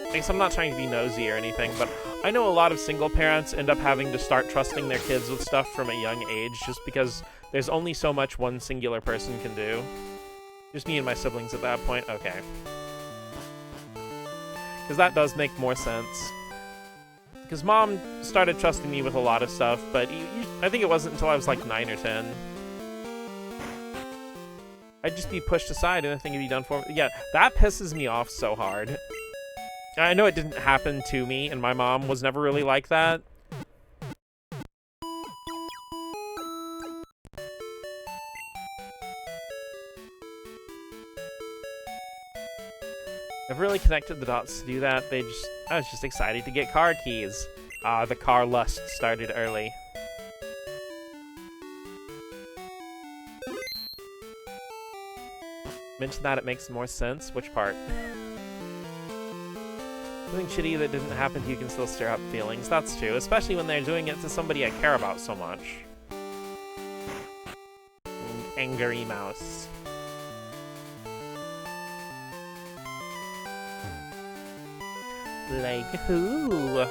I guess I'm not trying to be nosy or anything, but I know a lot of single parents end up having to start trusting their kids with stuff from a young age just because there's only so much one singular person can do. Just me and my siblings at that point? Okay. Because that does make more sense. Because Mom started trusting me with a lot of stuff, but I think it wasn't until I was like 9 or 10. I'd just be pushed aside and nothing would be done for me. Yeah, that pisses me off so hard. I know it didn't happen to me, and my mom was never really like that. I've really connected the dots to do that. I was just excited to get car keys. The car lust started early. Mention that, it makes more sense. Which part? Something shitty that didn't happen to you can still stir up feelings. That's true, especially when they're doing it to somebody I care about so much. Angry mouse. Like who?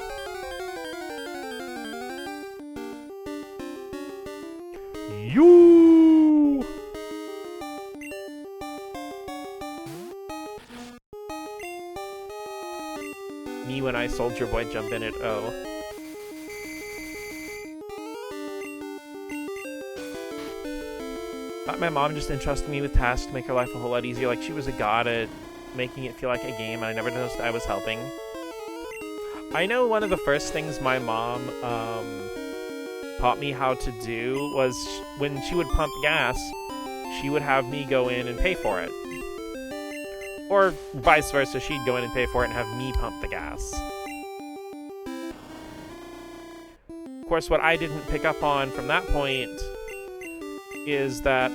You! Me when I Soldier Boy jump in at O. Thought my mom just entrusted me with tasks to make her life a whole lot easier, like she was a god at making it feel like a game, and I never noticed I was helping. I know one of the first things my mom taught me how to do was when she would pump gas, she would have me go in and pay for it. Or vice versa, she'd go in and pay for it and have me pump the gas. Of course, what I didn't pick up on from that point is that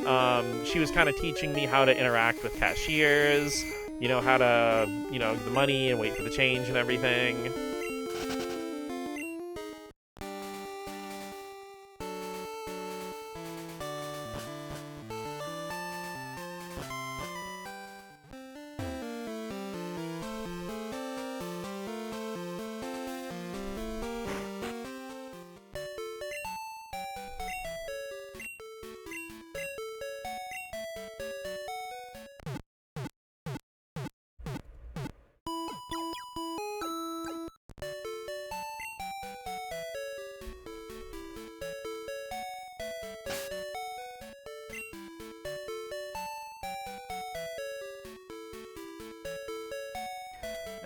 she was kind of teaching me how to interact with cashiers, you know, how to, you know, give the money and wait for the change and everything.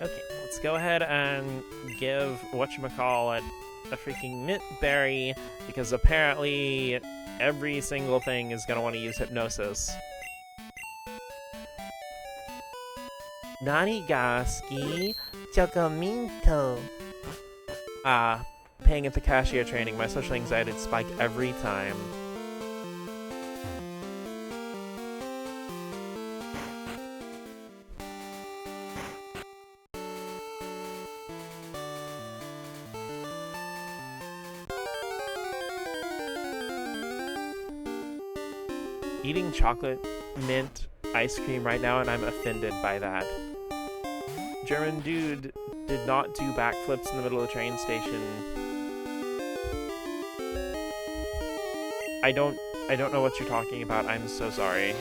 Okay, let's go ahead and give whatchamacallit a freaking mint berry, because apparently every single thing is going to want to use hypnosis. Nanigaski Chocominto. Paying at the cashier training, my social anxiety would spike every time. Eating chocolate mint ice cream right now, and I'm offended by that. German dude did not do backflips in the middle of the train station. I don't know what you're talking about. I'm so sorry.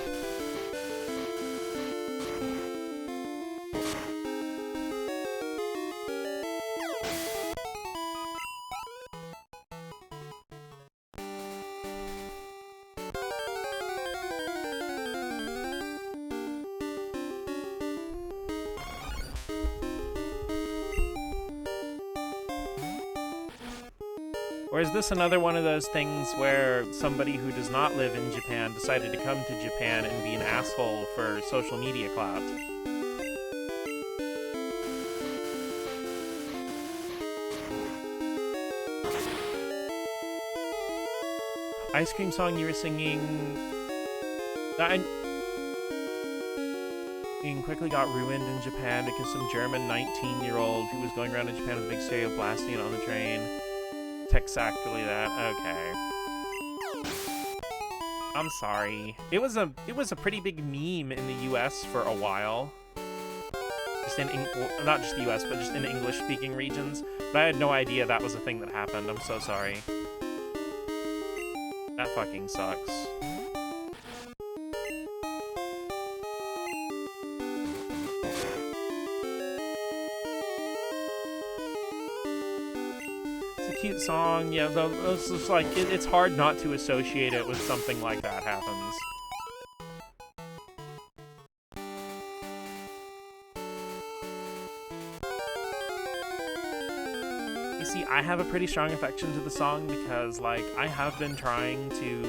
Or is this another one of those things where somebody who does not live in Japan decided to come to Japan and be an asshole for social media clout? Ice cream song you were singing... quickly got ruined in Japan because some German 19-year-old who was going around in Japan with a big stereo blasting it on the train. Exactly that. Okay. I'm sorry. It was a pretty big meme in the US for a while. Just in not just the US, but just in English-speaking regions. But I had no idea that was a thing that happened. I'm so sorry. That fucking sucks. Cute song, yeah, though it's just like it's hard not to associate it with something like that happens. You see, I have a pretty strong affection to the song because, like, I have been trying to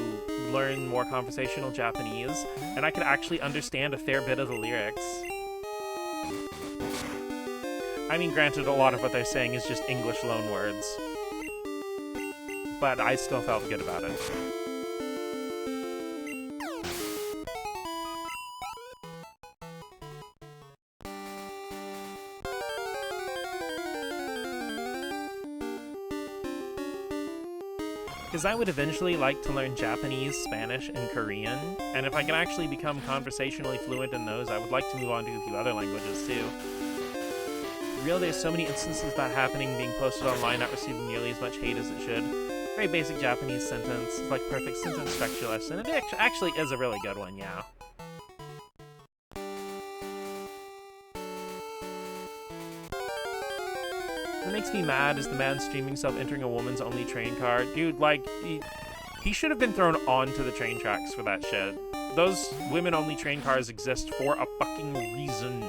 learn more conversational Japanese, and I could actually understand a fair bit of the lyrics. I mean, granted, a lot of what they're saying is just English loanwords. But I still felt good about it. Because I would eventually like to learn Japanese, Spanish, and Korean, and if I can actually become conversationally fluent in those, I would like to move on to a few other languages too. Real, there's so many instances of that happening, being posted online, not receiving nearly as much hate as it should. Very basic Japanese sentence, it's like perfect sentence structure lesson. It actually is a really good one, yeah. What makes me mad is the man streaming himself entering a woman's only train car. Dude, like, he should have been thrown onto the train tracks for that shit. Those women-only train cars exist for a fucking reason.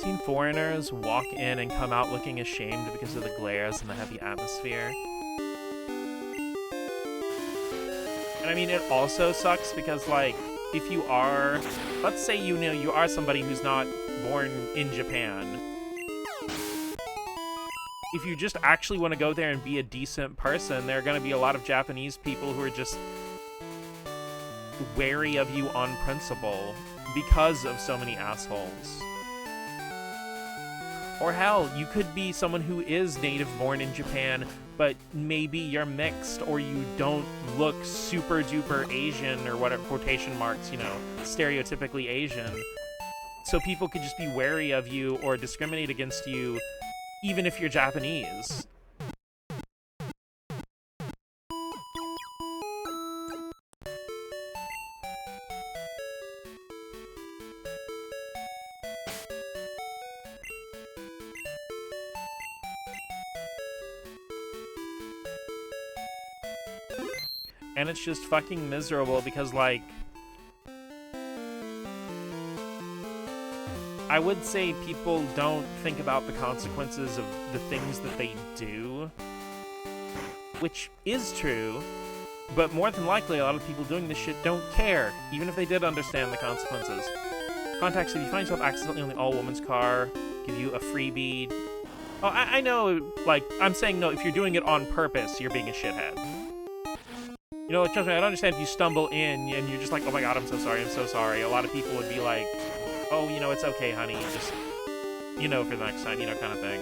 Seen foreigners walk in and come out looking ashamed because of the glares and the heavy atmosphere. And I mean, it also sucks because, like, if you are, let's say you are somebody who's not born in Japan. If you just actually want to go there and be a decent person, there are going to be a lot of Japanese people who are just wary of you on principle because of so many assholes. Or hell, you could be someone who is native born in Japan, but maybe you're mixed or you don't look super duper Asian or whatever, quotation marks, you know, stereotypically Asian. So people could just be wary of you or discriminate against you even if you're Japanese. And it's just fucking miserable because, like, I would say people don't think about the consequences of the things that they do, which is true, but more than likely a lot of people doing this shit don't care, even if they did understand the consequences. Context, if you find yourself accidentally on the all-woman's car, give you a freebie. Oh, I know, like, I'm saying no, if you're doing it on purpose, you're being a shithead. You know, trust me, I don't understand if you stumble in and you're just like, oh my god, I'm so sorry, I'm so sorry. A lot of people would be like, oh, you know, it's okay, honey, just, you know, for the next time, you know, kind of thing.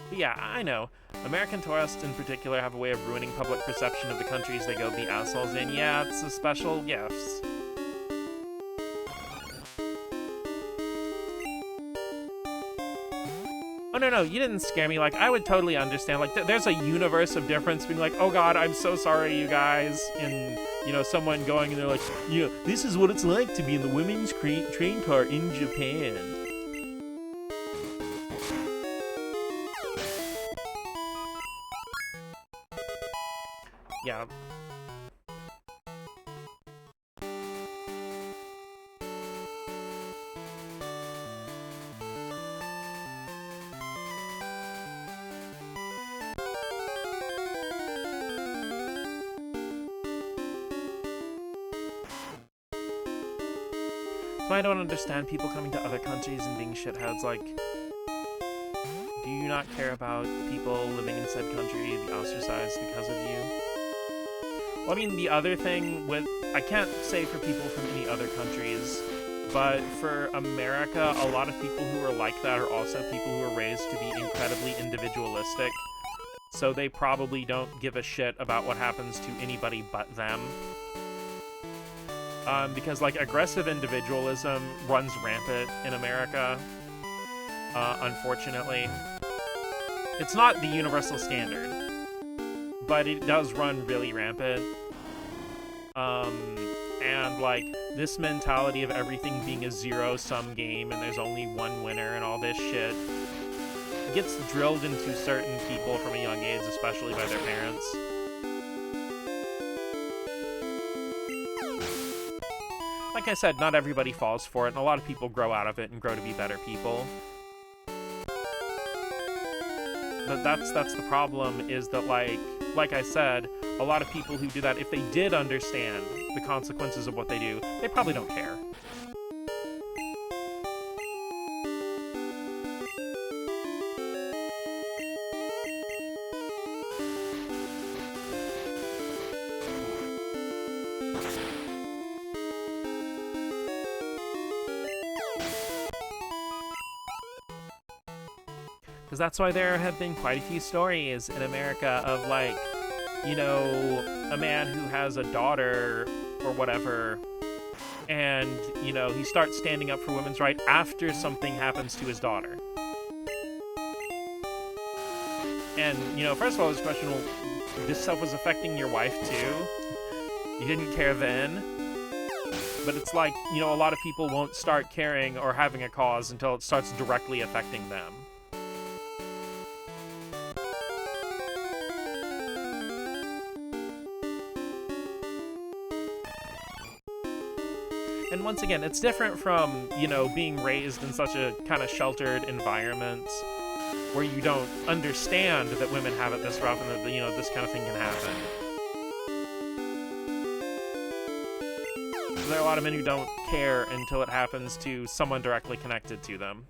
But yeah, I know. American tourists in particular have a way of ruining public perception of the countries they go be assholes in. Yeah, it's a special gifts. Oh, no, you didn't scare me. Like, I would totally understand. Like, there's a universe of difference being like, oh god, I'm so sorry, you guys. And, you know, someone going and they're like, you know, this is what it's like to be in the women's train car in Japan. Yeah. So I don't understand people coming to other countries and being shitheads. Like, do you not care about people living in said country be ostracized because of you? Well, I mean, the other thing with, I can't say for people from any other countries, but for America, a lot of people who are like that are also people who are raised to be incredibly individualistic. So they probably don't give a shit about what happens to anybody but them. Because, like, aggressive individualism runs rampant in America, unfortunately. It's not the universal standard, but it does run really rampant. And, like, this mentality of everything being a zero-sum game and there's only one winner and all this shit gets drilled into certain people from a young age, especially by their parents. Like I said, not everybody falls for it, and a lot of people grow out of it and grow to be better people. But that's the problem, is that, like, like I said, a lot of people who do that, if they did understand the consequences of what they do, they probably don't care. Because that's why there have been quite a few stories in America of, like, you know, a man who has a daughter or whatever, and, you know, he starts standing up for women's rights after something happens to his daughter. And, you know, first of all, this question, well, this stuff was affecting your wife too? You didn't care then? But it's like, you know, a lot of people won't start caring or having a cause until it starts directly affecting them. And once again, it's different from, you know, being raised in such a kind of sheltered environment where you don't understand that women have it this rough and that, you know, this kind of thing can happen. There are a lot of men who don't care until it happens to someone directly connected to them.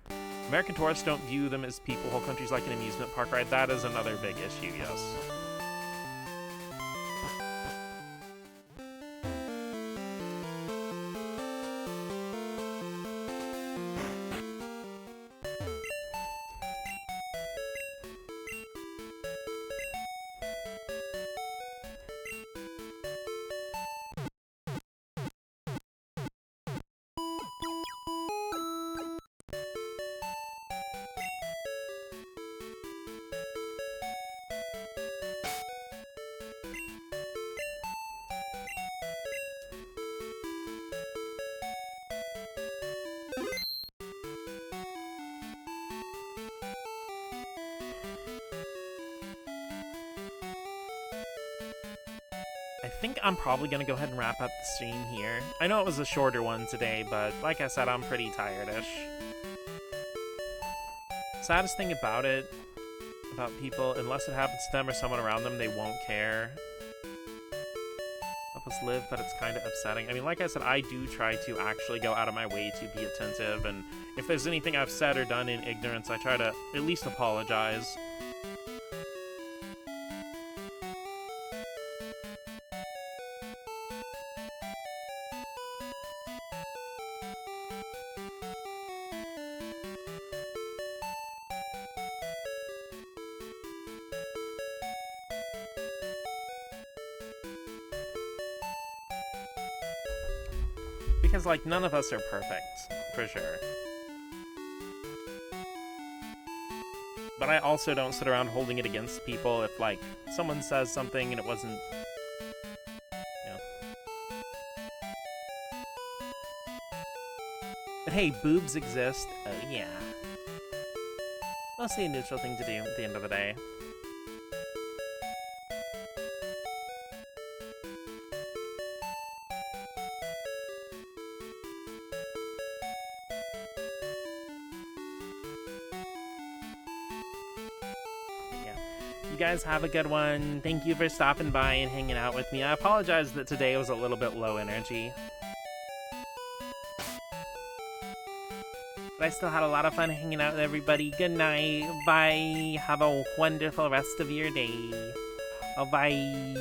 American tourists don't view them as people. Whole countries like an amusement park ride. That is another big issue, yes. I think I'm probably going to go ahead and wrap up the stream here. I know it was a shorter one today, but like I said, I'm pretty tired-ish. Saddest thing about it, about people, unless it happens to them or someone around them, they won't care. Help us live, but it's kind of upsetting. I mean, like I said, I do try to actually go out of my way to be attentive, and if there's anything I've said or done in ignorance, I try to at least apologize. Because, like, none of us are perfect, for sure. But I also don't sit around holding it against people if, like, someone says something and it wasn't... You know. But hey, boobs exist. Oh, yeah. Mostly a neutral thing to do at the end of the day. You guys have a good one. Thank you for stopping by and hanging out with me. I apologize that today was a little bit low energy. But I still had a lot of fun hanging out with everybody. Good night. Bye. Have a wonderful rest of your day. Bye.